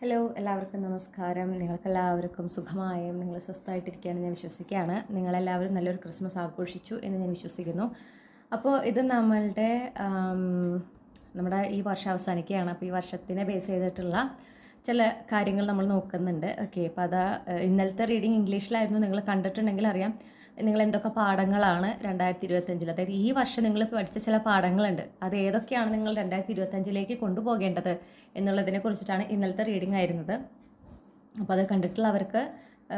Hello, എല്ലാവർക്കും നമസ്കാരം. നിങ്ങൾക്കെല്ലാവർക്കും സുഖമായും നിങ്ങൾ സ്വസ്ഥമായിട്ടിരിക്കുകയാണെന്ന് ഞാൻ വിശ്വസിക്കുകയാണ്. നിങ്ങളെല്ലാവരും നല്ലൊരു ക്രിസ്മസ് ആഘോഷിച്ചു എന്ന് ഞാൻ വിശ്വസിക്കുന്നു. അപ്പോൾ ഇത് നമ്മുടെ ഈ വർഷം അവസാനിക്കുകയാണ്. അപ്പോൾ ഈ വർഷത്തിനെ ബേസ് ചെയ്തിട്ടുള്ള ചില കാര്യങ്ങൾ നമ്മൾ നോക്കുന്നുണ്ട്. ഓക്കെ, അപ്പോൾ ഇന്നലത്തെ റീഡിങ് ഇംഗ്ലീഷിലായിരുന്നു. നിങ്ങൾ കണ്ടിട്ടുണ്ടെങ്കിൽ അറിയാം നിങ്ങൾ എന്തൊക്കെ പാഠങ്ങളാണ് 2025, അതായത് ഈ വർഷം നിങ്ങൾ പഠിച്ച ചില പാഠങ്ങളുണ്ട്, അത് ഏതൊക്കെയാണ് നിങ്ങൾ 2025 കൊണ്ടുപോകേണ്ടത് എന്നുള്ളതിനെ കുറിച്ചിട്ടാണ് ഇന്നലത്തെ റീഡിംഗ് ആയിരുന്നത്. അപ്പോൾ അത് കണ്ടിട്ടുള്ളവർക്ക്,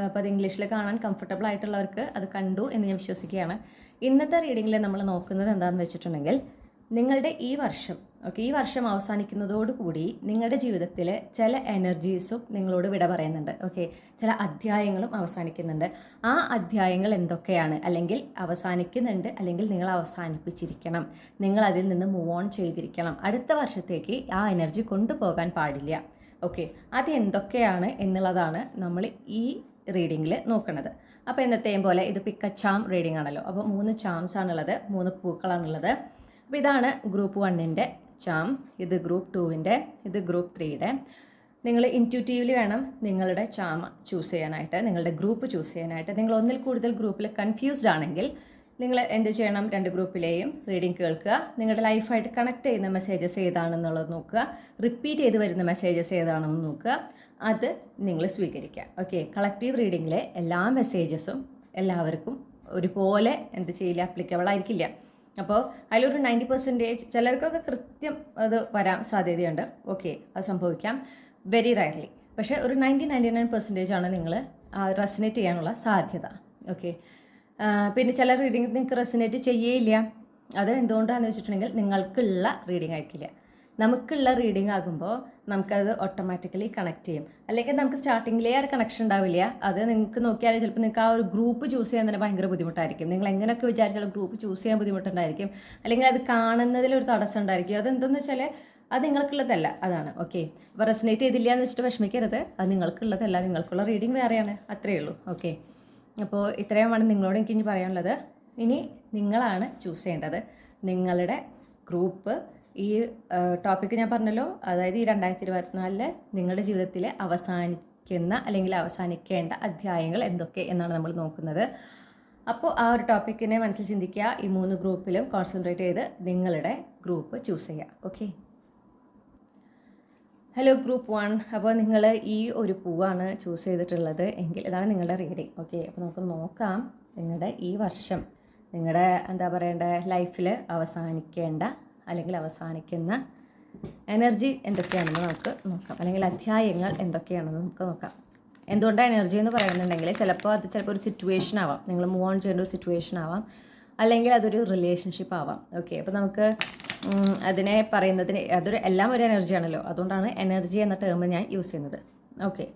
അപ്പോൾ അത് ഇംഗ്ലീഷിൽ കാണാൻ കംഫർട്ടബിൾ ആയിട്ടുള്ളവർക്ക് അത് കണ്ടു എന്ന് ഞാൻ വിശ്വസിക്കുകയാണ്. ഇന്നത്തെ റീഡിങ്ങിൽ നമ്മൾ നോക്കുന്നത് എന്താണെന്ന് വെച്ചിട്ടുണ്ടെങ്കിൽ, നിങ്ങളുടെ ഈ വർഷം അവസാനിക്കുന്നതോടുകൂടി നിങ്ങളുടെ ജീവിതത്തിൽ ചില എനർജീസും നിങ്ങളോട് വിട പറയുന്നുണ്ട്. ഓക്കെ, ചില അധ്യായങ്ങളും അവസാനിക്കുന്നുണ്ട്. ആ അധ്യായങ്ങൾ എന്തൊക്കെയാണ്, അല്ലെങ്കിൽ അവസാനിക്കുന്നുണ്ട്, അല്ലെങ്കിൽ നിങ്ങൾ അവസാനിപ്പിച്ചിരിക്കണം, നിങ്ങൾ അതിൽ നിന്ന് മൂവ് ഓൺ ചെയ്തിരിക്കണം. അടുത്ത വർഷത്തേക്ക് ആ എനർജി കൊണ്ടുപോകാൻ പാടില്ല. ഓക്കെ, അത് എന്തൊക്കെയാണ് എന്നുള്ളതാണ് നമ്മൾ ഈ റീഡിങ്ങിൽ നോക്കുന്നത്. അപ്പോൾ എന്നത്തെയും പോലെ ഇത് പിക്ക് എ ചാം റീഡിംഗ് ആണല്ലോ. അപ്പോൾ 3 ചാംസ് ആണുള്ളത്, 3 പൂക്കളാണുള്ളത്. അപ്പോൾ ഇതാണ് ഗ്രൂപ്പ് 1ൻ്റെ ചാം, ഇത് ഗ്രൂപ്പ് 2ൻ്റെ, ഇത് ഗ്രൂപ്പ് 3യുടെ. നിങ്ങൾ ഇൻറ്റ്യൂട്ടീവ്ലി വേണം നിങ്ങളുടെ ചാം ചൂസ് ചെയ്യാനായിട്ട്, നിങ്ങളുടെ ഗ്രൂപ്പ് ചൂസ് ചെയ്യാനായിട്ട്. നിങ്ങൾ ഒന്നിൽ കൂടുതൽ ഗ്രൂപ്പിൽ കൺഫ്യൂസ്ഡ് ആണെങ്കിൽ നിങ്ങൾ എന്ത് ചെയ്യണം, 2 ഗ്രൂപ്പിലെയും റീഡിംഗ് കേൾക്കുക. നിങ്ങളുടെ ലൈഫായിട്ട് കണക്ട് ചെയ്യുന്ന മെസ്സേജസ് ഏതാണെന്നുള്ളത് നോക്കുക, റിപ്പീറ്റ് ചെയ്ത് വരുന്ന മെസ്സേജസ് ഏതാണെന്ന് നോക്കുക, അത് നിങ്ങൾ സ്വീകരിക്കുക. ഓക്കെ, കളക്റ്റീവ് റീഡിങ്ങിലെ എല്ലാ മെസ്സേജസും എല്ലാവർക്കും ഒരുപോലെ എന്ത് ചെയ്യില്ല, ആപ്ലിക്കബിൾ ആയിരിക്കില്ല. അപ്പോൾ അതിലൊരു 90% ചിലർക്കൊക്കെ കൃത്യം അത് വരാൻ സാധ്യതയുണ്ട്. ഓക്കെ, അത് സംഭവിക്കാം, വെരി റയർലി. പക്ഷേ ഒരു 99% ആണ് നിങ്ങൾ റെസനേറ്റ് ചെയ്യാനുള്ള സാധ്യത. ഓക്കെ, പിന്നെ ചില റീഡിങ് നിങ്ങൾക്ക് റെസനേറ്റ് ചെയ്യേയില്ല. അത് എന്തുകൊണ്ടാണെന്ന് വെച്ചിട്ടുണ്ടെങ്കിൽ നിങ്ങൾക്കുള്ള റീഡിങ് ആയിരിക്കില്ല. നമുക്കുള്ള റീഡിംഗ് ആകുമ്പോൾ നമുക്കത് ഓട്ടോമാറ്റിക്കലി കണക്ട് ചെയ്യും. അല്ലെങ്കിൽ നമുക്ക് സ്റ്റാർട്ടിങ്ങിലേ ആ കണക്ഷൻ ഉണ്ടാവില്ല. അത് നിങ്ങൾക്ക് നോക്കിയാൽ ചിലപ്പോൾ നിങ്ങൾക്ക് ആ ഒരു ഗ്രൂപ്പ് ചൂസ് ചെയ്യാൻ തന്നെ ഭയങ്കര ബുദ്ധിമുട്ടായിരിക്കും. നിങ്ങൾ എങ്ങനെയൊക്കെ വിചാരിച്ചാലും ഗ്രൂപ്പ് ചൂസ് ചെയ്യാൻ ബുദ്ധിമുട്ടുണ്ടായിരിക്കും, അല്ലെങ്കിൽ അത് കാണുന്നതിലൊരു തടസ്സം ഉണ്ടായിരിക്കും. അതെന്തെന്ന് വെച്ചാൽ അത് നിങ്ങൾക്കുള്ളതല്ല, അതാണ്. ഓക്കെ, അപ്പോൾ റെസനേറ്റ് ചെയ്തില്ല എന്ന് വെച്ചിട്ട് വിഷമിക്കരുത്. അത് നിങ്ങൾക്കുള്ളതല്ല, നിങ്ങൾക്കുള്ള റീഡിംഗ് വേറെയാണ്, അത്രയേ ഉള്ളൂ. ഓക്കെ, അപ്പോൾ ഇത്രയുമാണ് നിങ്ങളോട് എനിക്ക് ഇനി പറയാനുള്ളത്. ഇനി നിങ്ങളാണ് ചൂസ് ചെയ്യേണ്ടത് നിങ്ങളുടെ ഗ്രൂപ്പ്. ഈ ടോപ്പിക്ക് ഞാൻ പറഞ്ഞല്ലോ, അതായത് ഈ 2024 നിങ്ങളുടെ ജീവിതത്തിൽ അവസാനിക്കുന്ന അല്ലെങ്കിൽ അവസാനിക്കേണ്ട അധ്യായങ്ങൾ എന്തൊക്കെ എന്നാണ് നമ്മൾ നോക്കുന്നത്. അപ്പോൾ ആ ഒരു ടോപ്പിക്കിനെ മനസ്സിൽ ചിന്തിക്കുക. ഈ 3 ഗ്രൂപ്പിലും കോൺസെൻട്രേറ്റ് ചെയ്ത് നിങ്ങളുടെ ഗ്രൂപ്പ് ചൂസ് ചെയ്യുക. Okay, hello group 1. അപ്പോൾ നിങ്ങൾ ഈ ഒരു പൂവാണ് ചൂസ് ചെയ്തിട്ടുള്ളത് എങ്കിൽ ഇതാണ് നിങ്ങളുടെ റീഡിങ്. ഓക്കെ, അപ്പോൾ നമുക്ക് നോക്കാം നിങ്ങളുടെ ഈ വർഷം നിങ്ങളുടെ എന്താ പറയേണ്ട ലൈഫിൽ അവസാനിക്കേണ്ട അല്ലെങ്കിൽ അവസാനിക്കുന്ന എനർജി എന്തൊക്കെയാണെന്ന് നമുക്ക് നോക്കാം, അല്ലെങ്കിൽ അധ്യായങ്ങൾ എന്തൊക്കെയാണെന്ന് നമുക്ക് നോക്കാം. എന്തുകൊണ്ടാണ് എനർജി എന്ന് പറയുന്നുണ്ടെങ്കിൽ ചിലപ്പോൾ ഒരു സിറ്റുവേഷൻ ആവാം, നിങ്ങൾ മൂവ് ഓൺ ചെയ്യേണ്ട ഒരു സിറ്റുവേഷൻ ആവാം, അല്ലെങ്കിൽ അതൊരു റിലേഷൻഷിപ്പ് ആവാം. ഓക്കെ, അപ്പോൾ നമുക്ക് അതിനെ പറയുന്നതിന് എല്ലാം ഒരു എനർജിയാണല്ലോ, അതുകൊണ്ടാണ് എനർജി എന്ന ടേം ഞാൻ യൂസ് ചെയ്യുന്നത്. ഓക്കെ,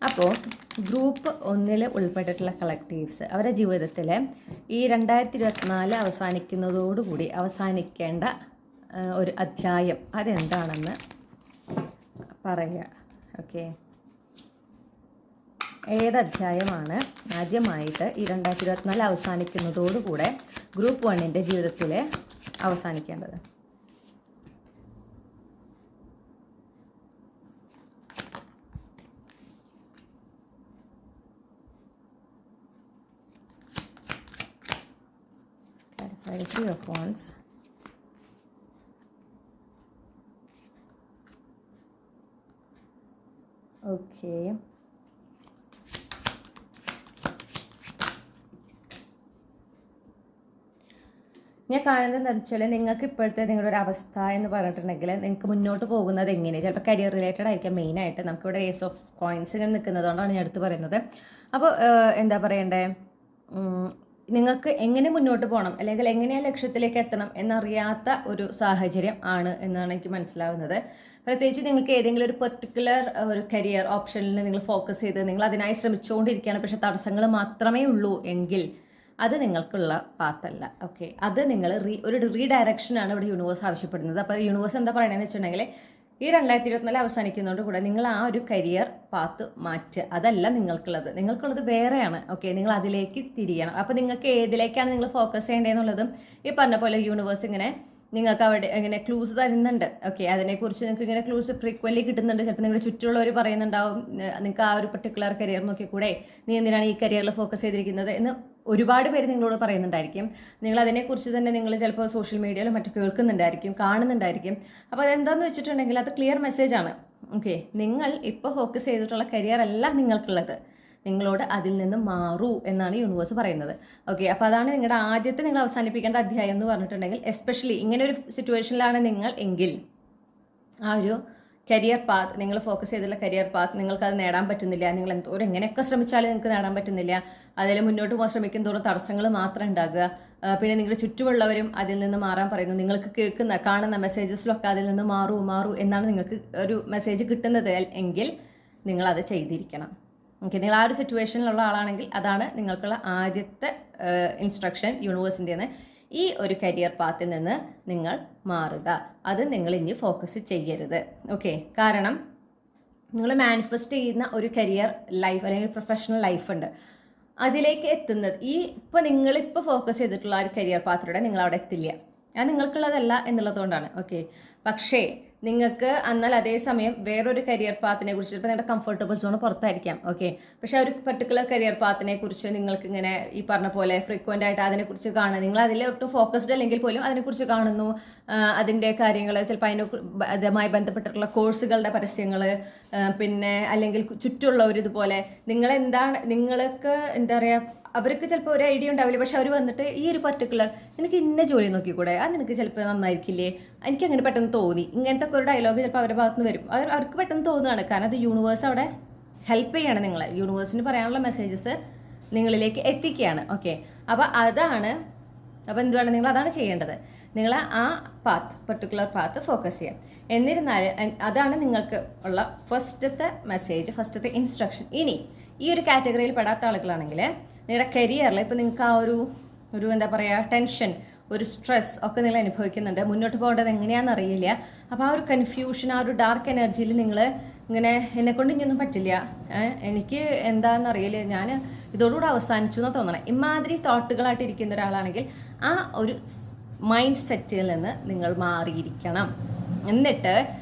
അപ്പോൾ ഗ്രൂപ്പ് 1 ഉൾപ്പെട്ടിട്ടുള്ള കളക്റ്റീവ്സ് അവരുടെ ജീവിതത്തിൽ ഈ 2024 അവസാനിക്കുന്നതോടുകൂടി അവസാനിക്കേണ്ട ഒരു അധ്യായം അതെന്താണെന്ന് പറയുക. ഓക്കെ, ഏതധ്യായമാണ് ആദ്യമായിട്ട് ഈ 2024 അവസാനിക്കുന്നതോടുകൂടെ ഗ്രൂപ്പ് 1ൻ്റെ ജീവിതത്തിൽ അവസാനിക്കേണ്ടത്? Clarity of Wands. ഓക്കെ, ഞാൻ കാണുന്നത് എന്താണെന്ന് വെച്ചാൽ നിങ്ങൾക്ക് ഇപ്പോഴത്തെ നിങ്ങളുടെ ഒരു അവസ്ഥ എന്ന് പറഞ്ഞിട്ടുണ്ടെങ്കിൽ നിങ്ങൾക്ക് മുന്നോട്ട് പോകുന്നത് എങ്ങനെ, ചിലപ്പോൾ കരിയർ റിലേറ്റഡ് ആയിരിക്കാം മെയിനായിട്ട്. നമുക്കിവിടെ ഏസ് ഓഫ് കോയിൻസ് ഇങ്ങനെ നിൽക്കുന്നതുകൊണ്ടാണ് ഞാൻ എടുത്ത് പറയുന്നത്. അപ്പോൾ എന്താ പറയണ്ടേ, നിങ്ങൾക്ക് എങ്ങനെ മുന്നോട്ട് പോകണം അല്ലെങ്കിൽ എങ്ങനെയാണ് ലക്ഷ്യത്തിലേക്ക് എത്തണം എന്നറിയാത്ത ഒരു സാഹചര്യം ആണ് എന്നാണ് എനിക്ക് മനസ്സിലാവുന്നത്. പ്രത്യേകിച്ച് നിങ്ങൾക്ക് ഏതെങ്കിലും ഒരു പെർട്ടിക്കുലർ ഒരു കരിയർ ഓപ്ഷനിൽ നിങ്ങൾ ഫോക്കസ് ചെയ്ത് നിങ്ങൾ അതിനായി ശ്രമിച്ചുകൊണ്ടിരിക്കുകയാണ്, പക്ഷേ തടസ്സങ്ങൾ മാത്രമേ ഉള്ളൂ എങ്കിൽ അത് നിങ്ങൾക്കുള്ള പാത്തല്ല. ഓക്കെ, അത് നിങ്ങൾ ഒരു റീഡയറക്ഷനാണ് ഇവിടെ യൂണിവേഴ്സ് ആവശ്യപ്പെടുന്നത്. അപ്പോൾ യൂണിവേഴ്സ് എന്താ പറയണതെന്ന് വെച്ചിട്ടുണ്ടെങ്കിൽ ഈ 2024 അവസാനിക്കുന്നതോട് കൂടെ നിങ്ങൾ ആ ഒരു കരിയർ പാത്ത് മാറ്റുക, അതല്ല നിങ്ങൾക്കുള്ളത് വേറെയാണ്. ഓക്കെ, നിങ്ങൾ അതിലേക്ക് തിരിയണം. അപ്പോൾ നിങ്ങൾക്ക് ഏതിലേക്കാണ് നിങ്ങൾ ഫോക്കസ് ചെയ്യേണ്ടതെന്നുള്ളതും ഈ പറഞ്ഞ പോലെ യൂണിവേഴ്സ് ഇങ്ങനെ നിങ്ങൾക്ക് അവിടെ ഇങ്ങനെ ക്ലൂസ് തരുന്നുണ്ട്. ഓക്കെ, അതിനെക്കുറിച്ച് നിങ്ങൾക്ക് ഇങ്ങനെ ക്ലൂസ് ഫ്രീക്വൻ്റ്ലി കിട്ടുന്നുണ്ട്. ചിലപ്പോൾ നിങ്ങളുടെ ചുറ്റുമുള്ളവർ പറയുന്നുണ്ടാവും നിങ്ങൾക്ക് ആ ഒരു പർട്ടിക്കുലർ കരിയർ നോക്കിക്കൂടെ, നീ എന്തിനാണ് ഈ കരിയറിൽ ഫോക്കസ് ചെയ്തിരിക്കുന്നത് എന്ന് ഒരുപാട് പേര് നിങ്ങളോട് പറയുന്നുണ്ടായിരിക്കും. നിങ്ങൾ അതിനെക്കുറിച്ച് തന്നെ നിങ്ങൾ ചിലപ്പോൾ സോഷ്യൽ മീഡിയയിലും മറ്റു കേൾക്കുന്നുണ്ടായിരിക്കും, കാണുന്നുണ്ടായിരിക്കും. അപ്പോൾ അതെന്താണെന്ന് വെച്ചിട്ടുണ്ടെങ്കിൽ അത് ക്ലിയർ മെസ്സേജാണ്. ഓക്കെ, നിങ്ങൾ ഇപ്പോൾ ഫോക്കസ് ചെയ്തിട്ടുള്ള കരിയർ അല്ല നിങ്ങൾക്കുള്ളത്, നിങ്ങളോട് അതിൽ നിന്ന് മാറൂ എന്നാണ് യൂണിവേഴ്സ് പറയുന്നത്. ഓക്കെ, അപ്പോൾ അതാണ് നിങ്ങളുടെ ആദ്യത്തെ നിങ്ങൾ അവസാനിപ്പിക്കേണ്ട അധ്യായം എന്ന് പറഞ്ഞിട്ടുണ്ടെങ്കിൽ, എസ്പെഷ്യലി ഇങ്ങനെ ഒരു സിറ്റുവേഷനിലാണ് നിങ്ങൾ എങ്കിൽ ആ ഒരു കരിയർ പാത്ത്, നിങ്ങൾ ഫോക്കസ് ചെയ്തുള്ള കരിയർ പാത്ത് നിങ്ങൾക്കത് നേടാൻ പറ്റുന്നില്ല, നിങ്ങൾ എന്തോരം എങ്ങനെയൊക്കെ ശ്രമിച്ചാലും നിങ്ങൾക്ക് നേടാൻ പറ്റുന്നില്ല, അതിൽ മുന്നോട്ട് പോകാൻ ശ്രമിക്കും തോറും തടസ്സങ്ങൾ മാത്രം ഉണ്ടാകുക. പിന്നെ നിങ്ങളുടെ ചുറ്റുമുള്ളവരും അതിൽ നിന്ന് മാറാൻ പറയുന്നു. നിങ്ങൾക്ക് കേൾക്കുന്ന കാണുന്ന മെസ്സേജസിലൊക്കെ അതിൽ നിന്ന് മാറൂ എന്നാണ് നിങ്ങൾക്ക് ഒരു മെസ്സേജ് കിട്ടുന്നത് എങ്കിൽ നിങ്ങളത് ചെയ്തിരിക്കണം. ഓക്കെ, നിങ്ങൾ ആ ഒരു സിറ്റുവേഷനിലുള്ള ആളാണെങ്കിൽ അതാണ് നിങ്ങൾക്കുള്ള ആദ്യത്തെ ഇൻസ്ട്രക്ഷൻ യൂണിവേഴ്സിൻ്റെ. ഈ ഒരു കരിയർ പാത്തിൽ നിന്ന് നിങ്ങൾ മാറുക, അത് നിങ്ങൾ ഇനി ഫോക്കസ് ചെയ്യരുത്. ഓക്കെ, കാരണം നിങ്ങൾ മാനിഫെസ്റ്റ് ചെയ്യുന്ന ഒരു കരിയർ ലൈഫ് അല്ലെങ്കിൽ പ്രൊഫഷണൽ ലൈഫ് ഉണ്ട്, അതിലേക്ക് എത്തുന്നത് ഇപ്പോൾ നിങ്ങളിപ്പോൾ ഫോക്കസ് ചെയ്തിട്ടുള്ള ആ ഒരു കരിയർ പാത്തിലൂടെ നിങ്ങൾ അവിടെ എത്തില്ല. അത് നിങ്ങൾക്കുള്ളതല്ല എന്നുള്ളതുകൊണ്ടാണ്. ഓക്കെ, പക്ഷേ നിങ്ങൾക്ക് എന്നാൽ അതേസമയം വേറൊരു കരിയർ പാത്തിനെ കുറിച്ച് ചിലപ്പോൾ നിങ്ങളുടെ കംഫർട്ടബിൾ സോൺ പുറത്തായിരിക്കാം. ഓക്കെ, പക്ഷേ ആ ഒരു പർട്ടിക്കുലർ കരിയർ പാത്തിനെ കുറിച്ച് നിങ്ങൾക്ക് ഇങ്ങനെ ഈ പറഞ്ഞ പോലെ ഫ്രീക്വൻ്റ് ആയിട്ട് അതിനെക്കുറിച്ച് കാണുക, നിങ്ങൾ അതിൽ ഒട്ടും ഫോക്കസ്ഡ് അല്ലെങ്കിൽ പോലും അതിനെക്കുറിച്ച് കാണുന്നു, അതിൻ്റെ കാര്യങ്ങൾ ചിലപ്പോൾ അതുമായി ബന്ധപ്പെട്ടിട്ടുള്ള കോഴ്സുകളുടെ പരസ്യങ്ങൾ, പിന്നെ അല്ലെങ്കിൽ ചുറ്റുമുള്ളവരിതുപോലെ നിങ്ങൾക്ക് എന്താ പറയുക, അവർക്ക് ചിലപ്പോൾ ഒരു ഐഡിയ ഉണ്ടാവില്ല, പക്ഷെ അവർ വന്നിട്ട് ഈ ഒരു പർട്ടിക്കുലർ നിനക്ക് ഇന്ന ജോലി നോക്കിക്കൂടെ, അത് നിനക്ക് ചിലപ്പോൾ നന്നായിരിക്കില്ലേ, എനിക്ക് അങ്ങനെ പെട്ടെന്ന് തോന്നി, ഇങ്ങനത്തെ ഒക്കെ ഒരു ഡയലോഗ് ചിലപ്പോൾ അവരുടെ ഭാഗത്തുനിന്ന് വരും. അവർക്ക് പെട്ടെന്ന് തോന്നുകയാണ്, കാരണം അത് യൂണിവേഴ്സ് അവിടെ ഹെൽപ്പ് ചെയ്യാണ് നിങ്ങളെ, യൂണിവേഴ്സിന് പറയാനുള്ള മെസ്സേജസ് നിങ്ങളിലേക്ക് എത്തിക്കുകയാണ്. ഓക്കെ, അപ്പോൾ എന്തുവാണ് നിങ്ങൾ അതാണ് ചെയ്യേണ്ടത്, നിങ്ങൾ ആ പർട്ടിക്കുലർ പാത്ത് ഫോക്കസ് ചെയ്യാം. എന്നിരുന്നാൽ അതാണ് നിങ്ങൾക്ക് ഉള്ള ഫസ്റ്റത്തെ മെസ്സേജ്, ഫസ്റ്റത്തെ ഇൻസ്ട്രക്ഷൻ. ഇനി ഈ ഒരു കാറ്റഗറിയിൽ പെടാത്ത ആളുകളാണെങ്കിൽ നിങ്ങളുടെ കരിയറിൽ ഇപ്പോൾ നിങ്ങൾക്ക് ആ ഒരു എന്താ പറയുക ടെൻഷൻ, ഒരു സ്ട്രെസ് ഒക്കെ നിങ്ങൾ അനുഭവിക്കുന്നുണ്ട്, മുന്നോട്ട് പോകേണ്ടത് എങ്ങനെയാണെന്ന് അറിയില്ല. അപ്പോൾ ആ ഒരു കൺഫ്യൂഷൻ, ആ ഒരു ഡാർക്ക് എനർജിയിൽ നിങ്ങൾ ഇങ്ങനെ എന്നെക്കൊണ്ട് ഇനിയൊന്നും പറ്റില്ല, എനിക്ക് എന്താണെന്ന് അറിയില്ല, ഞാൻ ഇതോടുകൂടെ അവസാനിച്ചു എന്ന് തോന്നണം, ഇമാതിരി തോട്ടുകളായിട്ട് ഇരിക്കുന്ന ഒരാളാണെങ്കിൽ ആ ഒരു മൈൻഡ് സെറ്റിൽ നിന്ന് നിങ്ങൾ മാറിയിരിക്കണം. എന്നിട്ട്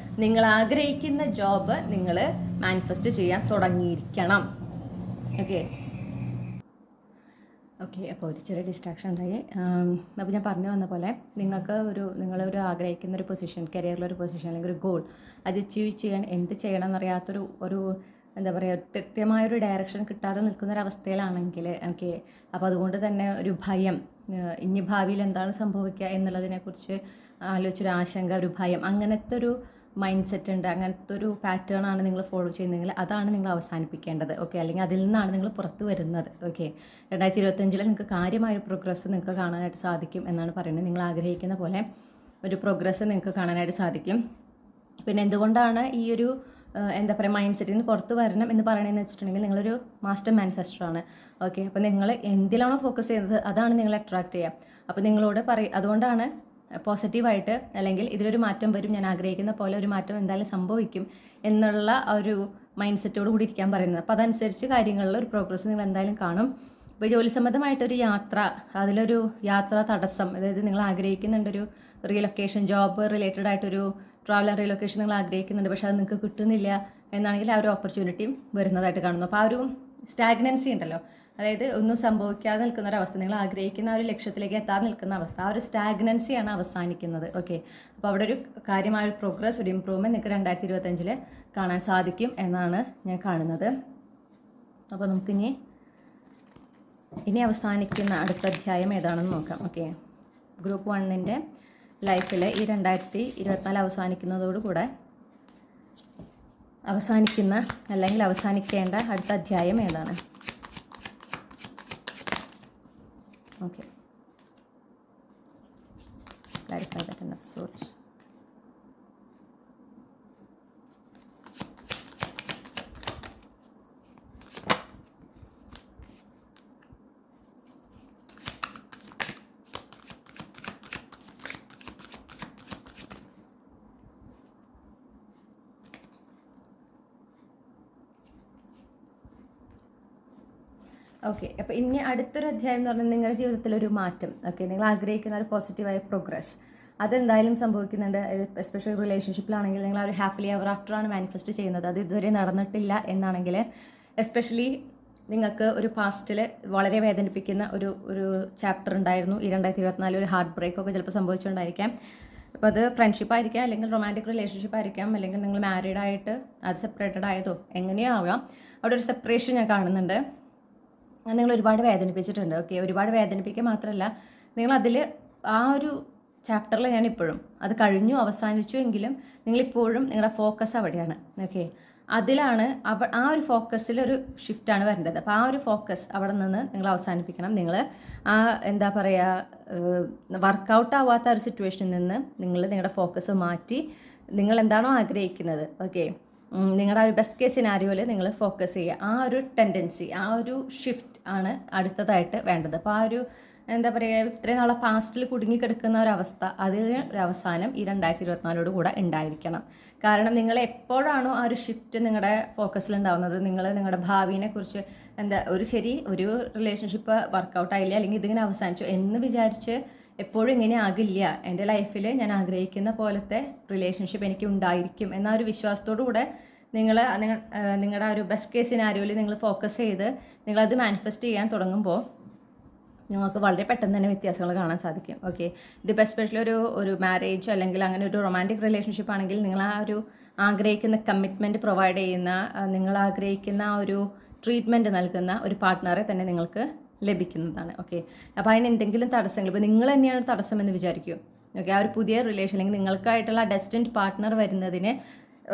നിങ്ങൾ ആഗ്രഹിക്കുന്ന ജോബ് നിങ്ങൾ മാനിഫെസ്റ്റ് ചെയ്യാൻ തുടങ്ങിയിരിക്കണം. ഓക്കെ, അപ്പോൾ ഒരു ചെറിയ ഡിസ്ട്രാക്ഷൻ ഉണ്ടായി. അപ്പോൾ ഞാൻ പറഞ്ഞു വന്ന പോലെ നിങ്ങളൊരു ആഗ്രഹിക്കുന്ന ഒരു പൊസിഷൻ, കരിയറിലൊരു പൊസിഷൻ അല്ലെങ്കിൽ ഒരു ഗോൾ, അത് അച്ചീവ് ചെയ്യാൻ എന്ത് ചെയ്യണം എന്നറിയാത്തൊരു എന്താ പറയുക കൃത്യമായൊരു ഡയറക്ഷൻ കിട്ടാതെ നിൽക്കുന്നൊരവസ്ഥയിലാണെങ്കിൽ, ഓക്കെ, അപ്പോൾ അതുകൊണ്ട് തന്നെ ഒരു ഭയം, ഇനി ഭാവിയിൽ എന്താണ് സംഭവിക്കുക എന്നുള്ളതിനെക്കുറിച്ച് ആലോചിച്ചൊരു ആശങ്ക, ഒരു ഭയം, അങ്ങനത്തെ ഒരു മൈൻഡ് സെറ്റ് ഉണ്ട്, അങ്ങനത്തെ ഒരു പാറ്റേൺ ആണ് നിങ്ങൾ ഫോളോ ചെയ്യുന്നതെങ്കിൽ അതാണ് നിങ്ങൾ അവസാനിപ്പിക്കേണ്ടത്. ഓക്കെ, അല്ലെങ്കിൽ അതിൽ നിന്നാണ് നിങ്ങൾ പുറത്ത് വരുന്നത്. ഓക്കെ, 2025 നിങ്ങൾക്ക് കാര്യമായ പ്രോഗ്രസ് നിങ്ങൾക്ക് കാണാനായിട്ട് സാധിക്കും എന്നാണ് പറയുന്നത്. നിങ്ങൾ ആഗ്രഹിക്കുന്ന പോലെ ഒരു പ്രോഗ്രസ് നിങ്ങൾക്ക് കാണാനായിട്ട് സാധിക്കും. പിന്നെ എന്തുകൊണ്ടാണ് ഈ ഒരു എന്താ പറയുക മൈൻഡ് സെറ്റിൽ നിന്ന് പുറത്ത് വരണം എന്ന് പറയണമെന്ന് വെച്ചിട്ടുണ്ടെങ്കിൽ നിങ്ങളൊരു മാസ്റ്റർ മാനിഫെസ്റ്റർ ആണ്. ഓക്കെ, അപ്പോൾ നിങ്ങൾ എന്തിലാണോ ഫോക്കസ് ചെയ്യുന്നത് അതാണ് നിങ്ങളെ അട്രാക്റ്റ് ചെയ്യുക. അപ്പോൾ നിങ്ങളോട് അതുകൊണ്ടാണ് പോസിറ്റീവായിട്ട് അല്ലെങ്കിൽ ഇതിലൊരു മാറ്റം വരും, ഞാൻ ആഗ്രഹിക്കുന്ന പോലെ ഒരു മാറ്റം എന്തായാലും സംഭവിക്കും എന്നുള്ള ഒരു മൈൻഡ് സെറ്റോട് കൂടി ഇരിക്കാൻ പറയുന്നത്. അപ്പോൾ അതനുസരിച്ച് കാര്യങ്ങളിൽ ഒരു പ്രോഗ്രസ് നിങ്ങൾ എന്തായാലും കാണും. ഇപ്പോൾ ജോലി സംബന്ധമായിട്ടൊരു യാത്ര, അതിലൊരു യാത്രാ തടസ്സം, അതായത് നിങ്ങൾ ആഗ്രഹിക്കുന്നുണ്ടൊരു റീലൊക്കേഷൻ, ജോബ് റിലേറ്റഡ് ആയിട്ടൊരു ട്രാവൽ ആൻഡ് റീലൊക്കേഷൻ നിങ്ങൾ ആഗ്രഹിക്കുന്നുണ്ട്, പക്ഷേ അത് നിങ്ങൾക്ക് കിട്ടുന്നില്ല എന്നാണെങ്കിൽ ആ ഒരു ഓപ്പർച്യൂണിറ്റിയും വരുന്നതായിട്ട് കാണുന്നു. അപ്പോൾ ആ ഒരു സ്റ്റാഗ്നൻസി ഉണ്ടല്ലോ, അതായത് ഒന്നും സംഭവിക്കാതെ നിൽക്കുന്ന ഒരവസ്ഥ, നിങ്ങൾ ആഗ്രഹിക്കുന്ന ആ ഒരു ലക്ഷ്യത്തിലേക്ക് എത്താതെ നിൽക്കുന്ന അവസ്ഥ, ആ ഒരു സ്റ്റാഗ്നൻസിയാണ് അവസാനിക്കുന്നത്. ഓക്കെ, അപ്പോൾ അവിടെ ഒരു കാര്യമായ ഒരു പ്രോഗ്രസ്, ഒരു ഇമ്പ്രൂവ്മെൻറ്റ് നിങ്ങൾക്ക് 2025 കാണാൻ സാധിക്കും എന്നാണ് ഞാൻ കാണുന്നത്. അപ്പോൾ നമുക്കിനി അവസാനിക്കുന്ന അടുത്ത അധ്യായം ഏതാണെന്ന് നോക്കാം. ഓക്കെ, ഗ്രൂപ്പ് 1 ലൈഫിൽ ഈ 2024 അവസാനിക്കുന്നതോടുകൂടെ അവസാനിക്കേണ്ട അടുത്ത അധ്യായം ഏതാണ്? Okay, clarify that enough sorts. Okay, അപ്പോൾ ഇനി അടുത്തൊരു അധ്യായം എന്ന് പറഞ്ഞാൽ നിങ്ങളുടെ ജീവിതത്തിലൊരു മാറ്റം. ഓക്കെ, നിങ്ങൾ ആഗ്രഹിക്കുന്ന ഒരു പോസിറ്റീവായ പ്രോഗ്രസ്, അതെന്തായാലും സംഭവിക്കുന്നുണ്ട്. എസ്പെഷ്യലി റിലേഷൻഷിപ്പിലാണെങ്കിൽ നിങ്ങൾ ആ ഒരു ഹാപ്പിലി എവർ ആഫ്റ്റർ ആണ് മാനിഫെസ്റ്റ് ചെയ്യുന്നത്. അത് ഇതുവരെ നടന്നിട്ടില്ല എന്നാണെങ്കിൽ, എസ്പെഷ്യലി നിങ്ങൾക്ക് ഒരു പാസ്റ്റിൽ വളരെ വേദനിപ്പിക്കുന്ന ഒരു ചാപ്റ്റർ ഉണ്ടായിരുന്നു. ഈ 2024 ഒരു ഹാർട്ട് ബ്രേക്ക് ഒക്കെ ചിലപ്പോൾ സംഭവിച്ചുകൊണ്ടായിരിക്കാം. അപ്പോൾ അത് ഫ്രണ്ട്ഷിപ്പ് ആയിരിക്കാം, അല്ലെങ്കിൽ റൊമാൻറ്റിക് റിലേഷൻഷിപ്പ് ആയിരിക്കാം, അല്ലെങ്കിൽ നിങ്ങൾ മാരീഡ് ആയിട്ട് അത് സെപ്പറേറ്റഡ് ആയതോ എങ്ങനെയോ ആവാം. അവിടെ ഒരു സെപ്പറേഷൻ ഞാൻ കാണുന്നുണ്ട്. നിങ്ങൾ ഒരുപാട് വേദനിപ്പിച്ചിട്ടുണ്ട്. ഓക്കെ, ഒരുപാട് വേദനിപ്പിക്കുക മാത്രമല്ല, നിങ്ങൾ അതിൽ ആ ഒരു ചാപ്റ്ററിൽ ഞാനിപ്പോഴും അത് കഴിഞ്ഞു അവസാനിച്ചു എങ്കിലും നിങ്ങളിപ്പോഴും നിങ്ങളുടെ ഫോക്കസ് അവിടെയാണ്. ഓക്കെ, അതിലാണ് ആ ഒരു ഫോക്കസിലൊരു ഷിഫ്റ്റാണ് വരേണ്ടത്. അപ്പോൾ ആ ഒരു ഫോക്കസ് അവിടെ നിന്ന് നിങ്ങൾ അവസാനിപ്പിക്കണം. നിങ്ങൾ ആ എന്താ പറയുക, വർക്കൗട്ട് ആവാത്ത ഒരു സിറ്റുവേഷനിൽ നിന്ന് നിങ്ങളുടെ ഫോക്കസ് മാറ്റി നിങ്ങൾ എന്താണോ ആഗ്രഹിക്കുന്നത്, ഓക്കെ, നിങ്ങളുടെ ആ ഒരു ബെസ്റ്റ് കേസ് സിനാരിയോയിൽ നിങ്ങൾ ഫോക്കസ് ചെയ്യുക. ആ ഒരു ടെൻഡൻസി, ആ ഒരു ഷിഫ്റ്റ് ആണ് അടുത്തതായിട്ട് വേണ്ടത്. അപ്പോൾ ആ ഒരു എന്താ പറയുക, ഇത്രയും നാളെ പാസ്റ്റിൽ കുടുങ്ങിക്കിടക്കുന്ന ഒരവസ്ഥ, അതിന് ഒരു അവസാനം ഈ 2024 കൂടെ ഉണ്ടായിരിക്കണം. കാരണം നിങ്ങൾ എപ്പോഴാണോ ആ ഒരു ഷിഫ്റ്റ് നിങ്ങളുടെ ഫോക്കസിലുണ്ടാവുന്നത്, നിങ്ങൾ നിങ്ങളുടെ ഭാവിനെ കുറിച്ച് ഒരു റിലേഷൻഷിപ്പ് വർക്കൗട്ട് ആയില്ല, അല്ലെങ്കിൽ ഇതിങ്ങനെ അവസാനിച്ചു എന്ന് വിചാരിച്ച് എപ്പോഴും ഇങ്ങനെ ആകില്ല, എൻ്റെ ലൈഫിൽ ഞാൻ ആഗ്രഹിക്കുന്ന പോലത്തെ റിലേഷൻഷിപ്പ് എനിക്ക് ഉണ്ടായിരിക്കും എന്ന ഒരു വിശ്വാസത്തോടു കൂടെ നിങ്ങളുടെ ഒരു ബെസ്റ്റ് കേസ് സിനാരിയോയിൽ നിങ്ങൾ ഫോക്കസ് ചെയ്ത് നിങ്ങളത് മാനിഫെസ്റ്റ് ചെയ്യാൻ തുടങ്ങുമ്പോൾ നിങ്ങൾക്ക് വളരെ പെട്ടെന്ന് തന്നെ വ്യത്യാസങ്ങൾ കാണാൻ സാധിക്കും. ഓക്കെ, ഇതിപ്പോൾ എസ്പെഷ്യലി ഒരു മാരേജ് അല്ലെങ്കിൽ അങ്ങനെ ഒരു റൊമാൻറ്റിക് റിലേഷൻഷിപ്പ് ആണെങ്കിൽ നിങ്ങൾ ആ ഒരു ആഗ്രഹിക്കുന്ന കമ്മിറ്റ്മെൻറ്റ് പ്രൊവൈഡ് ചെയ്യുന്ന, നിങ്ങൾ ആഗ്രഹിക്കുന്ന ആ ഒരു ട്രീറ്റ്മെൻറ്റ് നൽകുന്ന ഒരു പാർട്ട്ണറെ തന്നെ നിങ്ങൾക്ക് ലഭിക്കുന്നതാണ്. ഓക്കെ, അപ്പോൾ അതിന് എന്തെങ്കിലും തടസ്സങ്ങൾ, ഇപ്പോൾ നിങ്ങൾ തന്നെയാണ് തടസ്സം എന്ന് വിചാരിക്കും. ഓക്കെ, ആ ഒരു പുതിയ റിലേഷൻ അല്ലെങ്കിൽ നിങ്ങൾക്കായിട്ടുള്ള ഡെസ്റ്റിൻഡ് പാർട്ട്ണർ വരുന്നതിന്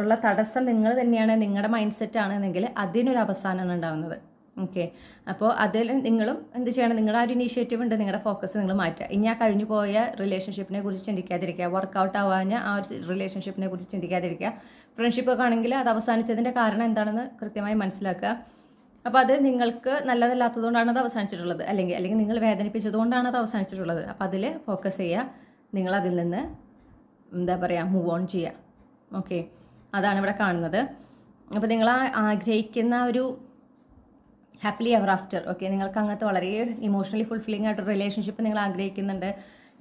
ഉള്ള തടസ്സം നിങ്ങൾ തന്നെയാണ്, നിങ്ങളുടെ മൈൻഡ് സെറ്റ് ആണെന്നെങ്കിൽ അതിനൊരു അവസാനമാണ് ഉണ്ടാകുന്നത്. ഓക്കെ, അപ്പോൾ അതിൽ നിങ്ങളും എന്ത് ചെയ്യണം, നിങ്ങളുടെ ആ ഒരു ഇനീഷ്യേറ്റീവ് ഉണ്ട്, നിങ്ങളുടെ ഫോക്കസ് നിങ്ങൾ മാറ്റുക. ഇനി ആ കഴിഞ്ഞു പോയ റിലേഷൻഷിപ്പിനെ കുറിച്ച് ചിന്തിക്കാതിരിക്കുക, വർക്കൗട്ട് ആവാഞ്ഞ ആ ഒരു റിലേഷൻഷിപ്പിനെ കുറിച്ച് ചിന്തിക്കാതിരിക്കുക. ഫ്രണ്ട്ഷിപ്പൊക്കെ ആണെങ്കിൽ അത് അവസാനിച്ചതിൻ്റെ കാരണം എന്താണെന്ന് കൃത്യമായി മനസ്സിലാക്കുക. അപ്പോൾ അത് നിങ്ങൾക്ക് നല്ലതല്ലാത്തതുകൊണ്ടാണ് അത് അവസാനിച്ചിട്ടുള്ളത്, അല്ലെങ്കിൽ നിങ്ങൾ വേദനിപ്പിച്ചതുകൊണ്ടാണ് അത് അവസാനിച്ചിട്ടുള്ളത്. അപ്പോൾ അതിൽ ഫോക്കസ് ചെയ്യുക, നിങ്ങളതിൽ നിന്ന് എന്താ പറയുക, മൂവ് ഓൺ ചെയ്യുക. ഓക്കെ, അതാണ് ഇവിടെ കാണുന്നത്. അപ്പോൾ നിങ്ങൾ ആഗ്രഹിക്കുന്ന ഒരു ഹാപ്പിലി എവർ ആഫ്റ്റർ, ഓക്കെ, നിങ്ങൾക്ക് അങ്ങനത്തെ വളരെ ഇമോഷണലി ഫുൾഫില്ലിംഗ് ആയിട്ടൊരു റിലേഷൻഷിപ്പ് നിങ്ങൾ ആഗ്രഹിക്കുന്നുണ്ട്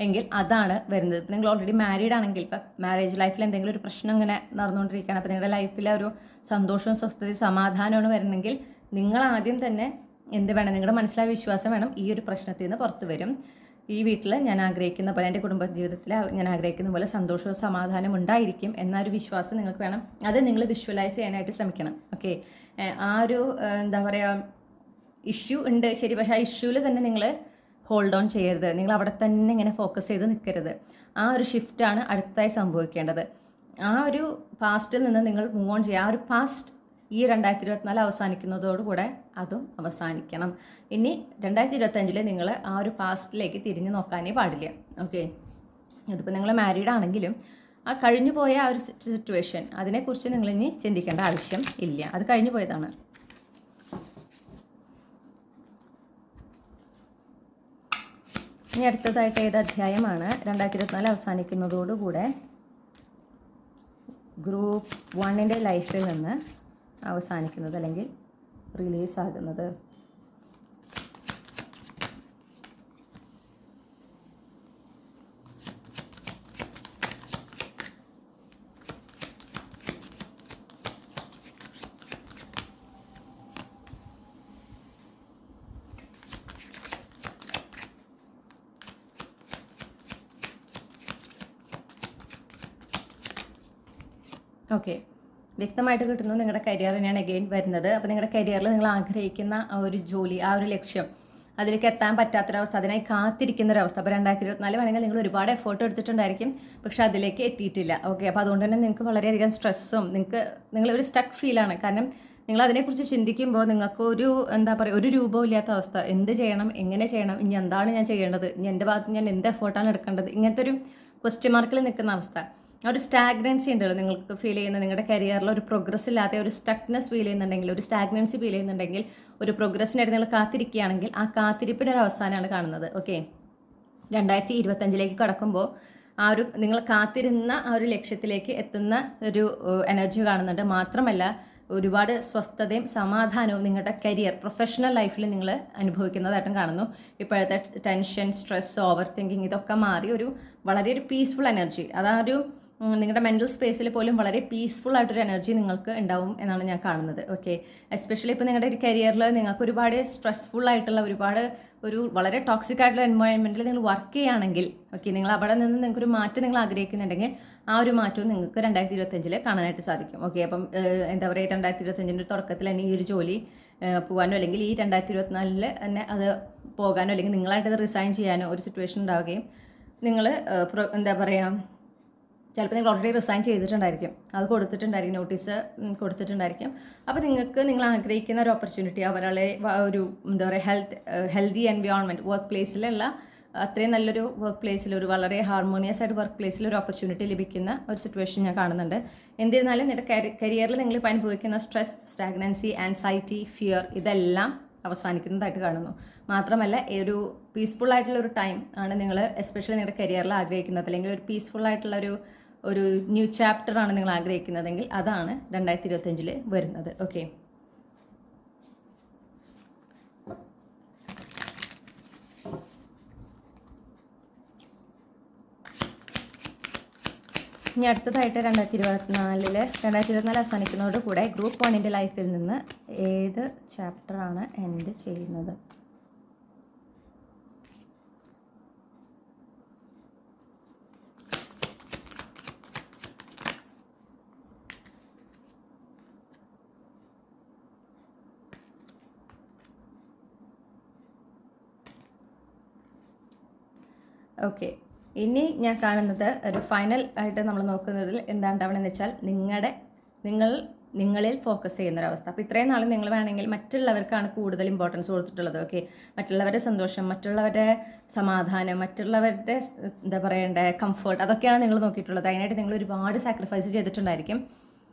എങ്കിൽ അതാണ് വരുന്നത്. ഇപ്പോൾ നിങ്ങൾ ഓൾറെഡി മാരീഡ് ആണെങ്കിൽ, ഇപ്പോൾ മാരേജ് ലൈഫിൽ എന്തെങ്കിലും ഒരു പ്രശ്നം ഇങ്ങനെ നടന്നുകൊണ്ടിരിക്കുകയാണ്, അപ്പോൾ നിങ്ങളുടെ ലൈഫിലെ ഒരു സന്തോഷവും സ്വസ്ഥതയും സമാധാനമാണ് വരുന്നെങ്കിൽ നിങ്ങൾ ആദ്യം തന്നെ എന്ത് വേണം, നിങ്ങളുടെ മനസ്സിലായ വിശ്വാസം വേണം, ഈ ഒരു പ്രശ്നത്തിൽ നിന്ന് പുറത്ത് വരും. ഈ വീട്ടിൽ ഞാൻ ആഗ്രഹിക്കുന്ന പോലെ, എൻ്റെ കുടുംബ ജീവിതത്തിൽ ഞാൻ ആഗ്രഹിക്കുന്ന പോലെ സന്തോഷവും സമാധാനം ഉണ്ടായിരിക്കും എന്നൊരു വിശ്വാസം നിങ്ങൾക്ക് വേണം. അത് നിങ്ങൾ വിഷ്വലൈസ് ചെയ്യാനായിട്ട് ശ്രമിക്കണം. ഓക്കെ, ആ ഒരു എന്താ പറയുക, ഇഷ്യൂ ഉണ്ട് ശരി, പക്ഷേ ആ ഇഷ്യൂവിൽ തന്നെ നിങ്ങൾ ഹോൾഡ് ഓൺ ചെയ്യരുത്, നിങ്ങൾ അവിടെ തന്നെ ഇങ്ങനെ ഫോക്കസ് ചെയ്ത് നിൽക്കരുത്. ആ ഒരു ഷിഫ്റ്റാണ് അടുത്തായി സംഭവിക്കേണ്ടത്. ആ ഒരു പാസ്റ്റിൽ നിന്ന് നിങ്ങൾ മൂവ് ഓൺ ചെയ്യുക. ആ ഒരു പാസ്റ്റ് ഈ 2024 അവസാനിക്കുന്നതോടുകൂടെ അതും അവസാനിക്കണം. ഇനി 2025 നിങ്ങൾ ആ ഒരു പാസ്റ്റിലേക്ക് തിരിഞ്ഞു നോക്കാനേ പാടില്ല. ഓക്കെ, ഇതിപ്പോൾ നിങ്ങൾ മാരീഡ് ആണെങ്കിലും ആ കഴിഞ്ഞു പോയ ആ ഒരു സിറ്റുവേഷൻ, അതിനെക്കുറിച്ച് നിങ്ങളിനി ചിന്തിക്കേണ്ട ആവശ്യം ഇല്ല, അത് കഴിഞ്ഞു പോയതാണ്. ഇനി അടുത്തതായിട്ട് ഏത് അധ്യായമാണ് 2024 അവസാനിക്കുന്നതോടുകൂടെ ഗ്രൂപ്പ് 1 ലൈഫിൽ നിന്ന് അവസാനിക്കുന്നത് അല്ലെങ്കിൽ റിലീസാകുന്നത്? ഓക്കെ, വ്യക്തമായിട്ട് കിട്ടുന്നു. നിങ്ങളുടെ കരിയർ തന്നെയാണ് അഗെയിൻ വരുന്നത്. അപ്പോൾ നിങ്ങളുടെ കരിയറിൽ നിങ്ങൾ ആഗ്രഹിക്കുന്ന ആ ഒരു ജോലി, ആ ഒരു ലക്ഷ്യം, അതിലേക്ക് എത്താൻ പറ്റാത്തൊരവസ്ഥ, അതിനായി കാത്തിരിക്കുന്നൊരവസ്ഥ. അപ്പോൾ 2024 വേണമെങ്കിൽ നിങ്ങൾ ഒരുപാട് എഫേർട്ട് എടുത്തിട്ടുണ്ടായിരിക്കും, പക്ഷേ അതിലേക്ക് എത്തിയിട്ടില്ല. ഓക്കെ, അപ്പോൾ അതുകൊണ്ട് തന്നെ നിങ്ങൾക്ക് വളരെയധികം സ്ട്രെസ്സും, നിങ്ങളൊരു സ്റ്റക്ക് ഫീലാണ്. കാരണം നിങ്ങൾ അതിനെക്കുറിച്ച് ചിന്തിക്കുമ്പോൾ നിങ്ങൾക്ക് എന്താ പറയുക, ഒരു രൂപവും ഇല്ലാത്ത അവസ്ഥ. എന്ത് ചെയ്യണം, എങ്ങനെ ചെയ്യണം, ഇനി എന്താണ് ഞാൻ ചെയ്യേണ്ടത്, ഇനി എൻ്റെ ഭാഗത്ത് ഞാൻ എന്ത് എഫേർട്ടാണ് എടുക്കേണ്ടത്, ഇങ്ങനത്തെ ഒരു ക്വസ്റ്റ്യൻ മാർക്കിൽ നിൽക്കുന്ന അവസ്ഥ. ഒരു സ്റ്റാഗ്നൻസി ഉണ്ടല്ലോ നിങ്ങൾക്ക് ഫീൽ ചെയ്യുന്ന, നിങ്ങളുടെ കരിയറിൽ ഒരു പ്രോഗ്രസ് ഇല്ലാത്ത ഒരു സ്റ്റക്നെസ് ഫീൽ ചെയ്യുന്നുണ്ടെങ്കിൽ, ഒരു സ്റ്റാഗ്നൻസി ഫീൽ ചെയ്യുന്നുണ്ടെങ്കിൽ, ഒരു പ്രോഗ്രസ്സിനായിട്ട് നിങ്ങൾ കാത്തിരിക്കുകയാണെങ്കിൽ ആ കാത്തിരിപ്പിൻ്റെ ഒരു അവസാനമാണ് കാണുന്നത്. ഓക്കെ, 2025 കടക്കുമ്പോൾ ആ ഒരു നിങ്ങൾ കാത്തിരുന്ന ആ ഒരു ലക്ഷ്യത്തിലേക്ക് എത്തുന്ന ഒരു എനർജി കാണുന്നുണ്ട്. മാത്രമല്ല ഒരുപാട് സ്വസ്ഥതയും സമാധാനവും നിങ്ങളുടെ കരിയർ പ്രൊഫഷണൽ ലൈഫിൽ നിങ്ങൾ അനുഭവിക്കുന്നതായിട്ടും കാണുന്നു. ഇപ്പോഴത്തെ ടെൻഷൻ, സ്ട്രെസ്, ഓവർ തിങ്കിങ് ഇതൊക്കെ മാറി വളരെ ഒരു പീസ്ഫുൾ എനർജി, അതൊരു നിങ്ങളുടെ മെൻ്റൽ സ്പേസിൽ പോലും വളരെ പീസ്ഫുൾ ആയിട്ടൊരു എനർജി നിങ്ങൾക്ക് ഉണ്ടാവും എന്നാണ് ഞാൻ കാണുന്നത്. ഓക്കെ, എസ്പെഷ്യലി ഇപ്പോൾ നിങ്ങളുടെ ഒരു കരിയറിൽ നിങ്ങൾക്ക് ഒരുപാട് സ്ട്രെസ്ഫുൾ ആയിട്ടുള്ള വളരെ ടോക്സിക് ആയിട്ടുള്ള എൻവയോൺമെൻറ്റിൽ നിങ്ങൾ വർക്ക് ചെയ്യുകയാണെങ്കിൽ, ഓക്കെ, നിങ്ങൾ അവിടെ നിന്ന് നിങ്ങൾക്കൊരു മാറ്റം നിങ്ങൾ ആഗ്രഹിക്കുന്നുണ്ടെങ്കിൽ ആ ഒരു മാറ്റവും നിങ്ങൾക്ക് 2025 കാണാനായിട്ട് സാധിക്കും. ഓക്കെ, അപ്പം എന്താ പറയുക, 2025 തുടക്കത്തിൽ തന്നെ ഈ ഒരു ജോലി പോകാനോ അല്ലെങ്കിൽ ഈ 2024 തന്നെ അത് പോകാനോ അല്ലെങ്കിൽ നിങ്ങളായിട്ടത് റിസൈൻ ചെയ്യാനോ ഒരു സിറ്റുവേഷൻ ഉണ്ടാവുകയും നിങ്ങൾ എന്താ പറയുക, ചിലപ്പോൾ നിങ്ങൾ ഓൾറെഡി റിസൈൻ ചെയ്തിട്ടുണ്ടായിരിക്കും, അത് കൊടുത്തിട്ടുണ്ടായിരിക്കും, നോട്ടീസ് കൊടുത്തിട്ടുണ്ടായിരിക്കും. അപ്പോൾ നിങ്ങൾ ആഗ്രഹിക്കുന്ന ഒരു ഓപ്പർച്യൂണിറ്റി, അവരുടെ എന്താ പറയുക ഹെൽത്തി എൻവയോൺമെൻറ്റ് വർക്ക് പ്ലേസിലുള്ള അത്രയും നല്ലൊരു വർക്ക് പ്ലേസിൽ ഒരു വളരെ ഹാർമോണിയസ് ആയിട്ട് വർക്ക് പ്ലേസിൽ ഒരു ഓപ്പർച്യൂണിറ്റി ലഭിക്കുന്ന ഒരു സിറ്റുവേഷൻ ഞാൻ കാണുന്നുണ്ട്. എന്നിരുന്നാലും നിങ്ങളുടെ കരിയറിൽ നിങ്ങൾ ഇപ്പോൾ അനുഭവിക്കുന്ന സ്ട്രെസ്, സ്റ്റാഗ്നൻസി, ആൻസൈറ്റി, ഫിയർ ഇതെല്ലാം അവസാനിക്കുന്നതായിട്ട് കാണുന്നു. മാത്രമല്ല ഒരു പീസ്ഫുൾ ആയിട്ടുള്ള ഒരു ടൈം ആണ് നിങ്ങൾ എസ്പെഷ്യലി നിങ്ങളുടെ കരിയറിൽ ആഗ്രഹിക്കുന്നത്, അല്ലെങ്കിൽ ഒരു പീസ്ഫുൾ ആയിട്ടുള്ള ഒരു ന്യൂ ചാപ്റ്റർ ആണ് നിങ്ങൾ ആഗ്രഹിക്കുന്നതെങ്കിൽ അതാണ് 2025 വരുന്നത്. ഓക്കെ, ഇനി അടുത്തതായിട്ട് 2024 അവസാനിക്കുന്നതോടുകൂടെ ഗ്രൂപ്പ് 1 ലൈഫിൽ നിന്ന് ഏത് ചാപ്റ്ററാണ് എൻഡ് ചെയ്യുന്നത്? ഓക്കെ, ഇനി ഞാൻ കാണുന്നത് ഒരു ഫൈനൽ ആയിട്ട് നമ്മൾ നോക്കുന്നതിൽ എന്താണ് ഉണ്ടാവണമെന്ന് വെച്ചാൽ നിങ്ങളിൽ ഫോക്കസ് ചെയ്യുന്നൊരവസ്ഥ. അപ്പോൾ ഇത്രയും നാളും നിങ്ങൾ വേണമെങ്കിൽ മറ്റുള്ളവർക്കാണ് കൂടുതൽ ഇമ്പോർട്ടൻസ് കൊടുത്തിട്ടുള്ളത്. ഓക്കെ, മറ്റുള്ളവരുടെ സന്തോഷം, മറ്റുള്ളവരുടെ സമാധാനം, മറ്റുള്ളവരുടെ എന്താ പറയേണ്ട കംഫർട്ട്, അതൊക്കെയാണ് നിങ്ങൾ നോക്കിയിട്ടുള്ളത്. അതിനായിട്ട് നിങ്ങൾ ഒരുപാട് സാക്രിഫൈസ് ചെയ്തിട്ടുണ്ടായിരിക്കും.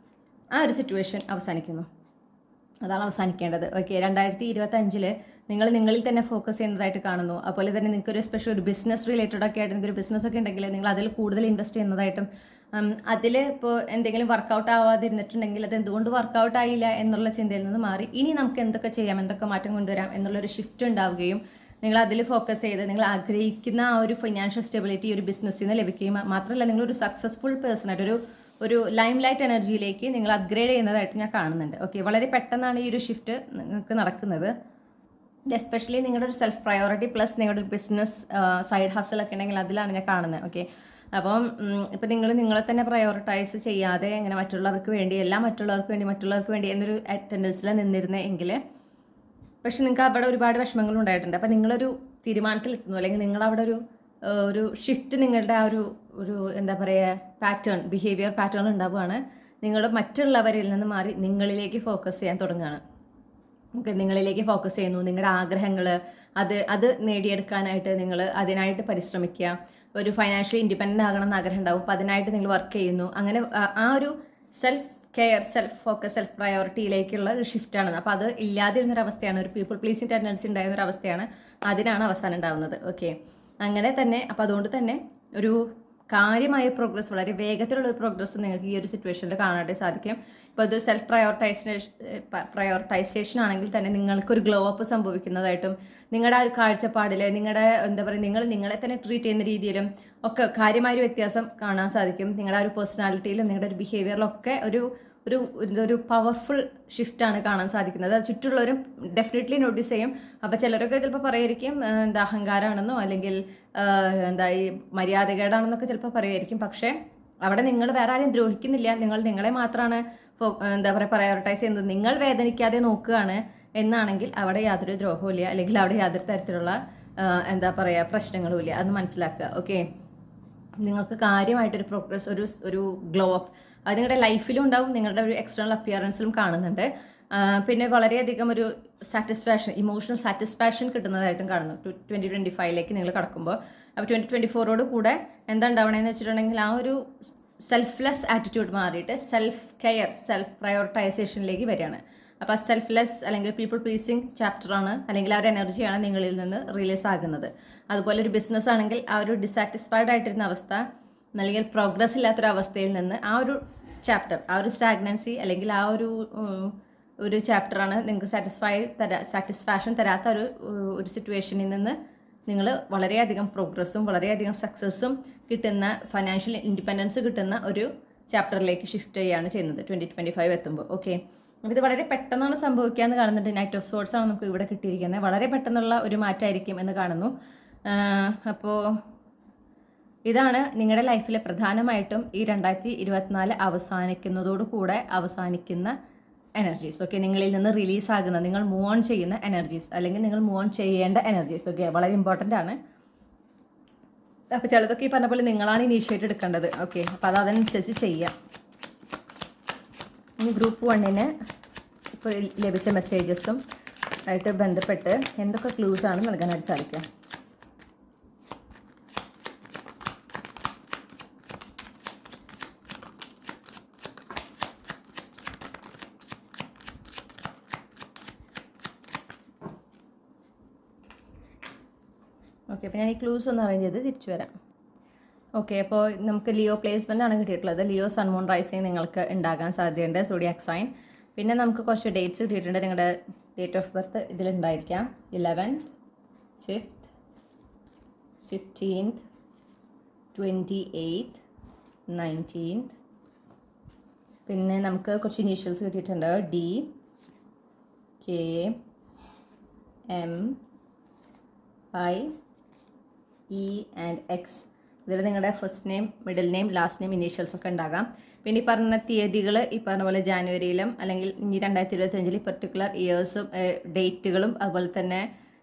ആ ഒരു സിറ്റുവേഷൻ അവസാനിക്കുന്നു, അതാണ് അവസാനിക്കേണ്ടത്. ഓക്കെ, 2025 നിങ്ങൾ നിങ്ങളിൽ തന്നെ ഫോക്കസ് ചെയ്യുന്നതായിട്ട് കാണുന്നു. അതുപോലെ തന്നെ നിങ്ങൾക്കൊരു സ്പെഷ്യൽ ഒരു ബിസിനസ് റിലേറ്റഡ് ഒക്കെ ആയിട്ട് നിങ്ങൾക്കൊരു ബിസിനസ് ഒക്കെ ഉണ്ടെങ്കിൽ നിങ്ങൾ അതിൽ കൂടുതൽ ഇൻവെസ്റ്റ് ചെയ്യുന്നതായിട്ടും, അതിൽ ഇപ്പോൾ എന്തെങ്കിലും വർക്കൗട്ട് ആവാതിരുന്നിട്ടുണ്ടെങ്കിൽ അത് എന്തുകൊണ്ട് വർക്കൗട്ട് ആയില്ല എന്നുള്ള ചിന്തയിൽ നിന്ന് മാറി ഇനി നമുക്ക് എന്തൊക്കെ ചെയ്യാം, എന്തൊക്കെ മാറ്റം കൊണ്ടുവരാം എന്നുള്ളൊരു ഷിഫ്റ്റ് ഉണ്ടാവുകയും നിങ്ങൾ അതിൽ ഫോക്കസ് ചെയ്ത് നിങ്ങൾ ആഗ്രഹിക്കുന്ന ആ ഒരു ഫൈനാൻഷ്യൽ സ്റ്റെബിലിറ്റി ഒരു ബിസിനസ്സിൽ നിന്ന് ലഭിക്കുകയും മാത്രമല്ല നിങ്ങളൊരു സക്സസ്ഫുൾ പേഴ്സൺ ആയിട്ട് ഒരു ലൈം ലൈറ്റ് എനർജിയിലേക്ക് നിങ്ങൾ അപ്ഗ്രേഡ് ചെയ്യുന്നതായിട്ട് ഞാൻ കാണുന്നുണ്ട്. ഓക്കെ, വളരെ പെട്ടെന്നാണ് ഈ ഒരു ഷിഫ്റ്റ് നിങ്ങൾക്ക് നടക്കുന്നത്. എസ്പെഷ്യലി നിങ്ങളുടെ ഒരു സെൽഫ് പ്രയോറിറ്റി പ്ലസ് നിങ്ങളുടെ ഒരു ബിസിനസ് സൈഡ് ഹസലൊക്കെ ഉണ്ടെങ്കിൽ അതിലാണ് ഞാൻ കാണുന്നത്. ഓക്കെ, അപ്പം ഇപ്പം നിങ്ങളെ തന്നെ പ്രയോറിറ്റൈസ് ചെയ്യാതെ ഇങ്ങനെ മറ്റുള്ളവർക്ക് വേണ്ടി എന്നൊരു ടെൻഡൻസിൽ നിന്നിരുന്നെങ്കിൽ പക്ഷെ നിങ്ങൾക്ക് അവിടെ ഒരുപാട് വിഷമങ്ങൾ ഉണ്ടായിട്ടുണ്ട്. അപ്പം നിങ്ങളൊരു തീരുമാനത്തിൽ എത്തുന്നു, അല്ലെങ്കിൽ നിങ്ങളവിടെ ഒരു ഷിഫ്റ്റ് നിങ്ങളുടെ ആ ഒരു എന്താ പറയുക ബിഹേവിയർ പാറ്റേൺ ഉണ്ടാവുകയാണ്. നിങ്ങൾ മറ്റുള്ളവരിൽ നിന്ന് മാറി നിങ്ങളിലേക്ക് ഫോക്കസ് ചെയ്യാൻ തുടങ്ങുകയാണ്. ഓക്കെ, നിങ്ങളിലേക്ക് ഫോക്കസ് ചെയ്യുന്നു. നിങ്ങളുടെ ആഗ്രഹങ്ങൾ അത് നേടിയെടുക്കാനായിട്ട് നിങ്ങൾ അതിനായിട്ട് പരിശ്രമിക്കുക. ഒരു ഫൈനാൻഷ്യലി ഇൻഡിപെൻഡൻ്റ് ആകണം എന്ന് ആഗ്രഹം ഉണ്ടാവും, അപ്പോൾ അതിനായിട്ട് നിങ്ങൾ വർക്ക് ചെയ്യുന്നു. അങ്ങനെ ആ ഒരു self care, self focus, self പ്രയോറിറ്റിയിലേക്കുള്ള ഒരു ഷിഫ്റ്റാണ്. അപ്പോൾ അത് ഇല്ലാതിരുന്നൊരവസ്ഥയാണ്, ഒരു പീപ്പിൾ പ്ലീസിങ് ടെൻഡൻസി ഉണ്ടായിരുന്നൊരവസ്ഥയാണ്, അതിനാണ് അവസാനം ഉണ്ടാവുന്നത്. ഓക്കെ, അങ്ങനെ തന്നെ അപ്പോൾ അതുകൊണ്ട് തന്നെ ഒരു കാര്യമായ പ്രോഗ്രസ്, വളരെ വേഗത്തിലുള്ള ഒരു പ്രോഗ്രസ് നിങ്ങൾക്ക് ഈ ഒരു സിറ്റുവേഷനിൽ കാണാനായിട്ട് സാധിക്കും. ഇപ്പോൾ ഇതൊരു സെൽഫ് പ്രയോറിറ്റൈസേഷൻ ആണെങ്കിൽ തന്നെ നിങ്ങൾക്കൊരു ഗ്ലോ അപ്പ് സംഭവിക്കുന്നതായിട്ടും നിങ്ങളുടെ ആ ഒരു കാഴ്ചപ്പാടിൽ നിങ്ങളുടെ എന്താ പറയുക നിങ്ങളെ തന്നെ ട്രീറ്റ് ചെയ്യുന്ന രീതിയിലും ഒക്കെ കാര്യമായൊരു വ്യത്യാസം കാണാൻ സാധിക്കും. നിങ്ങളുടെ ആ ഒരു പേഴ്സണാലിറ്റിയിലും നിങ്ങളുടെ ഒരു ബിഹേവിയറിലൊക്കെ ഒരു പവർഫുൾ ഷിഫ്റ്റാണ് കാണാൻ സാധിക്കുന്നത്. അത് ചുറ്റുള്ളവരും ഡെഫിനറ്റ്ലി നോട്ടീസ് ചെയ്യും. അപ്പോൾ ചിലരൊക്കെ ചിലപ്പോൾ പറയുമായിരിക്കും എന്താ അഹങ്കാരമാണെന്നോ അല്ലെങ്കിൽ ഈ മര്യാദകേടാണെന്നൊക്കെ ചിലപ്പോൾ പറയുമായിരിക്കും. പക്ഷേ അവിടെ നിങ്ങൾ വേറെ ആരെയും ദ്രോഹിക്കുന്നില്ല, നിങ്ങളെ മാത്രമാണ് പ്രയോറിറ്റൈസ് ചെയ്യുന്നത്, നിങ്ങൾ വേദനിക്കാതെ നോക്കുകയാണ് എന്നാണെങ്കിൽ അവിടെ യാതൊരു ദ്രോഹവും ഇല്ല, അല്ലെങ്കിൽ അവിടെ യാതൊരു തരത്തിലുള്ള പ്രശ്നങ്ങളും ഇല്ല. അത് മനസ്സിലാക്കുക. ഓക്കെ, നിങ്ങൾക്ക് കാര്യമായിട്ടൊരു പ്രോഗ്രസ്, ഒരു ഗ്ലോ അപ്പ് അത് നിങ്ങളുടെ ലൈഫിലും ഉണ്ടാവും, നിങ്ങളുടെ ഒരു എക്സ്റ്റേണൽ അപ്പിയറൻസിലും കാണുന്നുണ്ട്. പിന്നെ വളരെയധികം ഒരു സാറ്റിസ്ഫാക്ഷൻ, ഇമോഷണൽ സാറ്റിസ്ഫാക്ഷൻ കിട്ടുന്നതായിട്ടും കാണുന്നു 2025 നിങ്ങൾ കടക്കുമ്പോൾ. അപ്പോൾ 2024 കൂടെ എന്താ ഉണ്ടാവണമെന്ന് വെച്ചിട്ടുണ്ടെങ്കിൽ ആ ഒരു സെൽഫ്ലെസ് ആറ്റിറ്റ്യൂഡ് മാറിയിട്ട് സെൽഫ് കെയർ, സെൽഫ് പ്രയോറിറ്റൈസേഷനിലേക്ക് വരികയാണ്. അപ്പോൾ ആ സെൽഫ്ലെസ് അല്ലെങ്കിൽ പീപ്പിൾ പ്ലീസിങ് ചാപ്റ്ററാണ്, അല്ലെങ്കിൽ ആ ഒരു എനർജിയാണ് നിങ്ങളിൽ നിന്ന് റിലീസ് ആകുന്നത്. അതുപോലെ ഒരു ബിസിനസ് ആണെങ്കിൽ ആ ഒരു ഡിസാറ്റിസ്ഫൈഡ് ആയിട്ടിരുന്ന അവസ്ഥ അല്ലെങ്കിൽ പ്രോഗ്രസ് ഇല്ലാത്തൊരവസ്ഥയിൽ നിന്ന് ആ ഒരു ചാപ്റ്റർ, ആ ഒരു സ്റ്റാഗ്നൻസി അല്ലെങ്കിൽ ആ ഒരു ചാപ്റ്ററാണ് നിങ്ങൾക്ക് സാറ്റിസ്ഫാക്ഷൻ തരാത്ത ഒരു സിറ്റുവേഷനിൽ നിന്ന് നിങ്ങൾ വളരെയധികം പ്രോഗ്രസ്സും വളരെയധികം സക്സസ്സും കിട്ടുന്ന ഫൈനാൻഷ്യൽ ഇൻഡിപെൻഡൻസ് കിട്ടുന്ന ഒരു ചാപ്റ്ററിലേക്ക് ഷിഫ്റ്റ് ചെയ്യുകയാണ് ചെയ്യുന്നത് 2025 എത്തുമ്പോൾ. ഓക്കെ, അപ്പോൾ ഇത് വളരെ പെട്ടെന്നാണ് സംഭവിക്കാമെന്ന് കാണുന്നുണ്ട്. നൈറ്റ് ഓഫ് സോർട്സ് ആണ് നമുക്ക് ഇവിടെ കിട്ടിയിരിക്കുന്നത്. വളരെ പെട്ടെന്നുള്ള ഒരു മാറ്റമായിരിക്കും എന്ന് കാണുന്നു. അപ്പോൾ ഇതാണ് നിങ്ങളുടെ ലൈഫിൽ പ്രധാനമായിട്ടും ഈ 2024 അവസാനിക്കുന്നതോടുകൂടെ അവസാനിക്കുന്ന എനർജീസ്. ഓക്കെ, നിങ്ങളിൽ നിന്ന് റിലീസാകുന്ന, നിങ്ങൾ മൂവ് ഓൺ ചെയ്യുന്ന എനർജീസ്, അല്ലെങ്കിൽ നിങ്ങൾ മൂവ് ഓൺ ചെയ്യേണ്ട എനർജീസ്. ഓക്കെ, വളരെ ഇമ്പോർട്ടൻ്റ് ആണ്. അപ്പോൾ ചിലതൊക്കെ ഈ പറഞ്ഞ പോലെ നിങ്ങളാണ് ഇനീഷ്യേറ്റ് എടുക്കേണ്ടത്. ഓക്കെ, അപ്പോൾ അതനുസരിച്ച് ചെയ്യാം. ഇനി ഗ്രൂപ്പ് 1 ഇപ്പോൾ ലഭിച്ച മെസ്സേജസും ആയിട്ട് ബന്ധപ്പെട്ട് എന്തൊക്കെ ക്ലൂസ് ആണ് നൽകാനായിട്ട് സാധിക്കുക. ഓക്കെ, അപ്പോൾ ഞാൻ ഈ ക്ലൂസ് ഒന്ന് അറേഞ്ച് ചെയ്ത് തിരിച്ചു വരാം. ഓക്കെ, അപ്പോൾ നമുക്ക് ലിയോ പ്ലേസ്മെൻ്റ് ആണ് കിട്ടിയിട്ടുള്ളത്. ലിയോ സൺ മൂൺ റൈസിങ് നിങ്ങൾക്ക് ഉണ്ടാകാൻ സാധ്യതയുണ്ട്, സോഡിയാക് സൈൻ. പിന്നെ നമുക്ക് കുറച്ച് ഡേറ്റ്സ് കിട്ടിയിട്ടുണ്ട്. നിങ്ങളുടെ date of birth ഇതിലുണ്ടായിരിക്കാം. 11th, 5th, 15th, 28th, 19th. പിന്നെ നമുക്ക് കുറച്ച് ഇനീഷ്യൽസ് കിട്ടിയിട്ടുണ്ട്. D, K, M, I, E and X. ഇതിൽ നിങ്ങളുടെ first name, middle name, last name, initials ഒക്കെ ഉണ്ടാകാം. പിന്നെ ഈ പറഞ്ഞ തീയതികൾ ഈ പറഞ്ഞ പോലെ ജാനുവരിയിലും അല്ലെങ്കിൽ ഇനി 2025 പർട്ടിക്കുലർ ഇയേഴ്സും ഡേറ്റുകളും അതുപോലെ തന്നെ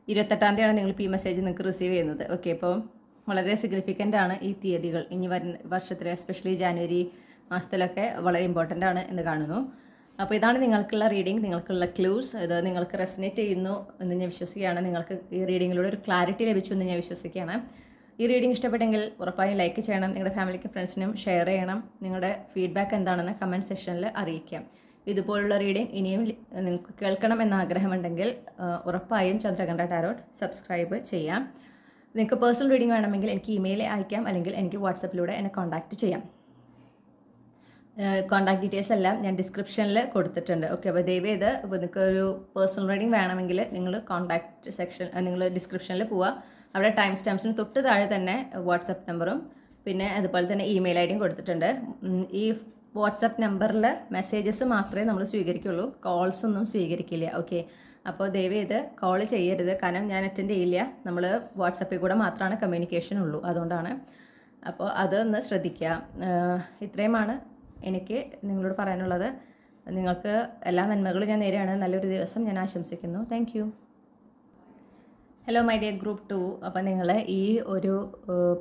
28-ാം തീയതിയാണ് നിങ്ങൾ ഈ മെസ്സേജ് നിങ്ങൾക്ക് റിസീവ് ചെയ്യുന്നത്. ഓക്കെ, അപ്പോൾ വളരെ സിഗ്നിഫിക്കൻ്റ് ആണ് ഈ തീയതികൾ. ഇനി വരുന്ന വർഷത്തിലെ എസ്പെഷ്യലി ജാനുവരി മാസത്തിലൊക്കെ വളരെ ഇമ്പോർട്ടൻ്റ് ആണ് എന്ന് കാണുന്നു. അപ്പോൾ ഇതാണ് നിങ്ങൾക്കുള്ള റീഡിംഗ്, നിങ്ങൾക്കുള്ള ക്ലൂസ്. ഇത് നിങ്ങൾക്ക് റെസനേറ്റ് ചെയ്യുന്നു എന്ന് ഞാൻ വിശ്വസിക്കുകയാണ്. നിങ്ങൾക്ക് ഈ റീഡിങ്ങിലൂടെ ഒരു ക്ലാരിറ്റി ലഭിച്ചു എന്ന് ഞാൻ വിശ്വസിക്കുകയാണ്. ഈ റീഡിംഗ് ഇഷ്ടപ്പെട്ടെങ്കിൽ ഉറപ്പായും ലൈക്ക് ചെയ്യണം, നിങ്ങളുടെ ഫാമിലിക്കും ഫ്രണ്ട്സിനും ഷെയർ ചെയ്യണം. നിങ്ങളുടെ ഫീഡ്ബാക്ക് എന്താണെന്ന് കമൻറ്റ് സെക്ഷനിൽ അറിയിക്കാം. ഇതുപോലുള്ള റീഡിംഗ് ഇനിയും നിങ്ങൾക്ക് കേൾക്കണം എന്ന ആഗ്രഹമുണ്ടെങ്കിൽ ഉറപ്പായും ചന്ദ്രകണ്ഠ ടാരോട്ട് സബ്സ്ക്രൈബ് ചെയ്യാം. നിങ്ങൾക്ക് പേഴ്സണൽ റീഡിംഗ് വേണമെങ്കിൽ എനിക്ക് ഇമെയിൽ അയക്കാം, അല്ലെങ്കിൽ എനിക്ക് വാട്സപ്പിലൂടെ എന്നെ കോൺടാക്റ്റ് ചെയ്യാം. കോൺടാക്ട് ഡീറ്റെയിൽസ് എല്ലാം ഞാൻ ഡിസ്ക്രിപ്ഷനിൽ കൊടുത്തിട്ടുണ്ട്. ഓക്കെ, അപ്പോൾ ദയവേത് ഇപ്പോൾ നിങ്ങൾക്ക് ഒരു പേഴ്സണൽ റീഡിംഗ് വേണമെങ്കിൽ നിങ്ങൾ കോൺടാക്ട് സെക്ഷൻ നിങ്ങൾ ഡിസ്ക്രിപ്ഷനിൽ പോവുക. അവിടെ ടൈം സ്റ്റാമ്പ്സിന് തൊട്ട് താഴെ തന്നെ വാട്സപ്പ് നമ്പറും പിന്നെ അതുപോലെ തന്നെ ഇമെയിൽ ഐ ഡിയും കൊടുത്തിട്ടുണ്ട്. ഈ വാട്സപ്പ് നമ്പറിൽ മെസ്സേജസ് മാത്രമേ നമ്മൾ സ്വീകരിക്കുള്ളൂ, കോൾസ് ഒന്നും സ്വീകരിക്കില്ല. ഓക്കെ, അപ്പോൾ ദയവേത് കോൾ ചെയ്യരുത്, കാരണം ഞാൻ അറ്റൻഡ് ചെയ്യില്ല. നമ്മൾ വാട്സപ്പിൽ കൂടെ മാത്രമാണ് കമ്മ്യൂണിക്കേഷൻ ഉള്ളൂ, അതുകൊണ്ടാണ്. അപ്പോൾ അതൊന്ന് ശ്രദ്ധിക്കുക. ഇത്രയുമാണ് എനിക്ക് നിങ്ങളോട് പറയാനുള്ളത്. നിങ്ങൾക്ക് എല്ലാ നന്മകളും ഞാൻ നേരെയാണ്. നല്ലൊരു ദിവസം ഞാൻ ആശംസിക്കുന്നു. Thank you. Hello my dear group 2. അപ്പോൾ നിങ്ങൾ ഈ ഒരു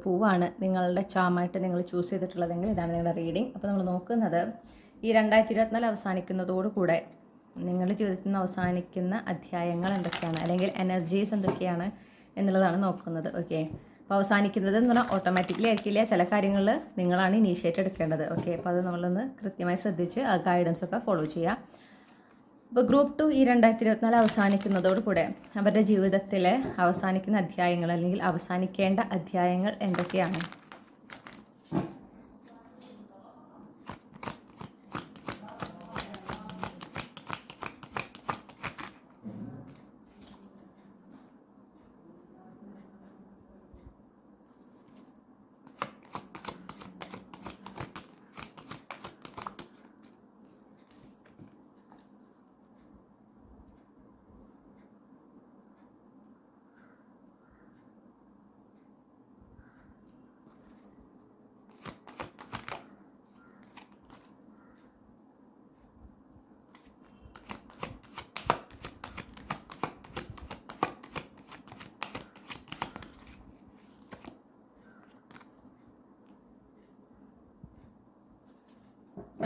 പൂവാണ് നിങ്ങളുടെ ചാമായിട്ട് നിങ്ങൾ ചൂസ് ചെയ്തിട്ടുള്ളതെങ്കിൽ ഇതാണ് നിങ്ങളുടെ റീഡിംഗ്. അപ്പോൾ നമ്മൾ നോക്കുന്നത് ഈ 2024 അവസാനിക്കുന്നതോടുകൂടെ നിങ്ങളുടെ ജീവിതത്തിൽ നിന്ന് അവസാനിക്കുന്ന അധ്യായങ്ങൾ എന്തൊക്കെയാണ്, അല്ലെങ്കിൽ എനർജീസ് എന്തൊക്കെയാണ് എന്നുള്ളതാണ് നോക്കുന്നത്. ഓക്കെ, അപ്പോൾ അവസാനിക്കുന്നത് എന്ന് പറഞ്ഞാൽ ഓട്ടോമാറ്റിക്കലി ആയിരിക്കില്ല, ചില കാര്യങ്ങൾ നിങ്ങളാണ് ഇനീഷ്യേറ്റ് എടുക്കേണ്ടത്. ഓക്കെ, അപ്പോൾ അത് നമ്മളൊന്ന് കൃത്യമായി ശ്രദ്ധിച്ച് ആ ഗൈഡൻസൊക്കെ ഫോളോ ചെയ്യുക. അപ്പോൾ ഗ്രൂപ്പ് 2 ഈ 2024 അവസാനിക്കുന്നതോടുകൂടെ അവരുടെ ജീവിതത്തിൽ അവസാനിക്കുന്ന അധ്യായങ്ങൾ അല്ലെങ്കിൽ അവസാനിക്കേണ്ട അധ്യായങ്ങൾ എന്തൊക്കെയാണ്?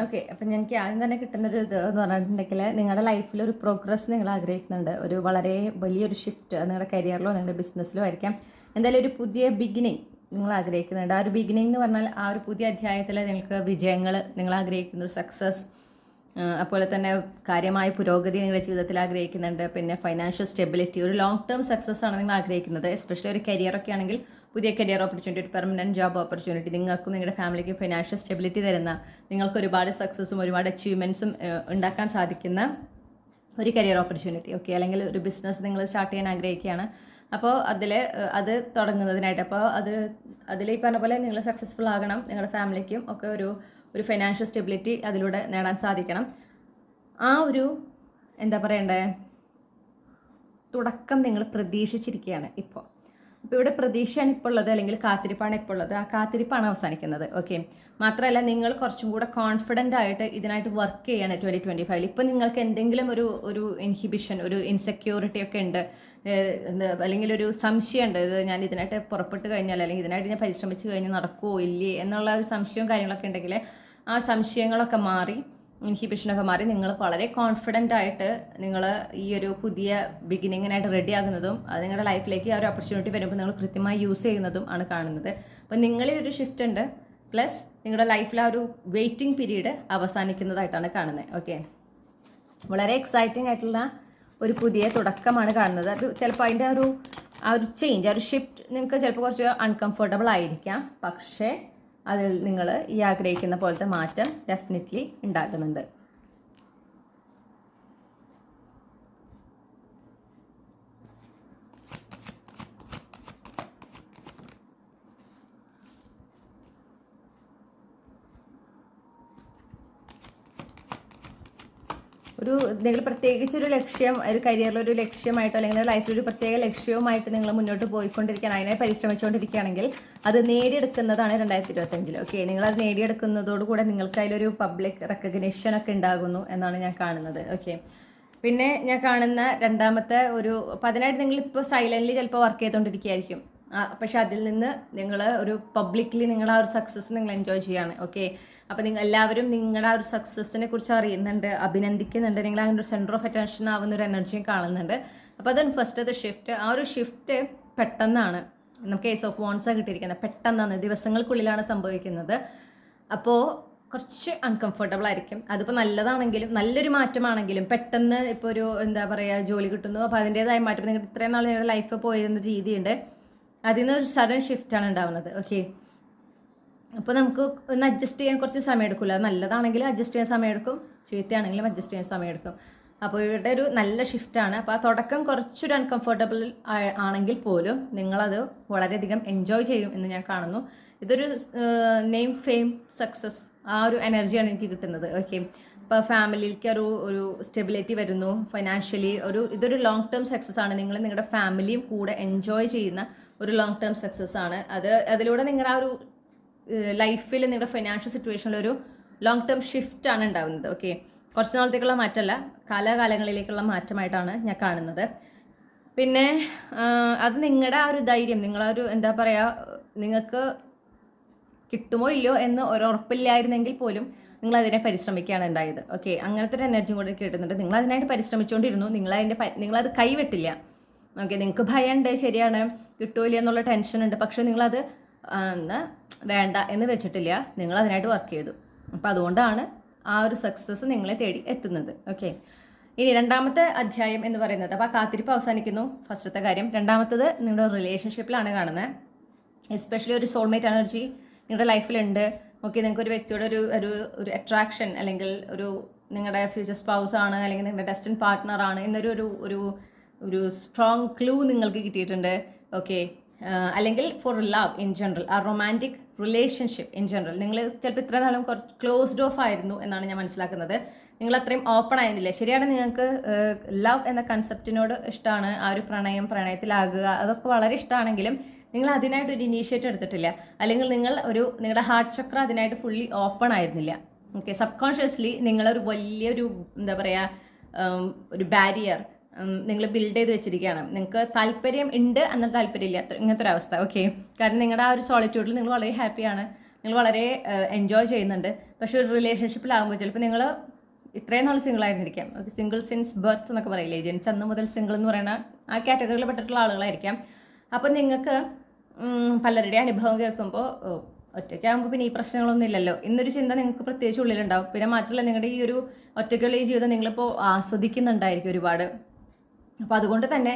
ഓക്കെ, അപ്പം എനിക്ക് ആദ്യം തന്നെ കിട്ടുന്നൊരു ഇത് എന്ന് പറഞ്ഞിട്ടുണ്ടെങ്കിൽ നിങ്ങളുടെ ലൈഫിൽ ഒരു പ്രോഗ്രസ് നിങ്ങൾ ആഗ്രഹിക്കുന്നുണ്ട്, ഒരു വളരെ വലിയൊരു ഷിഫ്റ്റ് നിങ്ങളുടെ കരിയറിലോ നിങ്ങളുടെ ബിസിനസ്സിലോ ആയിരിക്കാം. എന്തായാലും ഒരു പുതിയ ബിഗിനിങ് നിങ്ങൾ ആഗ്രഹിക്കുന്നുണ്ട്. ആ ഒരു ബിഗിനിങ് എന്ന് പറഞ്ഞാൽ ആ ഒരു പുതിയ അധ്യായത്തിൽ നിങ്ങൾക്ക് വിജയങ്ങൾ നിങ്ങൾ ആഗ്രഹിക്കുന്ന ഒരു സക്സസ്, അതുപോലെ തന്നെ കാര്യമായ പുരോഗതി നിങ്ങളുടെ ജീവിതത്തിൽ ആഗ്രഹിക്കുന്നുണ്ട്. പിന്നെ ഫൈനാൻഷ്യൽ സ്റ്റെബിലിറ്റി, ഒരു ലോങ് ടേം സക്സസ് ആണ് നിങ്ങൾ ആഗ്രഹിക്കുന്നത്. എസ്പെഷ്യലി ഒരു കരിയറൊക്കെ ആണെങ്കിൽ പുതിയ കരിയർ ഓപ്പർച്യൂണിറ്റി, ഒരു പെർമനൻറ്റ് ജോബ് ഓപ്പർച്യൂണിറ്റി, നിങ്ങൾക്കും നിങ്ങളുടെ ഫാമിലിക്കും ഫിനാൻഷ്യൽ സ്റ്റെബിലിറ്റി തരുന്ന, നിങ്ങൾക്ക് ഒരുപാട് സക്സസ്സും ഒരുപാട് അച്ചീവ്മെൻറ്റ്സും ഉണ്ടാക്കാൻ സാധിക്കുന്ന ഒരു കരിയർ ഓപ്പർച്യൂണിറ്റി. ഓക്കെ, അല്ലെങ്കിൽ ഒരു ബിസിനസ് നിങ്ങൾ സ്റ്റാർട്ട് ചെയ്യാൻ ആഗ്രഹിക്കുകയാണ്. അപ്പോൾ അത് തുടങ്ങുന്നതിനായിട്ട്, അപ്പോൾ അതിൽ ഈ പറഞ്ഞ പോലെ നിങ്ങൾ സക്സസ്ഫുൾ ആകണം, നിങ്ങളുടെ ഫാമിലിക്കും ഒക്കെ ഒരു ഫൈനാൻഷ്യൽ സ്റ്റെബിലിറ്റി അതിലൂടെ നേടാൻ സാധിക്കണം. ആ ഒരു എന്താ പറയണ്ടേ തുടക്കം നിങ്ങൾ പ്രതീക്ഷിച്ചിരിക്കുകയാണ് ഇപ്പോൾ. അപ്പോൾ ഇവിടെ പ്രതീക്ഷയാണ് ഇപ്പോൾ ഉള്ളത്, അല്ലെങ്കിൽ കാത്തിരിപ്പാണ് ഇപ്പോൾ ഉള്ളത്. ആ കാത്തിരിപ്പാണ് അവസാനിക്കുന്നത്. ഓക്കെ, മാത്രമല്ല നിങ്ങൾ കുറച്ചും കൂടെ കോൺഫിഡൻ്റ് ആയിട്ട് ഇതിനായിട്ട് വർക്ക് ചെയ്യാണ് 2025. ഇപ്പോൾ നിങ്ങൾക്ക് എന്തെങ്കിലും ഒരു ഇൻഹിബിഷൻ, ഒരു ഇൻസെക്യൂരിറ്റി ഒക്കെ ഉണ്ട്, അല്ലെങ്കിൽ ഒരു സംശയമുണ്ട്, ഇത് ഞാൻ ഇതിനായിട്ട് പുറപ്പെട്ട് കഴിഞ്ഞാൽ അല്ലെങ്കിൽ ഇതിനായിട്ട് ഞാൻ പരിശ്രമിച്ച് കഴിഞ്ഞാൽ നടക്കുമോ ഇല്ലേ എന്നുള്ള ഒരു സംശയവും കാര്യങ്ങളൊക്കെ ഉണ്ടെങ്കിൽ ആ സംശയങ്ങളൊക്കെ മാറി, ഇൻഹിബിഷനൊക്കെ മാറി നിങ്ങൾ വളരെ കോൺഫിഡൻ്റ് ആയിട്ട് നിങ്ങൾ ഈ ഒരു പുതിയ ബിഗിനിങ്ങിനായിട്ട് റെഡി ആകുന്നതും അത് നിങ്ങളുടെ ലൈഫിലേക്ക് ആ ഒരു ഓപ്പർച്യൂണിറ്റി വരുമ്പോൾ നിങ്ങൾ കൃത്യമായി യൂസ് ചെയ്യുന്നതും ആണ് കാണുന്നത്. അപ്പോൾ നിങ്ങളിൽ ഒരു ഷിഫ്റ്റ് ഉണ്ട്, പ്ലസ് നിങ്ങളുടെ ലൈഫിൽ ആ ഒരു വെയിറ്റിംഗ് പീരീഡ് അവസാനിക്കുന്നതായിട്ടാണ് കാണുന്നത്. ഓക്കെ, വളരെ എക്സൈറ്റിംഗ് ആയിട്ടുള്ള ഒരു പുതിയ തുടക്കമാണ് കാണുന്നത്. അത് ചിലപ്പോൾ അതിൻ്റെ ആ ഒരു ചേഞ്ച്, ആ ഒരു ഷിഫ്റ്റ് നിങ്ങൾക്ക് ചിലപ്പോൾ കുറച്ച് അൺകംഫർട്ടബിൾ ആയിരിക്കാം, പക്ഷേ അതിൽ നിങ്ങൾ ഈ ആഗ്രഹിക്കുന്ന പോലത്തെ മാറ്റം ഡെഫിനറ്റ്ലി ഉണ്ടാകുന്നുണ്ട്. നിങ്ങൾ പ്രത്യേകിച്ച് ഒരു ലക്ഷ്യം, ഒരു കരിയറിലൊരു ലക്ഷ്യമായിട്ടോ അല്ലെങ്കിൽ ലൈഫിൽ ഒരു പ്രത്യേക ലക്ഷ്യവുമായിട്ട് നിങ്ങൾ മുന്നോട്ട് പോയിക്കൊണ്ടിരിക്കുകയാണ്, അതിനെ പരിശ്രമിച്ചുകൊണ്ടിരിക്കുകയാണെങ്കിൽ അത് നേടിയെടുക്കുന്നതാണ് 2025. ഓക്കെ, നിങ്ങളത് നേടിയെടുക്കുന്നതോടുകൂടെ നിങ്ങൾക്ക് അതിലൊരു പബ്ലിക് റെക്കഗ്നിഷൻ ഒക്കെ ഉണ്ടാകുന്നു എന്നാണ് ഞാൻ കാണുന്നത്. ഓക്കെ, പിന്നെ ഞാൻ കാണുന്ന രണ്ടാമത്തെ അതിനായിട്ട് നിങ്ങളിപ്പോൾ സൈലൻ്റ്ലി ചിലപ്പോൾ വർക്ക് ചെയ്തുകൊണ്ടിരിക്കുകയായിരിക്കും, പക്ഷെ അതിൽ നിന്ന് നിങ്ങൾ ഒരു പബ്ലിക്കലി നിങ്ങൾ ആ ഒരു സക്സസ് നിങ്ങൾ എൻജോയ് ചെയ്യാണ്. ഓക്കെ, അപ്പോൾ എല്ലാവരും നിങ്ങളുടെ ആ ഒരു സക്സസ്സിനെ കുറിച്ച് അറിയുന്നുണ്ട്, അഭിനന്ദിക്കുന്നുണ്ട്, നിങ്ങൾ അങ്ങനെ ഒരു സെൻറ്റർ ഓഫ് അറ്റൻഷൻ ആവുന്ന ഒരു എനർജിയും കാണുന്നുണ്ട്. അപ്പോൾ അതാണ് ഫസ്റ്റത്തെ ഷിഫ്റ്റ്. ആ ഒരു ഷിഫ്റ്റ് പെട്ടെന്നാണ്, നമുക്ക് കേസ് ഓഫ് വോൺസാണ് കിട്ടിയിരിക്കുന്നത്, പെട്ടെന്നാണ്, ദിവസങ്ങൾക്കുള്ളിലാണ് സംഭവിക്കുന്നത്. അപ്പോൾ കുറച്ച് അൺകംഫർട്ടബിൾ ആയിരിക്കും. അതിപ്പോൾ നല്ലതാണെങ്കിലും നല്ലൊരു മാറ്റമാണെങ്കിലും പെട്ടെന്ന് ഇപ്പോൾ എന്താ പറയുക ജോലി കിട്ടുന്നു, അപ്പോൾ അതിൻ്റേതായ മാറ്റം. നിങ്ങൾ ഇത്രയും നാൾ നിങ്ങളുടെ ലൈഫ് പോയിരുന്ന രീതിയുണ്ട്, അതിൽ നിന്ന് ഒരു സഡൻ ഷിഫ്റ്റാണ് ഉണ്ടാകുന്നത്. ഓക്കെ, അപ്പോൾ നമുക്ക് ഒന്ന് അഡ്ജസ്റ്റ് ചെയ്യാൻ കുറച്ച് സമയം എടുക്കില്ല. അത് നല്ലതാണെങ്കിലും അഡ്ജസ്റ്റ് ചെയ്യാൻ സമയമെടുക്കും, ചീത്തയാണെങ്കിലും അഡ്ജസ്റ്റ് ചെയ്യാൻ സമയമെടുക്കും. അപ്പോൾ ഇവിടെ ഒരു നല്ല ഷിഫ്റ്റാണ്. അപ്പോൾ ആ തുടക്കം കുറച്ചൊരു അൺകംഫർട്ടബിൾ ആണെങ്കിൽ പോലും നിങ്ങളത് വളരെയധികം എൻജോയ് ചെയ്യും എന്ന് ഞാൻ കാണുന്നു. ഇതൊരു നെയിം, ഫെയിം, സക്സസ് ആ ഒരു എനർജിയാണ് എനിക്ക് കിട്ടുന്നത്. ഓക്കെ, ഇപ്പോൾ ഫാമിലിക്ക് ഒരു സ്റ്റെബിലിറ്റി വരുന്നു, ഫൈനാൻഷ്യലി ഇതൊരു ലോങ് ടേം സക്സസ് ആണ്. നിങ്ങൾ നിങ്ങളുടെ ഫാമിലിയും കൂടെ എൻജോയ് ചെയ്യുന്ന ഒരു ലോങ് ടേം സക്സസ് ആണ്. അതിലൂടെ നിങ്ങളുടെ ആ ഒരു ലൈഫിൽ നിങ്ങളുടെ ഫൈനാൻഷ്യൽ സിറ്റുവേഷനിൽ ഒരു ലോങ് ടേം ഷിഫ്റ്റ് ആണ് ഉണ്ടാകുന്നത്. ഓക്കെ, കുറച്ച് നാളത്തേക്കുള്ള മാറ്റമല്ല, കാലാകാലങ്ങളിലേക്കുള്ള മാറ്റമായിട്ടാണ് ഞാൻ കാണുന്നത്. പിന്നെ അത് നിങ്ങളുടെ ആ ഒരു ധൈര്യം, നിങ്ങളൊരു എന്താ പറയുക, നിങ്ങൾക്ക് കിട്ടുമോ ഇല്ലയോ എന്ന് ഒരു ഉറപ്പില്ലായിരുന്നെങ്കിൽ പോലും നിങ്ങൾ അതിനെ പരിശ്രമിക്കുകയാണ് ഉണ്ടായത്. ഓക്കെ, അങ്ങനത്തെ ഒരു എനർജി കൂടി കിട്ടുന്നുണ്ട്. നിങ്ങൾ അതിനായിട്ട് പരിശ്രമിച്ചുകൊണ്ടിരുന്നു, നിങ്ങളത് കൈവിട്ടില്ല. ഓക്കെ, നിങ്ങൾക്ക് ഭയമുണ്ട്, ശരിയാണ്, കിട്ടുമോ എന്നുള്ള ടെൻഷൻ ഉണ്ട്, പക്ഷെ നിങ്ങളത് വേണ്ട എന്ന് വെച്ചിട്ടില്ല, നിങ്ങൾ അതിനായിട്ട് വർക്ക് ചെയ്തു. അപ്പോൾ അതുകൊണ്ടാണ് ആ ഒരു സക്സസ് നിങ്ങളെ തേടി എത്തുന്നത്. ഓക്കെ, ഇനി രണ്ടാമത്തെ അധ്യായം എന്ന് പറയുന്നത്, അപ്പോൾ ആ കാത്തിരിപ്പ് അവസാനിക്കുന്നു, ഫസ്റ്റത്തെ കാര്യം. രണ്ടാമത്തത് നിങ്ങളുടെ റിലേഷൻഷിപ്പിലാണ് കാണുന്നത്. എസ്പെഷ്യലി ഒരു സോൾമേറ്റ് എനർജി നിങ്ങളുടെ ലൈഫിലുണ്ട്. ഓക്കെ, നിങ്ങൾക്ക് ഒരു വ്യക്തിയുടെ ഒരു അട്രാക്ഷൻ, അല്ലെങ്കിൽ നിങ്ങളുടെ ഫ്യൂച്ചർ സ്പൗസ് ആണ്, അല്ലെങ്കിൽ നിങ്ങളുടെ ഡെസ്റ്റിൻ പാർട്ട്ണർ ആണ് എന്നൊരു സ്ട്രോങ് ക്ലൂ നിങ്ങൾക്ക് കിട്ടിയിട്ടുണ്ട്. ഓക്കെ, അല്ലെങ്കിൽ ഫോർ ലവ് ഇൻ ജനറൽ, ആ റൊമാൻറ്റിക് റിലേഷൻഷിപ്പ് ഇൻ ജനറൽ. നിങ്ങൾ ചിലപ്പോൾ ഇത്ര നാളും ക്ലോസ്ഡ് ഓഫ് ആയിരുന്നു എന്നാണ് ഞാൻ മനസ്സിലാക്കുന്നത്. നിങ്ങൾ അത്രയും ഓപ്പൺ ആയിരുന്നില്ല. ശരിയാണ്, നിങ്ങൾക്ക് ലവ് എന്ന കൺസെപ്റ്റിനോട് ഇഷ്ടമാണ്, ആ ഒരു പ്രണയത്തിലാകുക അതൊക്കെ വളരെ ഇഷ്ടമാണെങ്കിലും നിങ്ങൾ അതിനായിട്ട് ഒരു ഇനീഷ്യേറ്റീവ് എടുത്തിട്ടില്ല, അല്ലെങ്കിൽ നിങ്ങളുടെ ഹാർട്ട് ചക്ര അതിനായിട്ട് ഫുള്ളി ഓപ്പൺ ആയിരുന്നില്ല. ഓക്കെ, സബ് കോൺഷ്യസ്ലി നിങ്ങളൊരു വലിയൊരു എന്താ പറയുക ഒരു ബാരിയർ നിങ്ങൾ ബിൽഡ് ചെയ്ത് വെച്ചിരിക്കുകയാണ്. നിങ്ങൾക്ക് താല്പര്യം ഉണ്ട് എന്നാൽ താല്പര്യമില്ല, ഇങ്ങനത്തെ ഒരു അവസ്ഥ. ഓക്കെ, കാരണം നിങ്ങളുടെ ആ ഒരു സോളിറ്റ്യൂഡിൽ നിങ്ങൾ വളരെ ഹാപ്പിയാണ്, നിങ്ങൾ വളരെ എൻജോയ് ചെയ്യുന്നുണ്ട്. പക്ഷെ ഒരു റിലേഷൻഷിപ്പിലാകുമ്പോൾ ചിലപ്പോൾ നിങ്ങൾ ഇത്രയും നാൾ സിംഗിൾ ആയിരുന്നിരിക്കാം. ഓക്കെ, സിംഗിൾ സിൻസ് ബർത്ത് എന്നൊക്കെ പറയില്ലേ, ജനിച്ച അന്ന് മുതൽ സിംഗിൾ എന്ന് പറയുന്ന ആ കാറ്റഗറിയിൽ പെട്ടിട്ടുള്ള ആളുകളായിരിക്കാം. അപ്പം നിങ്ങൾക്ക് പലരുടെ അനുഭവം കേൾക്കുമ്പോൾ ഒറ്റയ്ക്കാകുമ്പോൾ പിന്നെ ഈ പ്രശ്നങ്ങളൊന്നും ഇല്ലല്ലോ എന്നൊരു ചിന്ത നിങ്ങൾക്ക് പ്രത്യേകിച്ച് ഉള്ളിലുണ്ടാവും. പിന്നെ മാത്രമല്ല നിങ്ങളുടെ ഈ ജീവിതം നിങ്ങളിപ്പോൾ ആസ്വദിക്കുന്നുണ്ടായിരിക്കും ഒരുപാട്. അപ്പോൾ അതുകൊണ്ട് തന്നെ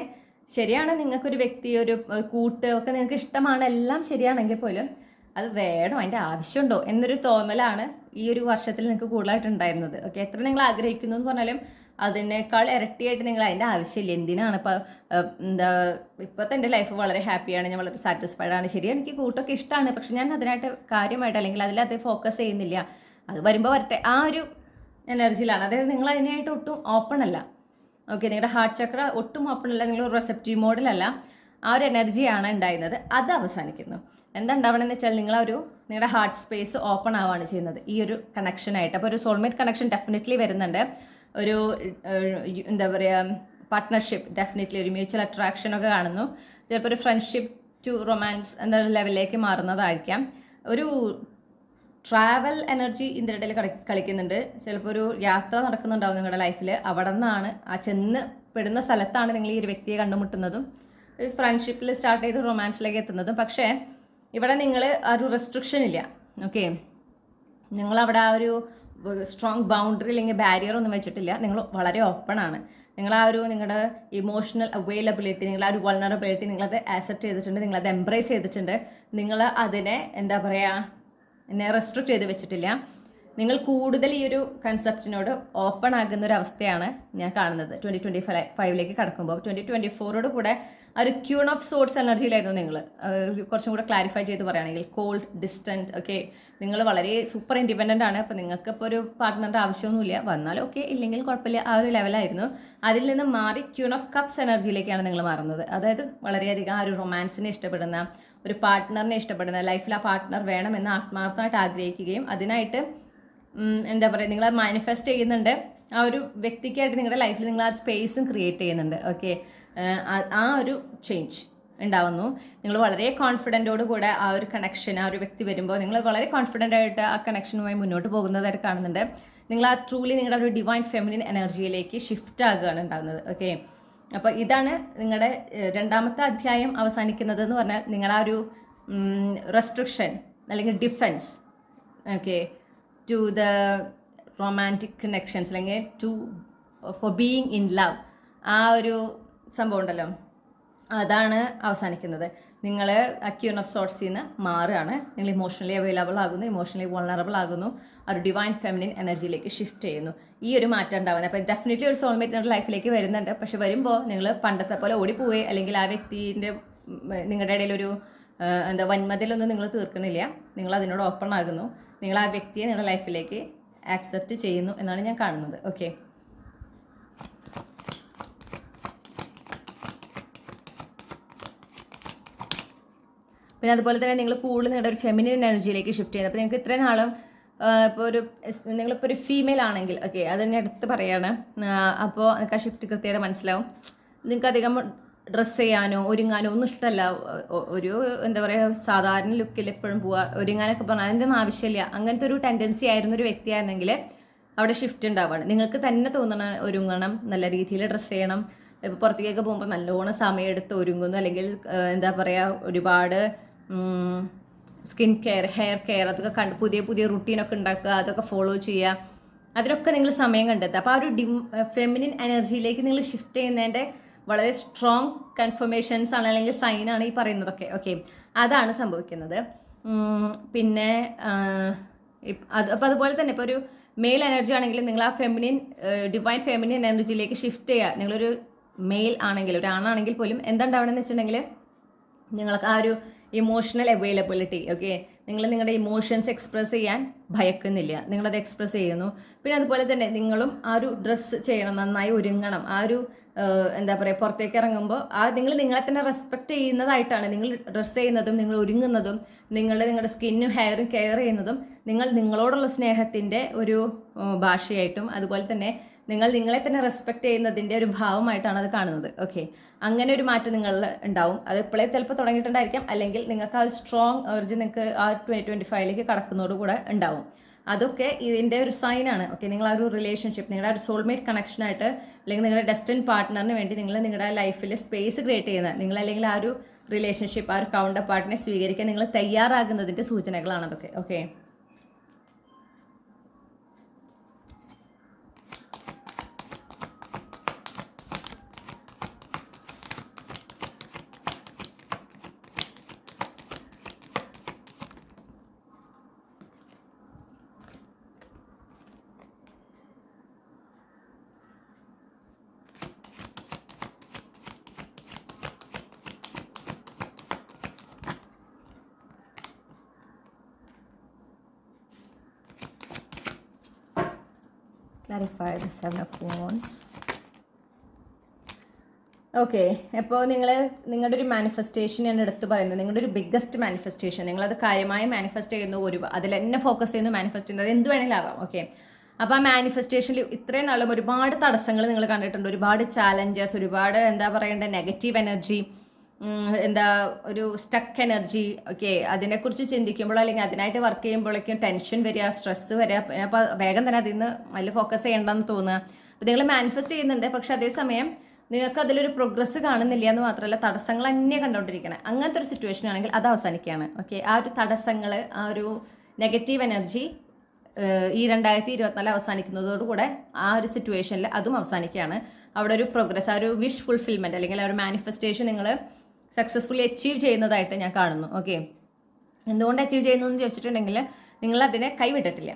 ശരിയാണ്, നിങ്ങൾക്കൊരു വ്യക്തി, ഒരു കൂട്ട് ഒക്കെ നിങ്ങൾക്ക് ഇഷ്ടമാണ്, എല്ലാം ശരിയാണെങ്കിൽ പോലും അത് വേണോ, അതിൻ്റെ ആവശ്യമുണ്ടോ എന്നൊരു തോന്നലാണ് ഈ ഒരു വർഷത്തിൽ നിങ്ങൾക്ക് കൂടുതലായിട്ട് ഉണ്ടായിരുന്നത്. ഓക്കെ, എത്ര നിങ്ങൾ ആഗ്രഹിക്കുന്നു എന്ന് പറഞ്ഞാലും അതിനേക്കാൾ ഇരട്ടിയായിട്ട് നിങ്ങൾ അതിൻ്റെ ആവശ്യമില്ല. എന്തിനാണ് ഇപ്പോൾ എന്താ, ഇപ്പോഴത്തെ എൻ്റെ ലൈഫ് വളരെ ഹാപ്പിയാണ്, ഞാൻ വളരെ സാറ്റിസ്ഫൈഡ് ആണ്. ശരിയാണ്, എനിക്ക് കൂട്ടൊക്കെ ഇഷ്ടമാണ്, പക്ഷെ ഞാൻ അതിനായിട്ട് കാര്യമായിട്ട് അല്ലെങ്കിൽ അതിലത് ഫോക്കസ് ചെയ്യുന്നില്ല. അത് വരുമ്പോൾ വരട്ടെ, ആ ഒരു എനർജിയിലാണ്. അതായത് നിങ്ങൾ അതിനായിട്ട് ഒട്ടും ഓപ്പൺ അല്ല. ഓക്കെ, നിങ്ങളുടെ ഹാർട്ട് ചക്ര ഒട്ടും ഓപ്പൺ അല്ല, നിങ്ങൾ റിസെപ്റ്റീവ് മോഡിലല്ല. ആ ഒരു എനർജിയാണ് ഉണ്ടായിരുന്നത്, അത് അവസാനിക്കുന്നു. എന്താ ഉണ്ടാവണമെന്ന് വെച്ചാൽ നിങ്ങളുടെ ഹാർട്ട് സ്പേസ് ഓപ്പൺ ആവുകയാണ് ചെയ്യുന്നത് ഈ ഒരു കണക്ഷനായിട്ട്. അപ്പോൾ ഒരു സോൾമേറ്റ് കണക്ഷൻ ഡെഫിനറ്റ്ലി വരുന്നുണ്ട്. ഒരു എന്താ പറയുക, പാർട്ട്ണർഷിപ്പ് ഡെഫിനറ്റ്ലി, ഒരു മ്യൂച്വൽ അട്രാക്ഷനൊക്കെ കാണുന്നു. ചിലപ്പോൾ ഒരു ഫ്രണ്ട്ഷിപ്പ് ടു റൊമാൻസ് എന്ന ലെവലിലേക്ക് മാറുന്നതായിരിക്കാം. ഒരു ട്രാവൽ എനർജി ഇതിൻ്റെ ഇടയിൽ കളിക്കുന്നുണ്ട്. ചിലപ്പോൾ ഒരു യാത്ര നടക്കുന്നുണ്ടാവും നിങ്ങളുടെ ലൈഫിൽ. അവിടെ നിന്നാണ് ആ ചെന്ന് പെടുന്ന സ്ഥലത്താണ് നിങ്ങൾ ഈ ഒരു വ്യക്തിയെ കണ്ടുമുട്ടുന്നതും ഫ്രണ്ട്ഷിപ്പിൽ സ്റ്റാർട്ട് ചെയ്ത് റൊമാൻസിലേക്ക് എത്തുന്നതും. പക്ഷേ ഇവിടെ നിങ്ങൾ ആ ഒരു റെസ്ട്രിക്ഷൻ ഇല്ല. ഓക്കെ, നിങ്ങളവിടെ ആ ഒരു സ്ട്രോങ് ബൗണ്ടറി അല്ലെങ്കിൽ ബാരിയർ ഒന്നും വെച്ചിട്ടില്ല. നിങ്ങൾ വളരെ ഓപ്പൺ ആണ്. നിങ്ങൾ ആ ഒരു നിങ്ങളുടെ ഇമോഷണൽ അവൈലബിലിറ്റി, നിങ്ങളുടെ ആ ഒരു വൾണറബിലിറ്റി നിങ്ങളത് ആക്സെപ്റ്റ് ചെയ്തിട്ടുണ്ട്, നിങ്ങളത് എംബ്രേസ് ചെയ്തിട്ടുണ്ട്. നിങ്ങൾ അതിനെ എന്താ പറയുക, എന്നെ റെസ്ട്രിക്റ്റ് ചെയ്ത് വെച്ചിട്ടില്ല. നിങ്ങൾ കൂടുതൽ ഈ ഒരു കൺസെപ്റ്റിനോട് ഓപ്പൺ ആകുന്ന ഒരു അവസ്ഥയാണ് ഞാൻ കാണുന്നത് 2025ലേക്ക് കടക്കുമ്പോൾ. 2024 കൂടെ ഒരു ക്യൂൺ ഓഫ് സോർട്സ് എനർജിയിലായിരുന്നു നിങ്ങൾ. കുറച്ചും കൂടെ ക്ലാരിഫൈ ചെയ്ത് പറയുകയാണെങ്കിൽ കോൾഡ്, ഡിസ്റ്റൻറ്റ്. ഓക്കെ, നിങ്ങൾ വളരെ സൂപ്പർ ഇൻഡിപെൻഡൻ്റ് ആണ്. അപ്പോൾ നിങ്ങൾക്ക് ഇപ്പോൾ ഒരു പാർട്ട്ണറിൻ്റെ ആവശ്യമൊന്നുമില്ല, വന്നാൽ ഓക്കെ, ഇല്ലെങ്കിൽ കുഴപ്പമില്ല, ആ ഒരു ലെവലായിരുന്നു. അതിൽ നിന്ന് മാറി ക്യൂൺ ഓഫ് കപ്സ് എനർജിയിലേക്കാണ് നിങ്ങൾ മാറുന്നത്. അതായത് വളരെയധികം ആ ഒരു റൊമാൻസിനെ ഇഷ്ടപ്പെടുന്ന, ഒരു പാർട്ട്ണറിനെ ഇഷ്ടപ്പെടുന്ന, ലൈഫിൽ ആ പാർട്ട്ണർ വേണമെന്ന് ആത്മാർത്ഥമായിട്ട് ആഗ്രഹിക്കുകയും അതിനായിട്ട് എന്താ പറയുക, നിങ്ങൾ മാനിഫെസ്റ്റ് ചെയ്യുന്നുണ്ട്. ആ ഒരു വ്യക്തിക്കായിട്ട് നിങ്ങളുടെ ലൈഫിൽ നിങ്ങൾ ആ സ്പേസും ക്രിയേറ്റ് ചെയ്യുന്നുണ്ട്. ഓക്കെ, ആ ഒരു ചേഞ്ച് ഉണ്ടാവുന്നു. നിങ്ങൾ വളരെ കോൺഫിഡൻറ്റോട് കൂടെ ആ ഒരു കണക്ഷൻ, ആ ഒരു വ്യക്തി വരുമ്പോൾ നിങ്ങൾ വളരെ കോൺഫിഡൻ്റ് ആയിട്ട് ആ കണക്ഷനുമായി മുന്നോട്ട് പോകുന്നതായിട്ട് കാണുന്നുണ്ട്. നിങ്ങൾ ആ ട്രൂലി നിങ്ങളുടെ ഒരു ഡിവൈൻ ഫെമിനിൻ എനർജിയിലേക്ക് ഷിഫ്റ്റ് ആകുകയാണ് ഉണ്ടാകുന്നത്. ഓക്കെ, അപ്പോൾ ഇതാണ് നിങ്ങളുടെ രണ്ടാമത്തെ അധ്യായം അവസാനിക്കുന്നത് എന്ന് പറഞ്ഞാൽ നിങ്ങളാ ഒരു റെസ്ട്രിക്ഷൻ അല്ലെങ്കിൽ defence, okay, to the romantic connections അല്ലെങ്കിൽ ഫോർ ബീയിങ് ഇൻ ലവ്, ആ ഒരു സംഭവം ഉണ്ടല്ലോ, അതാണ് അവസാനിക്കുന്നത്. നിങ്ങൾ ക്യൂൺ ഓഫ് സോർട്സിൽ നിന്ന് മാറുകയാണ്. നിങ്ങൾ ഇമോഷണലി അവൈലബിൾ ആകുന്നു, ഇമോഷണലി വൾണറബിൾ ആകുന്നു, ഒരു ഡിവൈൻ ഫെമിനിൻ എനർജിയിലേക്ക് ഷിഫ്റ്റ് ചെയ്യുന്നു. ഈ ഒരു മാറ്റം ഉണ്ടാവുന്നത്. അപ്പോൾ ഡെഫിനറ്റ്ലി ഒരു സോൾമേറ്റ് നിങ്ങളുടെ ലൈഫിലേക്ക് വരുന്നുണ്ട്. പക്ഷെ വരുമ്പോൾ നിങ്ങൾ പണ്ടത്തെ പോലെ ഓടിപ്പോവേ അല്ലെങ്കിൽ ആ വ്യക്തിൻ്റെ നിങ്ങളുടെ ഇടയിലൊരു എന്താ വന്മതിലൊന്നും നിങ്ങൾ തീർക്കണില്ല. നിങ്ങൾ അതിനോട് ഓപ്പൺ ആകുന്നു. നിങ്ങൾ ആ വ്യക്തിയെ നിങ്ങളുടെ ലൈഫിലേക്ക് ആക്സെപ്റ്റ് ചെയ്യുന്നു എന്നാണ് ഞാൻ കാണുന്നത്. ഓക്കെ, പിന്നെ അതുപോലെ തന്നെ നിങ്ങൾ കൂടുതൽ നിങ്ങളുടെ ഒരു ഫെമിനിൻ എനർജിയിലേക്ക് ഷിഫ്റ്റ് ചെയ്യുന്നത്. അപ്പോൾ നിങ്ങൾക്ക് ഇത്രയും നാളും ഇപ്പോൾ നിങ്ങളിപ്പോൾ ഒരു ഫീമെയിൽ ആണെങ്കിൽ, ഓക്കെ, അത് തന്നെ എടുത്ത് പറയുകയാണ്. അപ്പോൾ നിങ്ങൾക്ക് ആ ഷിഫ്റ്റ് കൃത്യമായിട്ട് മനസ്സിലാവും. നിങ്ങൾക്ക് അധികം ഡ്രസ്സ് ചെയ്യാനോ ഒരുങ്ങാനോ ഒന്നും ഇഷ്ടമല്ല. ഒരു എന്താ പറയുക, സാധാരണ ലുക്കിൽ എപ്പോഴും പോവുക, ഒരുങ്ങാനൊക്കെ പറഞ്ഞാൽ അതിൻ്റെ ഒന്നും ആവശ്യമില്ല. അങ്ങനത്തെ ഒരു ടെൻഡൻസി ആയിരുന്ന ഒരു വ്യക്തിയായിരുന്നെങ്കിൽ അവിടെ ഷിഫ്റ്റ് ഉണ്ടാവുകയാണ്. നിങ്ങൾക്ക് തന്നെ തോന്നണം ഒരുങ്ങണം, നല്ല രീതിയിൽ ഡ്രസ്സ് ചെയ്യണം. ഇപ്പോൾ പുറത്തേക്കൊക്കെ പോകുമ്പോൾ നല്ലോണം സമയമെടുത്ത് ഒരുങ്ങുന്നു, അല്ലെങ്കിൽ എന്താ പറയുക, ഒരുപാട് സ്കിൻ കെയർ, ഹെയർ കെയർ, അതൊക്കെ പുതിയ പുതിയ റുട്ടീനൊക്കെ ഉണ്ടാക്കുക, അതൊക്കെ ഫോളോ ചെയ്യുക, അതിനൊക്കെ നിങ്ങൾ സമയം കണ്ടെത്തുക. അപ്പോൾ ആ ഒരു ഫെമിനിൻ എനർജിയിലേക്ക് നിങ്ങൾ ഷിഫ്റ്റ് ചെയ്യുന്നതിൻ്റെ വളരെ സ്ട്രോങ് കൺഫർമേഷൻസ് ആണ്, അല്ലെങ്കിൽ സൈനാണ് ഈ പറയുന്നതൊക്കെ. ഓക്കെ, അതാണ് സംഭവിക്കുന്നത്. പിന്നെ അപ്പോൾ അതുപോലെ തന്നെ ഇപ്പോൾ ഒരു മെയിൽ എനർജി ആണെങ്കിൽ നിങ്ങൾ ആ ഫെമിനിൻ ഡിവൈൻ ഫെമിനിൻ എനർജിയിലേക്ക് ഷിഫ്റ്റ് ചെയ്യുക. നിങ്ങളൊരു മെയിൽ ആണെങ്കിൽ, ഒരു ആണാണെങ്കിൽ പോലും എന്താ ഉണ്ടാവണമെന്ന് വെച്ചിട്ടുണ്ടെങ്കിൽ നിങ്ങൾക്ക് ആ ഒരു ഇമോഷണൽ അവൈലബിലിറ്റി, ഓക്കെ, നിങ്ങൾ നിങ്ങളുടെ ഇമോഷൻസ് എക്സ്പ്രസ് ചെയ്യാൻ ഭയക്കുന്നില്ല, നിങ്ങളത് എക്സ്പ്രസ് ചെയ്യുന്നു. പിന്നെ അതുപോലെ തന്നെ നിങ്ങളും ആ ഒരു ഡ്രസ്സ് ചെയ്യണം, നന്നായി ഒരുങ്ങണം. ആ ഒരു എന്താ പറയുക, പുറത്തേക്ക് ഇറങ്ങുമ്പോൾ നിങ്ങളെ തന്നെ റെസ്പെക്റ്റ് ചെയ്യുന്നതായിട്ടാണ് നിങ്ങൾ ഡ്രസ്സ് ചെയ്യുന്നതും, നിങ്ങൾ ഒരുങ്ങുന്നതും, നിങ്ങളുടെ സ്കിന്നും ഹെയറും കെയർ ചെയ്യുന്നതും നിങ്ങളോടുള്ള സ്നേഹത്തിൻ്റെ ഒരു ഭാഷയായിട്ടും, അതുപോലെ തന്നെ നിങ്ങളെ തന്നെ റെസ്പെക്റ്റ് ചെയ്യുന്നതിൻ്റെ ഒരു ഭാവമായിട്ടാണ് അത് കാണുന്നത്. ഓക്കെ, അങ്ങനെ ഒരു മാറ്റം നിങ്ങളിൽ ഉണ്ടാവും. അത് ഇപ്പോഴേ ചിലപ്പോൾ തുടങ്ങിയിട്ടുണ്ടായിരിക്കാം, അല്ലെങ്കിൽ നിങ്ങൾക്ക് ആ ഒരു സ്ട്രോങ് എനർജി നിങ്ങൾക്ക് ആ 2025ലേക്ക് കടക്കുന്നതോടുകൂടെ ഉണ്ടാവും. അതൊക്കെ ഇതിൻ്റെ ഒരു സൈനാണ്. ഓക്കെ, നിങ്ങൾ ആ ഒരു റിലേഷൻഷിപ്പ്, നിങ്ങളുടെ ആ ഒരു സോൾമേറ്റ് കണക്ഷനായിട്ട്, അല്ലെങ്കിൽ നിങ്ങളുടെ ഡെസ്റ്റിൻ പാർട്ട്ണറിന് വേണ്ടി നിങ്ങൾ നിങ്ങളുടെ ലൈഫിൽ സ്പേസ് ക്രിയേറ്റ് ചെയ്യുന്ന, അല്ലെങ്കിൽ ആ ഒരു റിലേഷൻഷിപ്പ്, ആ ഒരു കൗണ്ടർ പാർട്ടിനെ സ്വീകരിക്കാൻ നിങ്ങൾ തയ്യാറാകുന്നതിൻ്റെ സൂചനകളാണ് അതൊക്കെ. Okay, Clarify the Seven of Wands. Okay, അപ്പോൾ നിങ്ങളുടെ ഒരു മാനിഫെസ്റ്റേഷൻ ഞാൻ എടുത്ത് പറയുന്നത്, നിങ്ങളുടെ ഒരു ബിഗ്ഗസ്റ്റ് മാനിഫെസ്റ്റേഷൻ, നിങ്ങളത് കാര്യമായി മാനിഫെസ്റ്റ് ചെയ്യുന്നു, അതിൽ തന്നെ ഫോക്കസ് ചെയ്യുന്നു, മാനിഫെസ്റ്റ് ചെയ്യുന്നത് എന്ത് വേണമെങ്കിലും ആവാം. ഓക്കെ, അപ്പോൾ ആ മാനിഫെസ്റ്റേഷനിൽ ഇത്രയും നാളും ഒരുപാട് തടസ്സങ്ങൾ നിങ്ങൾ കണ്ടിട്ടുണ്ട്, ഒരുപാട് ചാലഞ്ചസ്, ഒരുപാട് എന്താ പറയേണ്ട നെഗറ്റീവ് എനർജി, ഒരു സ്റ്റക്ക് എനർജി. ഓക്കെ, അതിനെക്കുറിച്ച് ചിന്തിക്കുമ്പോൾ അല്ലെങ്കിൽ അതിനായിട്ട് വർക്ക് ചെയ്യുമ്പോഴേക്കും ടെൻഷൻ വരിക, സ്ട്രെസ് വരിക, അപ്പോൾ വേഗം തന്നെ അതിൽ നിന്ന് അതിൽ ഫോക്കസ് ചെയ്യേണ്ടെന്ന് തോന്നുക. അപ്പോൾ നിങ്ങൾ മാനിഫെസ്റ്റ് ചെയ്യുന്നുണ്ട്, പക്ഷെ അതേസമയം നിങ്ങൾക്ക് അതിലൊരു പ്രോഗ്രസ് കാണുന്നില്ല എന്ന് മാത്രമല്ല, തടസ്സങ്ങൾ തന്നെ കണ്ടുകൊണ്ടിരിക്കണം. അങ്ങനത്തെ ഒരു സിറ്റുവേഷൻ ആണെങ്കിൽ അത് അവസാനിക്കുകയാണ്. ഓക്കെ, ആ ഒരു തടസ്സങ്ങൾ, ആ ഒരു നെഗറ്റീവ് എനർജി ഈ 2024 അവസാനിക്കുന്നതോടുകൂടെ ആ ഒരു സിറ്റുവേഷനിൽ അതും അവസാനിക്കുകയാണ്. അവിടെ ഒരു പ്രോഗ്രസ്, ആ ഒരു വിഷ് ഫുൾഫിൽമെൻറ്റ് അല്ലെങ്കിൽ ആ ഒരു മാനിഫെസ്റ്റേഷൻ നിങ്ങൾ സക്സസ്ഫുള്ളി അച്ചീവ് ചെയ്യുന്നതായിട്ട് ഞാൻ കാണുന്നു. ഓക്കെ, എന്തുകൊണ്ട് അച്ചീവ് ചെയ്യുന്നു എന്ന് ചോദിച്ചിട്ടുണ്ടെങ്കിൽ നിങ്ങളതിനെ കൈവിട്ടിട്ടില്ല.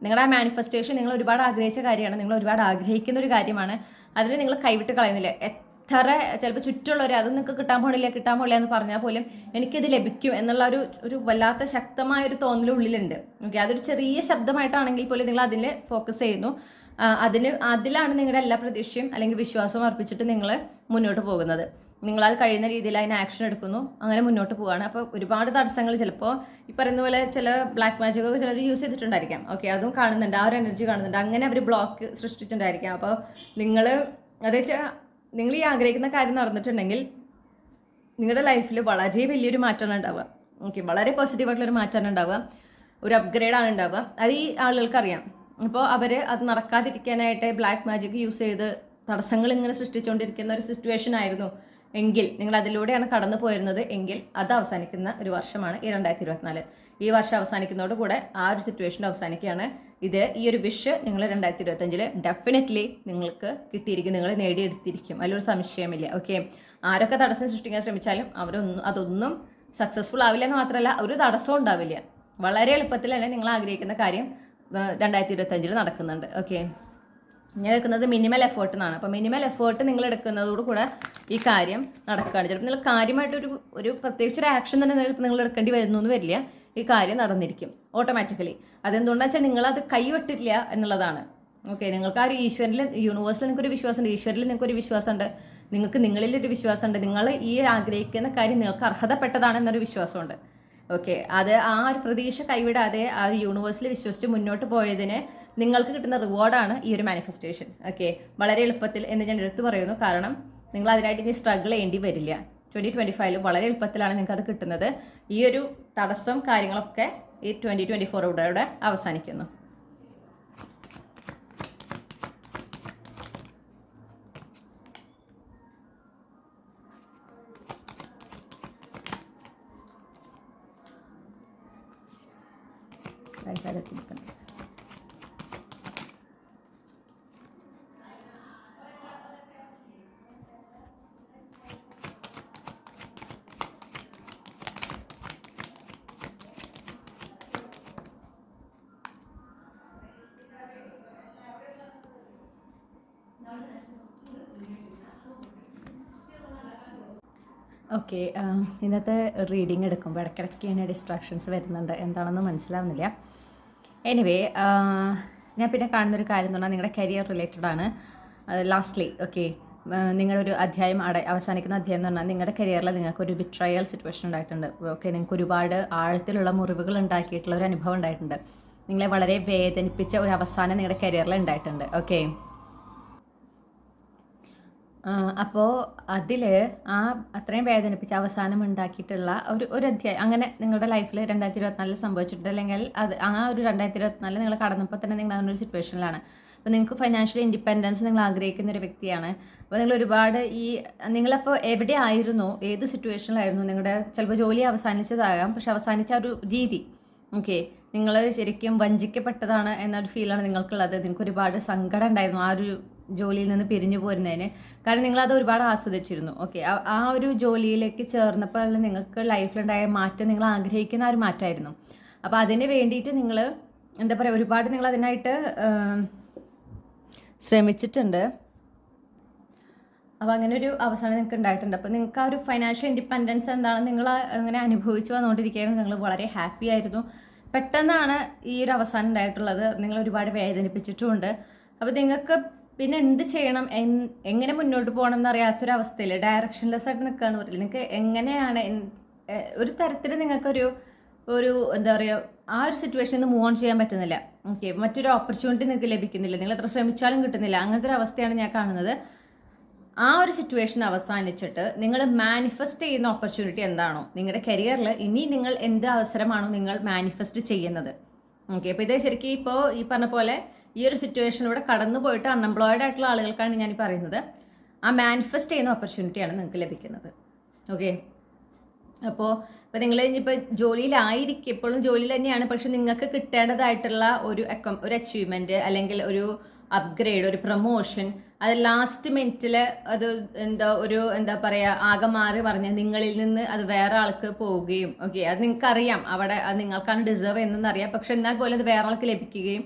നിങ്ങളുടെ ആ മാനിഫെസ്റ്റേഷൻ നിങ്ങൾ ഒരുപാട് ആഗ്രഹിച്ച കാര്യമാണ്, നിങ്ങൾ ഒരുപാട് ആഗ്രഹിക്കുന്ന ഒരു കാര്യമാണ്. അതിന് നിങ്ങൾ കൈവിട്ട് കളയുന്നില്ല. എത്ര ചിലപ്പോൾ ചുറ്റുള്ളവരെ അത് നിങ്ങൾക്ക് കിട്ടാൻ പോണില്ല എന്ന് പറഞ്ഞാൽ പോലും എനിക്കിത് ലഭിക്കും എന്നുള്ള ഒരു വല്ലാത്ത ശക്തമായ ഒരു തോന്നലുള്ളിലുണ്ട്. ഓക്കെ, അതൊരു ചെറിയ ശബ്ദമായിട്ടാണെങ്കിൽ പോലും നിങ്ങൾ അതിൽ ഫോക്കസ് ചെയ്യുന്നു. അതിലാണ് നിങ്ങളുടെ എല്ലാ പ്രതീക്ഷയും അല്ലെങ്കിൽ വിശ്വാസവും അർപ്പിച്ചിട്ട് നിങ്ങൾ മുന്നോട്ട് പോകുന്നത്. നിങ്ങളാൽ കഴിയുന്ന രീതിയിൽ അതിന് ആക്ഷൻ എടുക്കുന്നു, അങ്ങനെ മുന്നോട്ട് പോവുകയാണ്. അപ്പോൾ ഒരുപാട് തടസ്സങ്ങൾ ചിലപ്പോൾ ഈ പറയുന്ന പോലെ ചില ബ്ലാക്ക് മാജിക്കൊക്കെ ചിലർ യൂസ് ചെയ്തിട്ടുണ്ടായിരിക്കാം. ഓക്കെ, അതും കാണുന്നുണ്ട്, ആ ഒരു എനർജി കാണുന്നുണ്ട്. അങ്ങനെ അവർ ബ്ലോക്ക് സൃഷ്ടിച്ചിട്ടുണ്ടായിരിക്കാം. അപ്പോൾ നിങ്ങൾ നിങ്ങൾ ഈ ആഗ്രഹിക്കുന്ന കാര്യം നടന്നിട്ടുണ്ടെങ്കിൽ നിങ്ങളുടെ ലൈഫിൽ വളരെ വലിയൊരു മാറ്റമാണ് ഉണ്ടാവുക. ഓക്കെ, വളരെ പോസിറ്റീവായിട്ടുള്ളൊരു മാറ്റമാണ് ഉണ്ടാവുക, ഒരു അപ്ഗ്രേഡാണ് ഉണ്ടാവുക. അത് ഈ ആളുകൾക്കറിയാം. അപ്പോൾ അവർ അത് നടക്കാതിരിക്കാനായിട്ട് ബ്ലാക്ക് മാജിക് യൂസ് ചെയ്ത് തടസ്സങ്ങൾ ഇങ്ങനെ സൃഷ്ടിച്ചുകൊണ്ടിരിക്കുന്ന ഒരു സിറ്റുവേഷൻ ആയിരുന്നു എങ്കിൽ, നിങ്ങൾ അതിലൂടെയാണ് കടന്നു പോയിരുന്നത് എങ്കിൽ, അത് അവസാനിക്കുന്ന ഒരു വർഷമാണ് ഈ 2024. ഈ വർഷം അവസാനിക്കുന്നതോടുകൂടെ ആ ഒരു സിറ്റുവേഷൻ അവസാനിക്കുകയാണ്. ഈ ഒരു വിഷ് നിങ്ങൾ 2025 ഡെഫിനറ്റ്ലി നിങ്ങൾക്ക് കിട്ടിയിരിക്കും, നിങ്ങൾ നേടിയെടുത്തിരിക്കും, അതിലൊരു സംശയമില്ല. ഓക്കെ, ആരൊക്കെ തടസ്സം സൃഷ്ടിക്കാൻ ശ്രമിച്ചാലും അതൊന്നും സക്സസ്ഫുൾ ആവില്ല എന്ന് മാത്രമല്ല ഒരു തടസ്സവും ഉണ്ടാവില്ല. വളരെ എളുപ്പത്തിൽ തന്നെ നിങ്ങൾ ആഗ്രഹിക്കുന്ന കാര്യം 2025 നടക്കുന്നുണ്ട്. ഓക്കെ, ഞാൻ എടുക്കുന്നത് മിനിമൽ എഫേർട്ട് എന്നാണ്. അപ്പോൾ മിനിമൽ എഫേർട്ട് നിങ്ങൾ എടുക്കുന്നതോടുകൂടെ ഈ കാര്യം നടക്കുകയാണ്. ചിലപ്പോൾ നിങ്ങൾ കാര്യമായിട്ടൊരു പ്രത്യേകിച്ച് ഒരു ആക്ഷൻ തന്നെ നിങ്ങൾ എടുക്കേണ്ടി വരുന്നു എന്ന് വരില്ല, ഈ കാര്യം നടന്നിരിക്കും ഓട്ടോമാറ്റിക്കലി. അതെന്തുകൊണ്ടാണെന്ന് വെച്ചാൽ നിങ്ങളത് കൈവിട്ടില്ല എന്നുള്ളതാണ്. ഓക്കെ, നിങ്ങൾക്ക് ആ ഒരു ഈശ്വരനിൽ, യൂണിവേഴ്സിൽ നിങ്ങൾക്കൊരു വിശ്വാസമുണ്ട്, ഈശ്വരിൽ നിങ്ങൾക്കൊരു വിശ്വാസമുണ്ട്, നിങ്ങൾക്ക് നിങ്ങളിലൊരു വിശ്വാസമുണ്ട്, നിങ്ങൾ ഈ ആഗ്രഹിക്കുന്ന കാര്യം നിങ്ങൾക്ക് അർഹതപ്പെട്ടതാണ് എന്നൊരു വിശ്വാസമുണ്ട്. ഓക്കെ, അത് ആ ഒരു പ്രതീക്ഷ കൈവിടാതെ ആ ഒരു യൂണിവേഴ്സിൽ വിശ്വസിച്ച് മുന്നോട്ട് പോയതിന് നിങ്ങൾക്ക് കിട്ടുന്ന റിവാർഡാണ് ഈ ഒരു മാനിഫെസ്റ്റേഷൻ. ഓക്കെ, വളരെ എളുപ്പത്തിൽ എന്ന് ഞാൻ എടുത്തു പറയുന്നു. കാരണം നിങ്ങൾ അതിനായിട്ട് ഇനി സ്ട്രഗിൾ ചെയ്യേണ്ടി വരില്ല. 2025 വളരെ എളുപ്പത്തിലാണ് നിങ്ങൾക്ക് അത് കിട്ടുന്നത്. ഈ ഒരു തടസ്സം കാര്യങ്ങളൊക്കെ ഈ 2024 അവസാനിക്കുന്നു. ഓക്കെ, ഇന്നത്തെ റീഡിങ് എടുക്കുമ്പോൾ ഇടയ്ക്കിടയ്ക്ക് ഇങ്ങനെ ഡിസ്ട്രാക്ഷൻസ് വരുന്നുണ്ട്, എന്താണെന്ന് മനസ്സിലാവുന്നില്ല. എനിവേ, ഞാൻ പിന്നെ കാണുന്നൊരു കാര്യം എന്ന് പറഞ്ഞാൽ നിങ്ങളുടെ കരിയർ റിലേറ്റഡ് ആണ്. ലാസ്റ്റ്ലി ഓക്കെ, നിങ്ങളൊരു അധ്യായം അവസാനിക്കുന്ന അധ്യായം എന്ന് പറഞ്ഞാൽ നിങ്ങളുടെ കരിയറിൽ നിങ്ങൾക്കൊരു ബിട്രയൽ സിറ്റുവേഷൻ ഉണ്ടായിട്ടുണ്ട്. ഓക്കെ, നിങ്ങൾക്ക് ഒരുപാട് ആഴത്തിലുള്ള മുറിവുകൾ ഉണ്ടാക്കിയിട്ടുള്ള ഒരു അനുഭവം ഉണ്ടായിട്ടുണ്ട്. നിങ്ങളെ വളരെ വേദനിപ്പിച്ച ഒരു അവസാനം നിങ്ങളുടെ കരിയറിൽ ഉണ്ടായിട്ടുണ്ട്. ഓക്കെ, അപ്പോൾ അതിൽ അത്രയും വേദനിപ്പിച്ച അവസാനം ഉണ്ടാക്കിയിട്ടുള്ള ഒരു അധ്യായം അങ്ങനെ നിങ്ങളുടെ ലൈഫിൽ 2024 സംഭവിച്ചിട്ടുണ്ട്. അല്ലെങ്കിൽ ആ ഒരു 2024 നിങ്ങൾ കടന്നപ്പോൾ തന്നെ നിങ്ങൾ അങ്ങനെ ഒരു സിറ്റുവേഷനിലാണ്. അപ്പോൾ നിങ്ങൾക്ക് ഫൈനാൻഷ്യൽ ഇൻഡിപെൻഡൻസ് നിങ്ങൾ ആഗ്രഹിക്കുന്ന ഒരു വ്യക്തിയാണ്. അപ്പോൾ നിങ്ങൾ ഒരുപാട് നിങ്ങളപ്പോൾ എവിടെ ആയിരുന്നു, ഏത് സിറ്റുവേഷനിലായിരുന്നു, നിങ്ങളുടെ ചിലപ്പോൾ ജോലി അവസാനിച്ചതാകാം, പക്ഷെ അവസാനിച്ച ഒരു രീതി, ഓക്കെ, നിങ്ങൾ ശരിക്കും വഞ്ചിക്കപ്പെട്ടതാണ് എന്നൊരു ഫീലാണ് നിങ്ങൾക്കുള്ളത്. നിങ്ങൾക്ക് ഒരുപാട് സങ്കടം ഉണ്ടായിരുന്നു ആ ഒരു ജോലിയിൽ നിന്ന് പിരിഞ്ഞു പോരുന്നതിന്. കാരണം നിങ്ങളത് ഒരുപാട് ആസ്വദിച്ചിരുന്നു. ഓക്കെ, ആ ഒരു ജോലിയിലേക്ക് ചേർന്നപ്പോൾ നിങ്ങൾക്ക് ലൈഫിലുണ്ടായ മാറ്റം നിങ്ങൾ ആഗ്രഹിക്കുന്ന ആ ഒരു മാറ്റമായിരുന്നു. അപ്പോൾ അതിന് വേണ്ടിയിട്ട് നിങ്ങൾ എന്താ പറയുക, ഒരുപാട് നിങ്ങൾ അതിനായിട്ട് ശ്രമിച്ചിട്ടുണ്ട്. അപ്പോൾ അങ്ങനെ ഒരു അവസാനം നിങ്ങൾക്ക് ഉണ്ടായിട്ടുണ്ട്. അപ്പോൾ നിങ്ങൾക്ക് ആ ഒരു ഫൈനാൻഷ്യൽ ഇൻഡിപെൻഡൻസ് എന്താണ് നിങ്ങൾ അങ്ങനെ അനുഭവിച്ചു വന്നുകൊണ്ടിരിക്കുകയായിരുന്നു. നിങ്ങൾ വളരെ ഹാപ്പി ആയിരുന്നു. പെട്ടെന്നാണ് ഈ ഒരു അവസാനം ഉണ്ടായിട്ടുള്ളത്. നിങ്ങൾ ഒരുപാട് വേദനിപ്പിച്ചിട്ടുമുണ്ട്. അപ്പോൾ നിങ്ങൾക്ക് പിന്നെ എന്ത് ചെയ്യണം, എങ്ങനെ മുന്നോട്ട് പോകണം എന്നറിയാത്തൊരവസ്ഥയിൽ ഡയറക്ഷൻലെസ് ആയിട്ട് നിൽക്കുക എന്ന് പറയില്ല. നിങ്ങൾക്ക് എങ്ങനെയാണ് ഒരു തരത്തിൽ നിങ്ങൾക്കൊരു എന്താ പറയുക, ആ ഒരു സിറ്റുവേഷനിൽ നിന്ന് മൂവ് ഓൺ ചെയ്യാൻ പറ്റുന്നില്ല. ഓക്കെ, മറ്റൊരു ഓപ്പർച്യൂണിറ്റി നിങ്ങൾക്ക് ലഭിക്കുന്നില്ല, നിങ്ങൾ എത്ര ശ്രമിച്ചാലും കിട്ടുന്നില്ല, അങ്ങനത്തെ ഒരു അവസ്ഥയാണ് ഞാൻ കാണുന്നത്. ആ ഒരു സിറ്റുവേഷൻ അവസാനിച്ചിട്ട് നിങ്ങൾ മാനിഫെസ്റ്റ് ചെയ്യുന്ന ഓപ്പർച്യൂണിറ്റി എന്താണോ നിങ്ങളുടെ കരിയറിൽ, ഇനി നിങ്ങൾ എന്ത് അവസരമാണോ നിങ്ങൾ മാനിഫെസ്റ്റ് ചെയ്യുന്നത്. ഓക്കെ, അപ്പോൾ ഇത് ശരിക്കും ഇപ്പോൾ ഈ പറഞ്ഞ പോലെ ഈ ഒരു സിറ്റുവേഷനിലൂടെ കടന്നു പോയിട്ട് അൺഎംപ്ലോയിഡ് ആയിട്ടുള്ള ആളുകൾക്കാണ് ഞാൻ പറയുന്നത്, ആ മാനിഫെസ്റ്റ് ചെയ്യുന്ന ഓപ്പർച്യൂണിറ്റിയാണ് നിങ്ങൾക്ക് ലഭിക്കുന്നത്. ഓക്കെ, അപ്പോൾ നിങ്ങൾ ഇനിയിപ്പോൾ ജോലിയിലായിരിക്കും, എപ്പോഴും ജോലിയിൽ തന്നെയാണ്, പക്ഷെ നിങ്ങൾക്ക് കിട്ടേണ്ടതായിട്ടുള്ള ഒരു അച്ചീവ്മെൻറ്റ് അല്ലെങ്കിൽ ഒരു അപ്ഗ്രേഡ്, ഒരു പ്രൊമോഷൻ, അത് ലാസ്റ്റ് മിനിറ്റിൽ അത് എന്താ പറയുക, ആകെ മാറി പറഞ്ഞ് നിങ്ങളിൽ നിന്ന് അത് വേറെ ആൾക്ക് പോവുകയും, ഓക്കെ, അത് നിങ്ങൾക്കറിയാം അവിടെ അത് നിങ്ങൾക്കാണ് ഡിസേർവ് എന്നറിയാം, പക്ഷെ എന്നാൽ പോലും അത് വേറെ ആൾക്ക് ലഭിക്കുകയും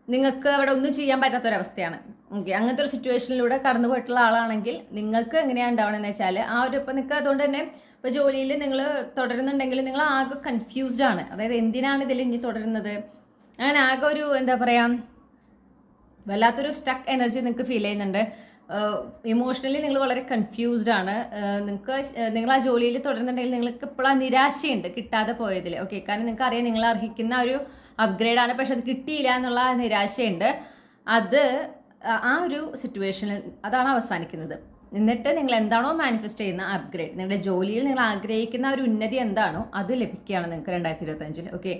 നിങ്ങൾക്ക് അവിടെ ഒന്നും ചെയ്യാൻ പറ്റാത്തൊരവസ്ഥയാണ്. ഓക്കെ, അങ്ങനത്തെ ഒരു സിറ്റുവേഷനിലൂടെ കടന്നു പോയിട്ടുള്ള ആളാണെങ്കിൽ നിങ്ങൾക്ക് എങ്ങനെയാണ് ഉണ്ടാവണമെന്ന് വെച്ചാൽ ഇപ്പം നിങ്ങൾക്ക് അതുകൊണ്ട് തന്നെ ഇപ്പോൾ ജോലിയിൽ നിങ്ങൾ തുടരുന്നുണ്ടെങ്കിൽ നിങ്ങൾ ആകെ കൺഫ്യൂസ്ഡ് ആണ്. അതായത് എന്തിനാണ് ഇതിൽ ഇനി തുടരുന്നത്, അങ്ങനെ ആകെ ഒരു എന്താ പറയുക, വല്ലാത്തൊരു സ്റ്റക്ക് എനർജി നിങ്ങൾക്ക് ഫീൽ ചെയ്യുന്നുണ്ട്. ഇമോഷണലി നിങ്ങൾ വളരെ കൺഫ്യൂസ്ഡ് ആണ്. നിങ്ങൾ ആ ജോലിയിൽ തുടരുന്നുണ്ടെങ്കിൽ നിങ്ങൾക്ക് ഇപ്പോൾ ആ നിരാശയുണ്ട് കിട്ടാതെ പോയതിൽ. ഓക്കെ, കാരണം നിങ്ങൾക്ക് അറിയാം നിങ്ങൾ അർഹിക്കുന്ന ഒരു അപ്ഗ്രേഡാണ്, പക്ഷെ അത് കിട്ടിയില്ല എന്നുള്ള നിരാശയുണ്ട്. അത് ആ ഒരു സിറ്റുവേഷനിൽ അതാണ് അവസാനിക്കുന്നത്. എന്നിട്ട് നിങ്ങൾ എന്താണോ മാനിഫെസ്റ്റ് ചെയ്യുന്ന അപ്ഗ്രേഡ്, നിങ്ങളുടെ ജോലിയിൽ നിങ്ങൾ ആഗ്രഹിക്കുന്ന ഒരു ഉന്നതി എന്താണോ അത് ലഭിക്കുകയാണ് നിങ്ങൾക്ക് 2025. ഓക്കെ,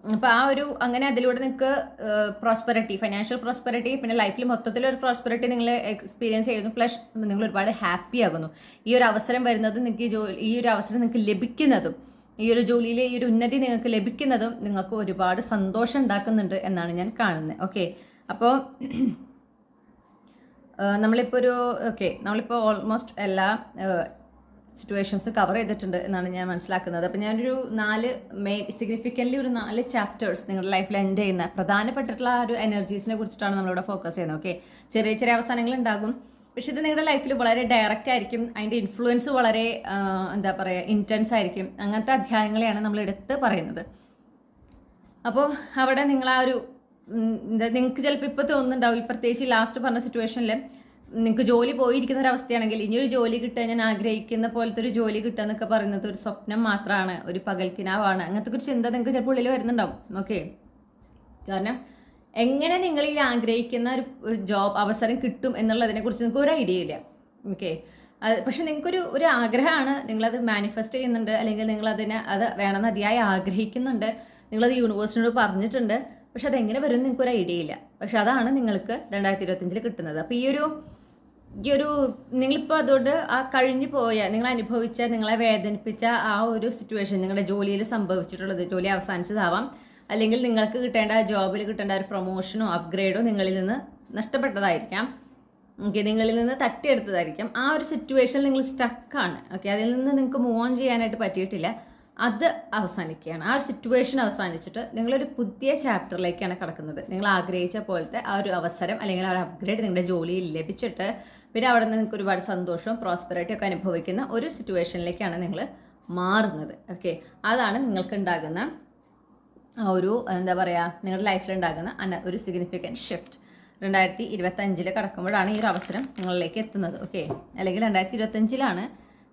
അപ്പോൾ ആ ഒരു അങ്ങനെ അതിലൂടെ നിങ്ങൾക്ക് പ്രോസ്പെറിറ്റി, ഫൈനാൻഷ്യൽ പ്രോസ്പെറിറ്റി, പിന്നെ ലൈഫിൽ മൊത്തത്തിലൊരു പ്രോസ്പെറിറ്റി നിങ്ങൾ എക്സ്പീരിയൻസ് ചെയ്യുന്നു. പ്ലസ് നിങ്ങൾ ഒരുപാട് ഹാപ്പി ആകുന്നു. ഈ ഒരു അവസരം വരുന്നതും നിങ്ങൾക്ക് ഈ ഒരു അവസരം നിങ്ങൾക്ക് ലഭിക്കുന്നതും, ഈ ഒരു ജോലിയിൽ ഈ ഒരു ഉന്നതി നിങ്ങൾക്ക് ലഭിക്കുന്നതും നിങ്ങൾക്ക് ഒരുപാട് സന്തോഷം ഉണ്ടാക്കുന്നുണ്ട് എന്നാണ് ഞാൻ കാണുന്നത്. ഓക്കെ, അപ്പോൾ നമ്മളിപ്പോൾ ഓൾമോസ്റ്റ് എല്ലാ സിറ്റുവേഷൻസ് കവർ ചെയ്തിട്ടുണ്ട് എന്നാണ് ഞാൻ മനസ്സിലാക്കുന്നത്. അപ്പോൾ ഞാനൊരു 4 ചാപ്റ്റേഴ്സ് നിങ്ങളുടെ ലൈഫിൽ എൻഡ് ചെയ്യുന്ന പ്രധാനപ്പെട്ടിട്ടുള്ള ആ ഒരു എനർജീസിനെ കുറിച്ചിട്ടാണ് നമ്മളിവിടെ ഫോക്കസ് ചെയ്യുന്നത്. ഓക്കെ, ചെറിയ ചെറിയ അവസാനങ്ങൾ ഉണ്ടാകും, പക്ഷെ ഇത് നിങ്ങളുടെ ലൈഫിൽ വളരെ ഡയറക്റ്റ് ആയിരിക്കും, അതിൻ്റെ ഇൻഫ്ലുവൻസ് വളരെ എന്താ പറയുക ഇൻറ്റൻസ് ആയിരിക്കും. അങ്ങനത്തെ അധ്യായങ്ങളെയാണ് നമ്മൾ എടുത്ത് പറയുന്നത്. അപ്പോൾ അവിടെ നിങ്ങൾ ആ ഒരു നിങ്ങൾക്ക് ചിലപ്പോൾ ഇപ്പോൾ തോന്നുന്നുണ്ടാവും, ഈ പ്രത്യേകിച്ച് ലാസ്റ്റ് പറഞ്ഞ സിറ്റുവേഷനിൽ നിങ്ങൾക്ക് ജോലി പോയിരിക്കുന്ന ഒരവസ്ഥയാണെങ്കിൽ ഇനിയൊരു ജോലി കിട്ടുക, ഞാൻ ആഗ്രഹിക്കുന്ന പോലത്തെ ഒരു ജോലി കിട്ടുക എന്നൊക്കെ പറയുന്നത് ഒരു സ്വപ്നം മാത്രമാണ്, ഒരു പകൽക്കിനാവാണ്, അങ്ങനത്തെ ഒരു ചിന്ത നിങ്ങൾക്ക് ചിലപ്പോൾ ഉള്ളിൽ വരുന്നുണ്ടാവും. ഓക്കെ, കാരണം എങ്ങനെ നിങ്ങൾ ഈ ആഗ്രഹിക്കുന്ന ഒരു ജോബ് അവസരം കിട്ടും എന്നുള്ളതിനെക്കുറിച്ച് നിങ്ങൾക്ക് ഒരു ഐഡിയ ഇല്ല. ഓക്കെ, പക്ഷെ നിങ്ങൾക്കൊരു ആഗ്രഹമാണ്, നിങ്ങളത് മാനിഫെസ്റ്റ് ചെയ്യുന്നുണ്ട്, അല്ലെങ്കിൽ അത് വേണമെന്ന് അതിയായി ആഗ്രഹിക്കുന്നുണ്ട്, നിങ്ങളത് യൂണിവേഴ്സിനോട് പറഞ്ഞിട്ടുണ്ട്, പക്ഷെ അതെങ്ങനെ വരും നിങ്ങൾക്കൊരു ഐഡിയ ഇല്ല. പക്ഷെ അതാണ് നിങ്ങൾക്ക് 2025 കിട്ടുന്നത്. അപ്പോൾ ഈ ഒരു നിങ്ങളിപ്പോൾ അതുകൊണ്ട് ആ കഴിഞ്ഞു പോയ, നിങ്ങൾ അനുഭവിച്ച, നിങ്ങളെ വേദനിപ്പിച്ച ആ ഒരു സിറ്റുവേഷൻ, നിങ്ങളുടെ ജോലിയിൽ സംഭവിച്ചിട്ടുള്ളത്, ജോലി അവസാനിച്ചതാവാം, അല്ലെങ്കിൽ നിങ്ങൾക്ക് കിട്ടേണ്ട ജോബിൽ കിട്ടേണ്ട ഒരു പ്രൊമോഷനോ അപ്ഗ്രേഡോ നിങ്ങളിൽ നിന്ന് നഷ്ടപ്പെട്ടതായിരിക്കാം. ഓക്കെ, നിങ്ങളിൽ നിന്ന് തട്ടിയെടുത്തതായിരിക്കാം. ആ ഒരു സിറ്റുവേഷനിൽ നിങ്ങൾ സ്റ്റക്കാണ്. ഓക്കെ, അതിൽ നിന്ന് നിങ്ങൾക്ക് മൂവ് ഓൺ ചെയ്യാനായിട്ട് പറ്റിയിട്ടില്ല. അത് അവസാനിക്കുകയാണ്. ആ ഒരു സിറ്റുവേഷൻ അവസാനിച്ചിട്ട് നിങ്ങളൊരു പുതിയ ചാപ്റ്ററിലേക്കാണ് കടക്കുന്നത്. നിങ്ങൾ ആഗ്രഹിച്ച പോലത്തെ ആ ഒരു അവസരം അല്ലെങ്കിൽ ആ ഒരു അപ്ഗ്രേഡ് നിങ്ങളുടെ ജോലിയിൽ ലഭിച്ചിട്ട് പിന്നെ അവിടെ നിന്ന് നിങ്ങൾക്ക് ഒരുപാട് സന്തോഷവും പ്രോസ്പെറിറ്റി ഒക്കെ അനുഭവിക്കുന്ന ഒരു സിറ്റുവേഷനിലേക്കാണ് നിങ്ങൾ മാറുന്നത്. ഓക്കെ, അതാണ് നിങ്ങൾക്ക് ഉണ്ടാകുന്ന ആ ഒരു എന്താ പറയുക, നിങ്ങളുടെ ലൈഫിൽ ഉണ്ടാകുന്ന ഒരു സിഗ്നിഫിക്കൻറ്റ് ഷിഫ്റ്റ്. 2025 കടക്കുമ്പോഴാണ് ഈ ഒരു അവസരം നിങ്ങളിലേക്ക് എത്തുന്നത്. ഓക്കെ, അല്ലെങ്കിൽ 2025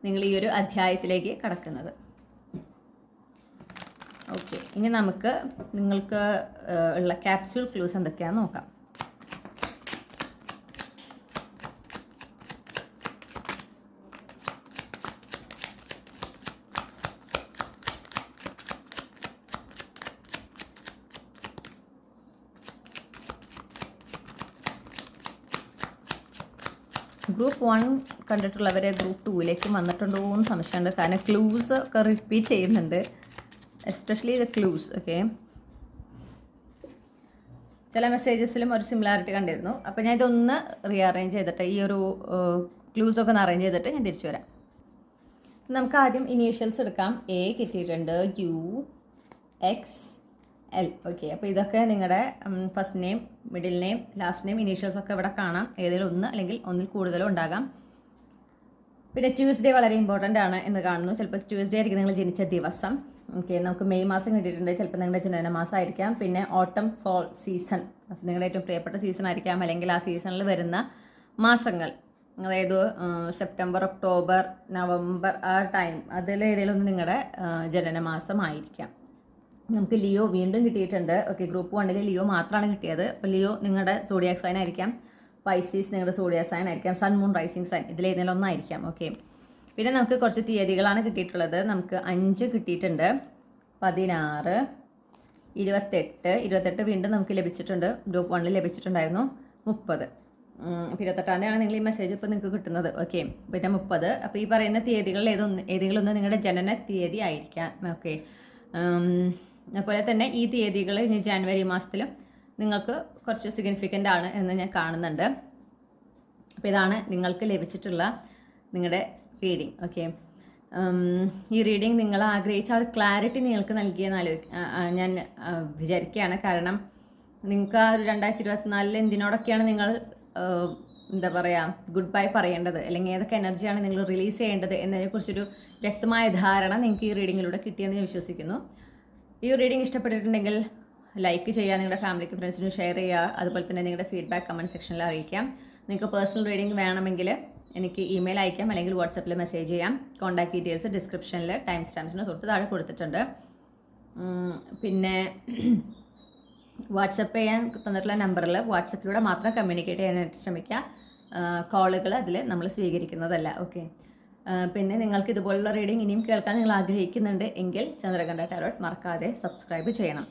നിങ്ങൾ ഈ ഒരു അധ്യായത്തിലേക്ക് കടക്കുന്നത്. ഓക്കെ, ഇനി നമുക്ക് നിങ്ങൾക്ക് ഉള്ള ക്യാപ്സ്യൂൾ ക്ലൂസ് എന്തൊക്കെയാണെന്ന് നോക്കാം. ഗ്രൂപ്പ് 1 കണ്ടിട്ടുള്ളവരെ ഗ്രൂപ്പ് 2ലേക്ക് വന്നിട്ടുണ്ടോ എന്ന് സംശയമുണ്ട്. കാരണം ക്ലൂസ് ഒക്കെ റിപ്പീറ്റ് ചെയ്യുന്നുണ്ട്, എസ്പെഷ്യലി ദ ക്ലൂസ്. ഓക്കെ, ചില മെസ്സേജസിലും ഒരു സിമിലാരിറ്റി കണ്ടിരുന്നു. അപ്പോൾ ഞാൻ ഇതൊന്ന് റീഅറേഞ്ച് ചെയ്തിട്ട് ഈ ഒരു ക്ലൂസൊക്കെ ഒന്ന് അറേഞ്ച് ചെയ്തിട്ട് ഞാൻ തിരിച്ചു വരാം. നമുക്ക് ആദ്യം ഇനീഷ്യൽസ് എടുക്കാം. എ കിട്ടിയിട്ടുണ്ട്, യു, എക്സ്, എൽ. ഓക്കെ, അപ്പോൾ ഇതൊക്കെ നിങ്ങളുടെ first name, middle name, last name, ഇനീഷ്യൽസൊക്കെ ഇവിടെ കാണാം. ഏതെങ്കിലും ഒന്ന് അല്ലെങ്കിൽ ഒന്നിൽ കൂടുതലോ ഉണ്ടാകാം. പിന്നെ ട്യൂസ്ഡേ വളരെ ഇമ്പോർട്ടൻ്റ് ആണ് എന്ന് കാണുന്നു. ചിലപ്പോൾ ട്യൂസ്ഡേ ആയിരിക്കും നിങ്ങൾ ജനിച്ച ദിവസം. ഓക്കെ, നമുക്ക് മെയ് മാസം കിട്ടിയിട്ടുണ്ട്. ചിലപ്പോൾ നിങ്ങളുടെ ജനന മാസം ആയിരിക്കാം. പിന്നെ ഓട്ടം ഫോൾ സീസൺ നിങ്ങളുടെ ഏറ്റവും പ്രിയപ്പെട്ട സീസൺ ആയിരിക്കാം, അല്ലെങ്കിൽ ആ സീസണിൽ വരുന്ന മാസങ്ങൾ, അതായത് സെപ്റ്റംബർ, ഒക്ടോബർ, നവംബർ ആ ടൈം, അതിലേതെങ്കിലും ഒന്ന് നിങ്ങളുടെ ജനനമാസമായിരിക്കാം. നമുക്ക് ലിയോ വീണ്ടും കിട്ടിയിട്ടുണ്ട്. ഓക്കെ, ഗ്രൂപ്പ് 1 ലിയോ മാത്രമാണ് കിട്ടിയത്. അപ്പോൾ ലിയോ നിങ്ങളുടെ സോഡിയാക് സൈൻ ആയിരിക്കാം, പൈസീസ് നിങ്ങളുടെ സോഡിയാക് സൈൻ ആയിരിക്കാം, സൺ മൂൺ റൈസിങ് സൈൻ, ഇതിലേതെങ്കിലും ഒന്നായിരിക്കാം. ഓക്കെ, പിന്നെ നമുക്ക് കുറച്ച് തീയതികളാണ് കിട്ടിയിട്ടുള്ളത്. നമുക്ക് 5 കിട്ടിയിട്ടുണ്ട്, 16, 28 വീണ്ടും നമുക്ക് ലഭിച്ചിട്ടുണ്ട്. ഗ്രൂപ്പ് 1 ലഭിച്ചിട്ടുണ്ടായിരുന്നു 30. 28-ാം നിങ്ങൾ ഈ മെസ്സേജ് ഇപ്പോൾ നിങ്ങൾക്ക് കിട്ടുന്നത്. ഓക്കെ, പിന്നെ 30. അപ്പോൾ ഈ പറയുന്ന തീയതികളിൽ ഏതെങ്കിലും ഒന്ന് നിങ്ങളുടെ ജനന തീയതി ആയിരിക്കാം. ഓക്കെ, അതുപോലെ തന്നെ ഈ തീയതികൾ ഇനി ജാനുവരി മാസത്തിലും നിങ്ങൾക്ക് കുറച്ച് സിഗ്നിഫിക്കൻ്റ് ആണ് എന്ന് ഞാൻ കാണുന്നുണ്ട്. അപ്പോൾ ഇതാണ് നിങ്ങൾക്ക് ലഭിച്ചിട്ടുള്ള നിങ്ങളുടെ റീഡിങ്. ഓക്കെ, ഈ റീഡിങ് നിങ്ങൾ ആഗ്രഹിച്ച ആ ഒരു ക്ലാരിറ്റി നിങ്ങൾക്ക് നൽകിയെന്ന് ഞാൻ വിചാരിക്കുകയാണ്. കാരണം നിങ്ങൾക്ക് ആ ഒരു 2024 എന്തിനോടൊക്കെയാണ് നിങ്ങൾ എന്താ പറയുക ഗുഡ് ബൈ പറയേണ്ടത്, അല്ലെങ്കിൽ ഏതൊക്കെ എനർജിയാണ് നിങ്ങൾ റിലീസ് ചെയ്യേണ്ടത് എന്നതിനെക്കുറിച്ചൊരു വ്യക്തമായ ധാരണ നിങ്ങൾക്ക് ഈ റീഡിങ്ങിലൂടെ കിട്ടിയെന്ന് ഞാൻ വിശ്വസിക്കുന്നു. ഈ റീഡിങ് ഇഷ്ടപ്പെട്ടിട്ടുണ്ടെങ്കിൽ ലൈക്ക് ചെയ്യുക, നിങ്ങളുടെ ഫാമിലിക്ക് ഫ്രണ്ട്സിന് ഷെയർ ചെയ്യുക. അതുപോലെ തന്നെ നിങ്ങളുടെ ഫീഡ്ബാക്ക് കമൻറ്റ് സെക്ഷനിൽ അറിയിക്കാം. നിങ്ങൾക്ക് പേഴ്സണൽ റീഡിംഗ് വേണമെങ്കിൽ എനിക്ക് ഇമെയിൽ അയക്കാം, അല്ലെങ്കിൽ വാട്സപ്പിൽ മെസ്സേജ് ചെയ്യാം. കോൺടാക്ട് ഡീറ്റെയിൽസ് ഡിസ്ക്രിപ്ഷനിൽ ടൈം സ്റ്റാമ്പ്സിന് തൊട്ട് താഴെ കൊടുത്തിട്ടുണ്ട്. പിന്നെ വാട്സപ്പ് ചെയ്യാൻ തന്നിട്ടുള്ള നമ്പറിൽ വാട്സപ്പിലൂടെ മാത്രം കമ്മ്യൂണിക്കേറ്റ് ചെയ്യാനായിട്ട് ശ്രമിക്കുക. കോളുകൾ അതിൽ നമ്മൾ സ്വീകരിക്കുന്നതല്ല. ഓക്കെ, പിന്നെ നിങ്ങൾക്ക് ഇതുപോലുള്ള റീഡിംഗ് ഇനിയും കേൾക്കാൻ നിങ്ങൾ ആഗ്രഹിക്കുന്നുണ്ട് എങ്കിൽ ചന്ദ്രകണ്ഠ ടാരോട്ട് മറക്കാതെ സബ്സ്ക്രൈബ് ചെയ്യണം.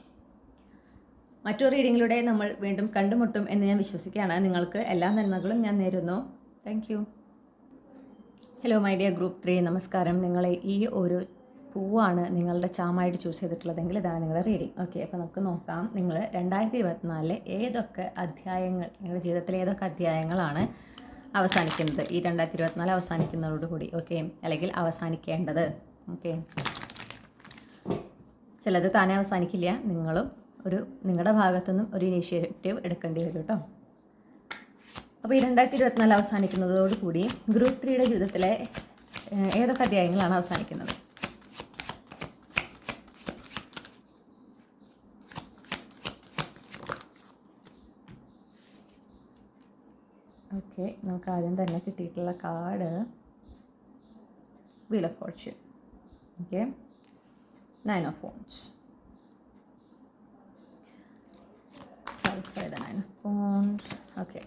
മറ്റൊരു റീഡിങ്ങിലൂടെ നമ്മൾ വീണ്ടും കണ്ടുമുട്ടും എന്ന് ഞാൻ വിശ്വസിക്കുകയാണ്. നിങ്ങൾക്ക് എല്ലാ നന്മകളും ഞാൻ നേരുന്നു. Thank you. Hello my dear group 3, നമസ്കാരം. നിങ്ങളെ ഈ ഒരു പൂവാണ് നിങ്ങളുടെ ചാമായിട്ട് ചൂസ് ചെയ്തിട്ടുള്ളതെങ്കിൽ ഇതാണ് നിങ്ങളുടെ റീഡിംഗ്. ഓക്കെ, അപ്പോൾ നമുക്ക് നോക്കാം നിങ്ങൾ 2024 ഏതൊക്കെ അധ്യായങ്ങൾ, നിങ്ങളുടെ ജീവിതത്തിലെ ഏതൊക്കെ അധ്യായങ്ങളാണ് അവസാനിക്കുന്നത് ഈ 2024 അവസാനിക്കുന്നതോടുകൂടി. ഓക്കെ, അല്ലെങ്കിൽ അവസാനിക്കേണ്ടത്. ഓക്കെ, ചിലത് താനേ അവസാനിക്കില്ല, നിങ്ങളും നിങ്ങളുടെ ഭാഗത്തുനിന്നും ഒരു ഇനീഷ്യേറ്റീവ് എടുക്കേണ്ടി വരും കേട്ടോ. അപ്പോൾ ഈ 2024 അവസാനിക്കുന്നതോടുകൂടി ഗ്രൂപ്പ് 3യുടെ ജീവിതത്തിലെ ഏതൊക്കെ അധ്യായങ്ങളാണ് അവസാനിക്കുന്നത്? ഓക്കെ, നമുക്ക് ആദ്യം തന്നെ കിട്ടിയിട്ടുള്ള card wheel of Fortune. Okay, 9 of Wands. Clarify the 9 of Wands. Okay.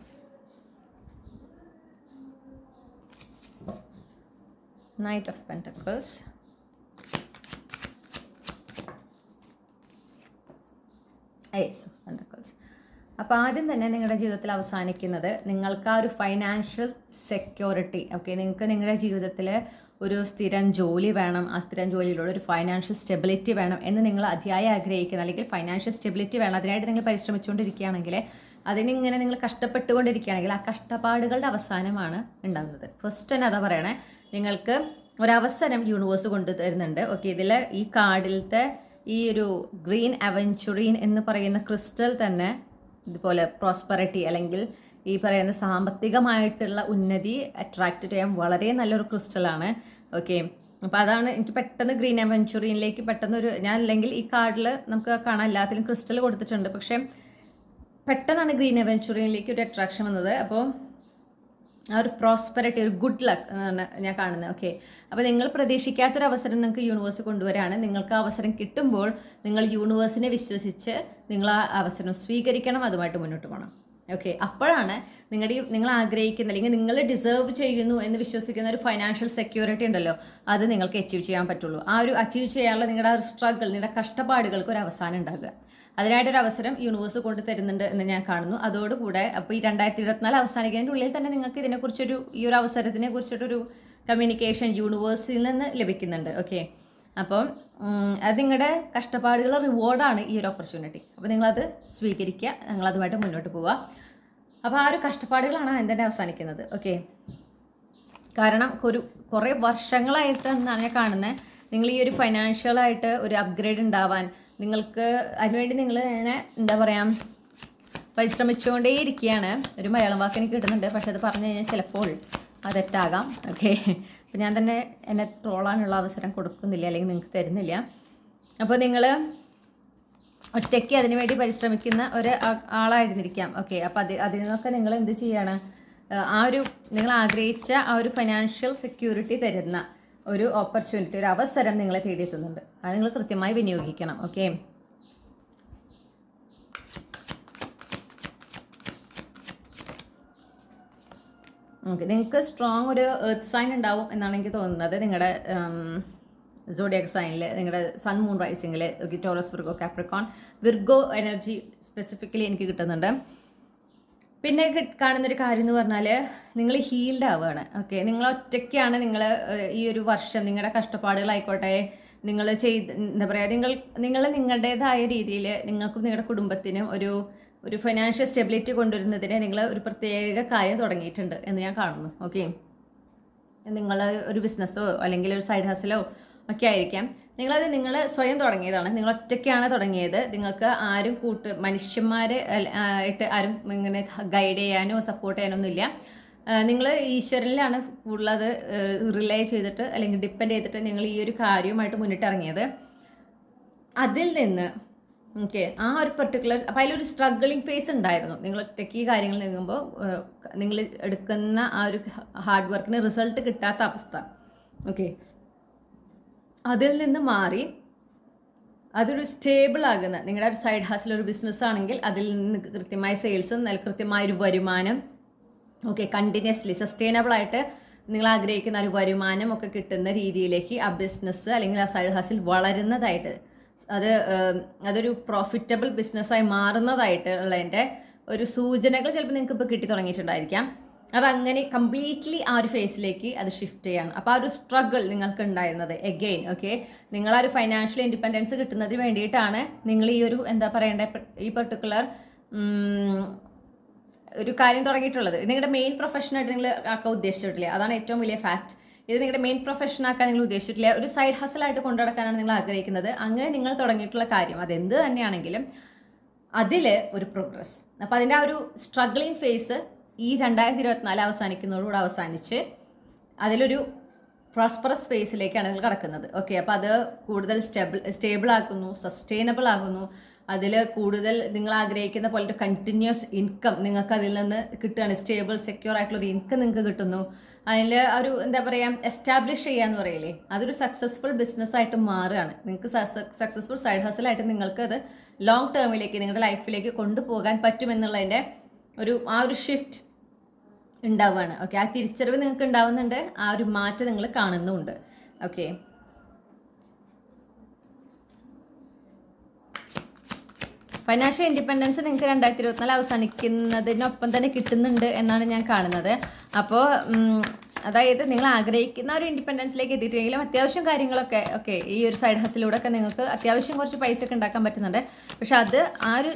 Knight of Pentacles. Ace of Pentacles. അപ്പോൾ ആദ്യം തന്നെ നിങ്ങളുടെ ജീവിതത്തിൽ അവസാനിക്കുന്നത് നിങ്ങൾക്ക് ആ ഒരു ഫൈനാൻഷ്യൽ സെക്യൂരിറ്റി. ഓക്കെ, നിങ്ങൾക്ക് നിങ്ങളുടെ ജീവിതത്തിൽ ഒരു സ്ഥിരം ജോലി വേണം, ആ സ്ഥിരം ജോലിയിലൂടെ ഒരു ഫൈനാൻഷ്യൽ സ്റ്റെബിലിറ്റി വേണം എന്ന് നിങ്ങൾ അതിയായി ആഗ്രഹിക്കുന്ന, അല്ലെങ്കിൽ ഫൈനാൻഷ്യൽ സ്റ്റെബിലിറ്റി വേണം അതിനായിട്ട് നിങ്ങൾ പരിശ്രമിച്ചുകൊണ്ടിരിക്കുകയാണെങ്കിൽ, അതിനിങ്ങനെ നിങ്ങൾ കഷ്ടപ്പെട്ടുകൊണ്ടിരിക്കുകയാണെങ്കിൽ ആ കഷ്ടപ്പാടുകളുടെ അവസാനമാണ് ഉണ്ടാകുന്നത്. ഫസ്റ്റ് തന്നെ അതാ പറയണേ, നിങ്ങൾക്ക് ഒരവസരം യൂണിവേഴ്സ് കൊണ്ടുതരുന്നുണ്ട്. ഓക്കെ, ഇതിൽ ഈ കാർഡിലത്തെ ഈ ഒരു ഗ്രീൻ അവഞ്ചുറീൻ എന്ന് പറയുന്ന ക്രിസ്റ്റൽ തന്നെ ഇതുപോലെ പ്രോസ്പെറിറ്റി അല്ലെങ്കിൽ ഈ പറയുന്ന സാമ്പത്തികമായിട്ടുള്ള ഉന്നതി അട്രാക്റ്റ് ചെയ്യാൻ വളരെ നല്ലൊരു ക്രിസ്റ്റലാണ്. ഓക്കെ, അപ്പോൾ അതാണ് എനിക്ക് പെട്ടെന്ന് ഗ്രീൻ അവഞ്ചുറീനിലേക്ക് പെട്ടെന്നൊരു, ഞാൻ അല്ലെങ്കിൽ ഈ കാർഡിൽ നമുക്ക് കാണാൻ എല്ലാത്തിലും ക്രിസ്റ്റൽ കൊടുത്തിട്ടുണ്ട്, പക്ഷേ പെട്ടെന്നാണ് ഗ്രീൻ അവഞ്ചുറീനിലേക്ക് ഒരു അട്രാക്ഷൻ വന്നത്. അപ്പോൾ ആ ഒരു പ്രോസ്പെറിറ്റി, ഒരു ഗുഡ് ലക്ക് എന്നാണ് ഞാൻ കാണുന്നത്. ഓക്കെ, അപ്പോൾ നിങ്ങൾ പ്രതീക്ഷിക്കാത്തൊരു അവസരം നിങ്ങൾക്ക് യൂണിവേഴ്സ് കൊണ്ടുവരാണ്. നിങ്ങൾക്ക് ആ അവസരം കിട്ടുമ്പോൾ നിങ്ങൾ യൂണിവേഴ്സിനെ വിശ്വസിച്ച് നിങ്ങൾ ആ അവസരം സ്വീകരിക്കണം, അതുമായിട്ട് മുന്നോട്ട് പോകണം. ഓക്കെ, അപ്പോഴാണ് നിങ്ങൾ ആഗ്രഹിക്കുന്ന അല്ലെങ്കിൽ നിങ്ങൾ ഡിസേർവ് ചെയ്യുന്നു എന്ന് വിശ്വസിക്കുന്ന ഒരു ഫൈനാൻഷ്യൽ സെക്യൂരിറ്റി ഉണ്ടല്ലോ, അത് നിങ്ങൾക്ക് അച്ചീവ് ചെയ്യാൻ പറ്റുള്ളൂ. ആ ഒരു അച്ചീവ് ചെയ്യാനുള്ള നിങ്ങളുടെ ആ ഒരു സ്ട്രഗിൾ, നിങ്ങളുടെ കഷ്ടപ്പാടുകൾക്ക് ഒരു അവസാനം ഉണ്ടാകുക. അതിനായിട്ടൊരു അവസരം യൂണിവേഴ്സ് കൊണ്ട് തരുന്നുണ്ട് എന്ന് ഞാൻ കാണുന്നു. അതോടുകൂടെ അപ്പോൾ ഈ 2024 അവസാനിക്കുന്നതിൻ്റെ ഉള്ളിൽ തന്നെ നിങ്ങൾക്ക് ഇതിനെക്കുറിച്ചൊരു ഈ ഒരു അവസരത്തിനെ കുറിച്ചിട്ടൊരു കമ്മ്യൂണിക്കേഷൻ യൂണിവേഴ്സിൽ നിന്ന് ലഭിക്കുന്നുണ്ട്. ഓക്കെ, അപ്പം അത് നിങ്ങളുടെ കഷ്ടപ്പാടുകളുടെ റിവാർഡാണ് ഈ ഒരു ഓപ്പർച്യൂണിറ്റി. അപ്പോൾ നിങ്ങളത് സ്വീകരിക്കുക, നിങ്ങളതുമായിട്ട് മുന്നോട്ട് പോവുക. അപ്പോൾ ആ ഒരു കഷ്ടപ്പാടുകളാണ് എന്തിൻ്റെ അവസാനിക്കുന്നത്. ഓക്കെ, കാരണം കുറേ വർഷങ്ങളായിട്ടാണ് ഞാൻ കാണുന്നത് നിങ്ങൾ ഈ ഒരു ഫൈനാൻഷ്യലായിട്ട് ഒരു അപ്ഗ്രേഡ് ഉണ്ടാവാൻ നിങ്ങൾക്ക് അതിനുവേണ്ടി നിങ്ങൾ ഇങ്ങനെ എന്താ പറയുക പരിശ്രമിച്ചുകൊണ്ടേയിരിക്കുകയാണ്. ഒരു മലയാളം വാക്ക് എനിക്ക് കിട്ടുന്നുണ്ട്, പക്ഷെ അത് പറഞ്ഞു കഴിഞ്ഞാൽ ചിലപ്പോൾ അത് തെറ്റാകാം. ഓക്കെ, അപ്പം ഞാൻ തന്നെ എന്നെ ട്രോളാനുള്ള അവസരം കൊടുക്കുന്നില്ല, അല്ലെങ്കിൽ നിങ്ങൾക്ക് തരുന്നില്ല. അപ്പോൾ നിങ്ങൾ ഒറ്റയ്ക്ക് അതിനു വേണ്ടി പരിശ്രമിക്കുന്ന ഒരു ആളായിരുന്നിരിക്കാം. ഓക്കെ, അപ്പോൾ അതിൽ നിന്നൊക്കെ നിങ്ങൾ എന്ത് ചെയ്യാണ്, നിങ്ങൾ ആഗ്രഹിച്ച ആ ഒരു ഫൈനാൻഷ്യൽ സെക്യൂരിറ്റി തരുന്ന ഒരു ഓപ്പർച്യൂണിറ്റി, ഒരു അവസരം നിങ്ങളെ തേടിയെത്തുന്നുണ്ട്. അത് നിങ്ങൾ കൃത്യമായി വിനിയോഗിക്കണം. ഓക്കെ, നിങ്ങൾക്ക് സ്ട്രോങ് ഒരു എർത്ത് സൈൻ ഉണ്ടാവും എന്നാണ് എനിക്ക് തോന്നുന്നത്. നിങ്ങളുടെ സോഡിയാക് സൈനിൽ, നിങ്ങളുടെ സൺ മൂൺ റൈസിങ്ങിൽ Taurus, Virgo, Capricorn, Virgo energy specifically എനിക്ക് കിട്ടുന്നുണ്ട്. പിന്നെ കാണുന്നൊരു കാര്യം എന്ന് പറഞ്ഞാൽ നിങ്ങൾ ഹീൽഡ് ആവുകയാണ്. ഓക്കെ, നിങ്ങൾ ഒറ്റയ്ക്കാണ്. നിങ്ങൾ ഈ ഒരു വർഷം നിങ്ങളുടെ കഷ്ടപ്പാടുകളായിക്കോട്ടെ, നിങ്ങൾ എന്താ പറയുക, നിങ്ങളുടേതായ രീതിയിൽ നിങ്ങൾക്കും നിങ്ങളുടെ കുടുംബത്തിനും ഒരു ഫൈനാൻഷ്യൽ സ്റ്റെബിലിറ്റി കൊണ്ടുവരുന്നതിന് നിങ്ങൾ ഒരു പ്രത്യേക കാര്യം തുടങ്ങിയിട്ടുണ്ട് എന്ന് ഞാൻ കാണുന്നു. ഓക്കെ, നിങ്ങൾ ഒരു ബിസിനസ്സോ അല്ലെങ്കിൽ ഒരു സൈഡ് ഹസലോ ഒക്കെ ആയിരിക്കാം. നിങ്ങൾ സ്വയം തുടങ്ങിയതാണ്. നിങ്ങൾ ഒറ്റയ്ക്കാണ് തുടങ്ങിയത്. നിങ്ങൾക്ക് ആരും മനുഷ്യന്മാർ ആയിട്ട് ആരും ഇങ്ങനെ ഗൈഡ് ചെയ്യാനോ സപ്പോർട്ട് ചെയ്യാനോ ഒന്നുമില്ല. നിങ്ങൾ ഈശ്വരനിലാണ് കൂടുതലത് റിലേ ചെയ്തിട്ട് അല്ലെങ്കിൽ ഡിപ്പെൻഡ് ചെയ്തിട്ട് നിങ്ങൾ ഈ ഒരു കാര്യവുമായിട്ട് മുന്നിട്ടിറങ്ങിയത്. അതിൽ നിന്ന് ഓക്കെ, ആ ഒരു പെർട്ടിക്കുലർ, അപ്പോൾ അതിലൊരു സ്ട്രഗ്ലിംഗ് ഫേസ് ഉണ്ടായിരുന്നു. നിങ്ങൾ ഒറ്റയ്ക്ക് ഈ കാര്യങ്ങൾ നീങ്ങുമ്പോൾ നിങ്ങൾ എടുക്കുന്ന ആ ഒരു ഹാർഡ് വർക്കിന് റിസൾട്ട് കിട്ടാത്ത അവസ്ഥ. ഓക്കെ, അതിൽ നിന്ന് മാറി അതൊരു സ്റ്റേബിൾ ആകുന്ന നിങ്ങളുടെ ഒരു സൈഡ് ഹസിൽ ഒരു ബിസിനസ് ആണെങ്കിൽ അതിൽ നിന്ന് കൃത്യമായ സെയിൽസും കൃത്യമായൊരു വരുമാനം, ഓക്കെ, കണ്ടിന്യൂസ്ലി സസ്റ്റൈനബിൾ ആയിട്ട് നിങ്ങൾ ആഗ്രഹിക്കുന്ന ഒരു വരുമാനം ഒക്കെ കിട്ടുന്ന രീതിയിലേക്ക് ആ ബിസിനസ് അല്ലെങ്കിൽ ആ സൈഡ് ഹസിൽ വളരുന്നതായിട്ട്, അതൊരു പ്രോഫിറ്റബിൾ ബിസിനസ്സായി മാറുന്നതായിട്ട് ഉള്ളതിൻ്റെ ഒരു സൂചനകൾ ചിലപ്പോൾ നിങ്ങൾക്ക് ഇപ്പോൾ കിട്ടി തുടങ്ങിയിട്ടുണ്ടായിരിക്കാം. അതങ്ങനെ കംപ്ലീറ്റ്ലി ആ ഒരു ഫേസിലേക്ക് അത് ഷിഫ്റ്റ് ചെയ്യാണ്. അപ്പോൾ ആ ഒരു സ്ട്രഗിൾ നിങ്ങൾക്ക് ഉണ്ടായിരുന്നത് എഗെയിൻ, ഓക്കെ, നിങ്ങൾ ആ ഒരു ഫൈനാൻഷ്യൽ ഇൻഡിപെൻഡൻസ് കിട്ടുന്നതിന് വേണ്ടിയിട്ടാണ് നിങ്ങൾ ഈ ഒരു എന്താ പറയേണ്ട ഈ പെർട്ടിക്കുലർ ഒരു കാര്യം തുടങ്ങിയിട്ടുള്ളത്. നിങ്ങളുടെ മെയിൻ പ്രൊഫഷനായിട്ട് നിങ്ങൾ ആക്കാൻ ഉദ്ദേശിച്ചിട്ടില്ല. അതാണ് ഏറ്റവും വലിയ ഫാക്ട്. ഇത് നിങ്ങളുടെ മെയിൻ പ്രൊഫഷൻ ആക്കാൻ നിങ്ങൾ ഉദ്ദേശിച്ചിട്ടില്ല. ഒരു സൈഡ് ഹസലായിട്ട് കൊണ്ടുനടക്കാനാണ് നിങ്ങൾ ആഗ്രഹിക്കുന്നത്. അങ്ങനെ നിങ്ങൾ തുടങ്ങിയിട്ടുള്ള കാര്യം അതെന്ത് തന്നെയാണെങ്കിലും അതിൽ ഒരു പ്രോഗ്രസ്. അപ്പോൾ അതിൻ്റെ ആ ഒരു സ്ട്രഗ്ലിംഗ് ഫേസ് ഈ 2024 അവസാനിക്കുന്നതോടുകൂടെ അവസാനിച്ച് അതിലൊരു പ്രോസ്പറസ് ഫേസിലേക്കാണ് നിങ്ങൾ കടക്കുന്നത്. ഓക്കെ, അപ്പോൾ അത് കൂടുതൽ സ്റ്റേബിൾ ആക്കുന്നു, സസ്റ്റൈനബിൾ ആകുന്നു. അതിൽ കൂടുതൽ നിങ്ങൾ ആഗ്രഹിക്കുന്ന പോലെ ഒരു കണ്ടിന്യൂസ് ഇൻകം നിങ്ങൾക്ക് അതിൽ നിന്ന് കിട്ടുകയാണ്. സ്റ്റേബിൾ സെക്യൂർ ആയിട്ടുള്ളൊരു ഇൻകം നിങ്ങൾക്ക് കിട്ടുന്നു. അതിൽ ഒരു എന്താ പറയുക, എസ്റ്റാബ്ലിഷ് ചെയ്യാന്ന് പറയില്ലേ, അതൊരു സക്സസ്ഫുൾ ബിസിനസ്സായിട്ട് മാറുകയാണ്. നിങ്ങൾക്ക് സക്സസ്ഫുൾ സൈഡ് ഹസലായിട്ട് നിങ്ങൾക്ക് അത് ലോങ് ടേമിലേക്ക് നിങ്ങളുടെ ലൈഫിലേക്ക് കൊണ്ടുപോകാൻ പറ്റുമെന്നുള്ളതിൻ്റെ ആ ഒരു ഷിഫ്റ്റ് ഉണ്ടാവുകയാണ്. ഓക്കെ, ആ തിരിച്ചറിവ് നിങ്ങൾക്ക് ഉണ്ടാവുന്നുണ്ട്, ആ ഒരു മാറ്റം നിങ്ങൾ കാണുന്നുമുണ്ട്. ഓക്കെ, ഫൈനാൻഷ്യൽ ഇൻഡിപെൻഡൻസ് നിങ്ങൾക്ക് 2024 അവസാനിക്കുന്നതിനൊപ്പം തന്നെ കിട്ടുന്നുണ്ട് എന്നാണ് ഞാൻ കാണുന്നത്. അപ്പോൾ അതായത് നിങ്ങൾ ആഗ്രഹിക്കുന്ന ഒരു ഇൻഡിപെൻഡൻസിലേക്ക് എത്തിയിട്ടെങ്കിലും അത്യാവശ്യം കാര്യങ്ങളൊക്കെ ഓക്കെ ഈ ഒരു സൈഡ് ഹസിലൂടെ ഒക്കെ നിങ്ങൾക്ക് അത്യാവശ്യം കുറച്ച് പൈസ ഒക്കെ ഉണ്ടാക്കാൻ പറ്റുന്നുണ്ട്. പക്ഷെ അത് ആ ഒരു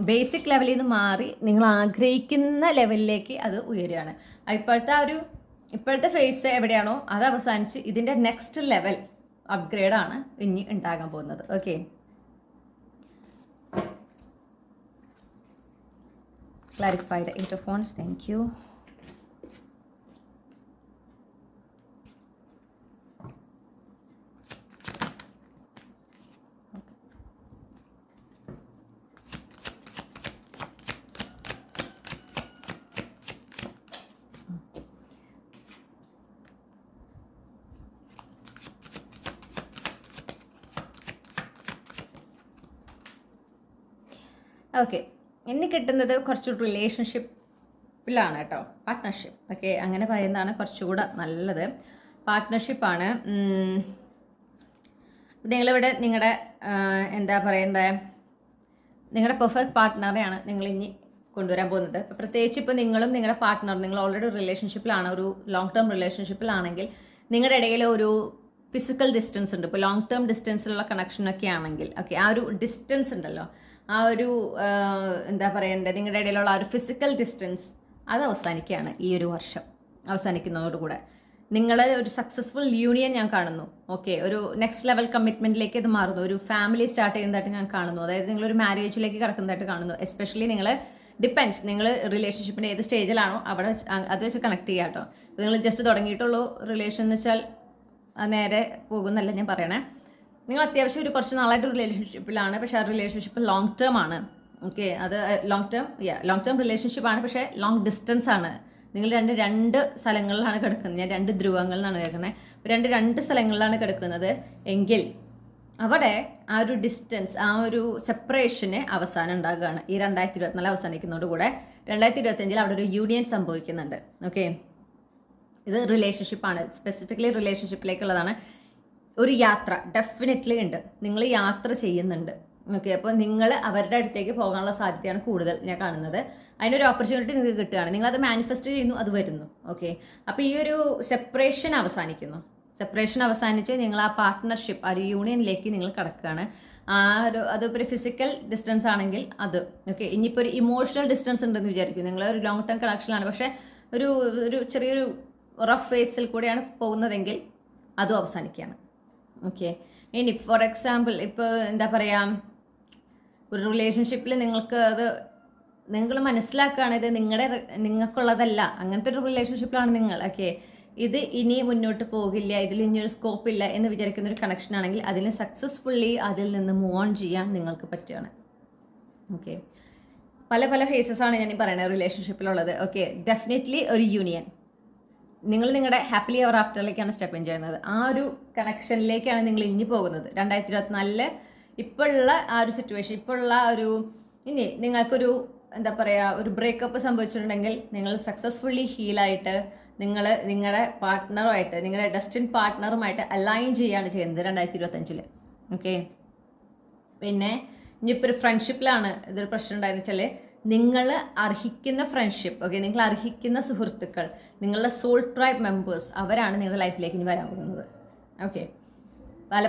ബേസിക് ലെവലിൽ നിന്ന് മാറി നിങ്ങൾ ആഗ്രഹിക്കുന്ന ലെവലിലേക്ക് അത് ഉയരുകയാണ്. ഇപ്പോഴത്തെ ഫേസ് എവിടെയാണോ അത് അവസാനിച്ച് ഇതിൻ്റെ നെക്സ്റ്റ് ലെവൽ അപ്ഗ്രേഡാണ് ഇനി ഉണ്ടാകാൻ പോകുന്നത്. Okay, clarify the 8 of Wands. Thank you. Okay, ഇനി കിട്ടുന്നത് കുറച്ച് റിലേഷൻഷിപ്പിലാണ് കേട്ടോ, പാർട്ട്ണർഷിപ്പ്. ഓക്കെ, അങ്ങനെ പറയുന്നതാണ് കുറച്ചുകൂടെ നല്ലത്. പാർട്ട്ണർഷിപ്പാണ്. നിങ്ങളിവിടെ നിങ്ങളുടെ എന്താ പറയണ്ടേ, നിങ്ങളുടെ പെർഫെക്റ്റ് പാർട്ട്ണറെയാണ് നിങ്ങൾ ഇനി കൊണ്ടുവരാൻ പോകുന്നത്. ഇപ്പോൾ പ്രത്യേകിച്ച് ഇപ്പോൾ നിങ്ങളും നിങ്ങളുടെ പാർട്ട്ണർ നിങ്ങൾ ഓൾറെഡി റിലേഷൻഷിപ്പിലാണ്, ഒരു ലോങ് ടേം റിലേഷൻഷിപ്പിലാണെങ്കിൽ നിങ്ങളുടെ ഇടയിൽ ഒരു ഫിസിക്കൽ ഡിസ്റ്റൻസ് ഉണ്ട്. ഇപ്പോൾ ലോങ് ടേം ഡിസ്റ്റൻസിലുള്ള കണക്ഷനൊക്കെ ആണെങ്കിൽ ഓക്കെ, ആ ഒരു ഡിസ്റ്റൻസ് ഉണ്ടല്ലോ, ആ ഒരു എന്താ പറയണ്ടേ, നിങ്ങളുടെ ഇടയിലുള്ള ആ ഒരു ഫിസിക്കൽ ഡിസ്റ്റൻസ് അത് അവസാനിക്കുകയാണ്. ഈ ഒരു വർഷം അവസാനിക്കുന്നതോടുകൂടെ നിങ്ങളെ ഒരു സക്സസ്ഫുൾ യൂണിയൻ ഞാൻ കാണുന്നു. ഓക്കെ, ഒരു നെക്സ്റ്റ് ലെവൽ കമ്മിറ്റ്മെൻറ്റിലേക്ക് ഇത് മാറുന്നു, ഒരു ഫാമിലി സ്റ്റാർട്ട് ചെയ്യുന്നതായിട്ട് ഞാൻ കാണുന്നു. അതായത് നിങ്ങളൊരു മാരേജിലേക്ക് കിടക്കുന്നതായിട്ട് കാണുന്നു. എസ്പെഷ്യലി നിങ്ങൾ നിങ്ങൾ റിലേഷൻഷിപ്പിൻ്റെ ഏത് സ്റ്റേജിലാണോ അവിടെ അത് വെച്ച് കണക്ട് ചെയ്യുക കേട്ടോ. നിങ്ങൾ ജസ്റ്റ് തുടങ്ങിയിട്ടുള്ളൂ റിലേഷൻ എന്ന് വെച്ചാൽ നേരെ പോകുന്നല്ല ഞാൻ പറയണേ. നിങ്ങൾ അത്യാവശ്യം ഒരു കുറച്ച് നാളായിട്ട് റിലേഷൻഷിപ്പിലാണ്, പക്ഷെ ആ റിലേഷൻഷിപ്പ് ലോങ് ടേം ആണ്. ഓക്കെ, അത് ലോങ് ടേം റിലേഷൻഷിപ്പാണ്, പക്ഷേ ലോങ് ഡിസ്റ്റൻസ് ആണ്. നിങ്ങൾ രണ്ട് സ്ഥലങ്ങളിലാണ് കിടക്കുന്നത്. ഞാൻ 2 ധ്രുവങ്ങളിലാണ് കേൾക്കുന്നത്. രണ്ട് സ്ഥലങ്ങളിലാണ് കിടക്കുന്നത് എങ്കിൽ അവിടെ ആ ഒരു ഡിസ്റ്റൻസ്, ആ ഒരു സെപ്പറേഷന് അവസാനം ഉണ്ടാകുകയാണ്. ഈ 2024 അവസാനിക്കുന്നതോടുകൂടെ 2025 അവിടെ ഒരു യൂണിയൻ സംഭവിക്കുന്നുണ്ട്. ഓക്കെ, ഇത് റിലേഷൻഷിപ്പാണ്, സ്പെസിഫിക്കലി റിലേഷൻഷിപ്പിലേക്കുള്ളതാണ്. ഒരു യാത്ര ഡെഫിനറ്റ്ലി ഉണ്ട്, നിങ്ങൾ യാത്ര ചെയ്യുന്നുണ്ട്. ഓക്കെ, അപ്പോൾ നിങ്ങൾ അവരുടെ അടുത്തേക്ക് പോകാനുള്ള സാധ്യതയാണ് കൂടുതൽ ഞാൻ കാണുന്നത്. അതിനൊരു ഓപ്പർച്യൂണിറ്റി നിങ്ങൾക്ക് കിട്ടുകയാണ്, നിങ്ങളത് മാനിഫെസ്റ്റ് ചെയ്യുന്നു, അത് വരുന്നു. ഓക്കെ, അപ്പോൾ ഈ ഒരു സെപ്പറേഷൻ അവസാനിച്ച് നിങ്ങൾ ആ പാർട്ട്ണർഷിപ്പ്, ആ ഒരു യൂണിയനിലേക്ക് നിങ്ങൾ കടക്കുകയാണ്. അതിപ്പോൾ ഒരു ഫിസിക്കൽ ഡിസ്റ്റൻസ് ആണെങ്കിൽ അത് ഓക്കെ. ഇനിയിപ്പോൾ ഒരു ഇമോഷണൽ ഡിസ്റ്റൻസ് ഉണ്ടെന്ന് വിചാരിക്കും, നിങ്ങൾ ഒരു ലോങ് ടേം കണക്ഷനാണ്, പക്ഷേ ഒരു ചെറിയൊരു റഫ് ഫേസിൽ കൂടെയാണ് പോകുന്നതെങ്കിൽ അതും അവസാനിക്കുകയാണ്. ഓക്കെ, ഇനി ഫോർ എക്സാമ്പിൾ ഇപ്പോൾ എന്താ പറയുക, ഒരു റിലേഷൻഷിപ്പിൽ നിങ്ങൾ മനസ്സിലാക്കുകയാണ് ഇത് നിങ്ങൾക്കുള്ളതല്ല, അങ്ങനത്തെ ഒരു റിലേഷൻഷിപ്പിലാണ് നിങ്ങൾ. ഓക്കെ, ഇത് ഇനി മുന്നോട്ട് പോകില്ല, ഇതിൽ ഇനിയൊരു സ്കോപ്പ് ഇല്ല എന്ന് വിചാരിക്കുന്ന ഒരു കണക്ഷൻ ആണെങ്കിൽ അതിന് സക്സസ്ഫുള്ളി അതിൽ നിന്ന് മൂവ് ഓൺ ചെയ്യാൻ നിങ്ങൾക്ക് പറ്റുകയാണ്. ഓക്കെ, പല ഫേസസാണ് ഞാൻ ഈ പറയുന്നത് റിലേഷൻഷിപ്പിലുള്ളത്. ഓക്കെ, ഡെഫിനറ്റ്ലി ഒരു യൂണിയൻ, നിങ്ങൾ നിങ്ങളുടെ ഹാപ്പിലി എവർ ആഫ്റ്ററിലേക്കാണ് സ്റ്റെപ്പ് ഇൻ ചെയ്യുന്നത്. ആ ഒരു കണക്ഷനിലേക്കാണ് നിങ്ങൾ ഇനി പോകുന്നത് 2024 ഇപ്പോഴുള്ള ആ ഒരു സിറ്റുവേഷൻ, ഇപ്പോഴുള്ള ഒരു ഇനി നിങ്ങൾക്കൊരു എന്താ പറയുക, ഒരു ബ്രേക്കപ്പ് സംഭവിച്ചിട്ടുണ്ടെങ്കിൽ നിങ്ങൾ സക്സസ്ഫുള്ളി ഹീലായിട്ട് നിങ്ങൾ നിങ്ങളുടെ പാർട്ട്ണറുമായിട്ട്, നിങ്ങളുടെ ഡെസ്റ്റിൻ പാർട്ട്ണറുമായിട്ട് അലൈൻ ചെയ്യുകയാണ് ചെയ്യുന്നത് 2025. ഓക്കെ, പിന്നെ ഇനിയിപ്പോൾ ഒരു ഫ്രണ്ട്ഷിപ്പിലാണ് ഇതൊരു പ്രശ്നം ഉണ്ടായെന്ന് വെച്ചാൽ നിങ്ങൾ അർഹിക്കുന്ന ഫ്രണ്ട്ഷിപ്പ്, ഓക്കെ, നിങ്ങൾ അർഹിക്കുന്ന സുഹൃത്തുക്കൾ, നിങ്ങളുടെ സോൾ ട്രൈബ് മെമ്പേഴ്സ്, അവരാണ് നിങ്ങളുടെ ലൈഫിലേക്ക് ഇനി വരാൻ പോകുന്നത്. ഓക്കെ,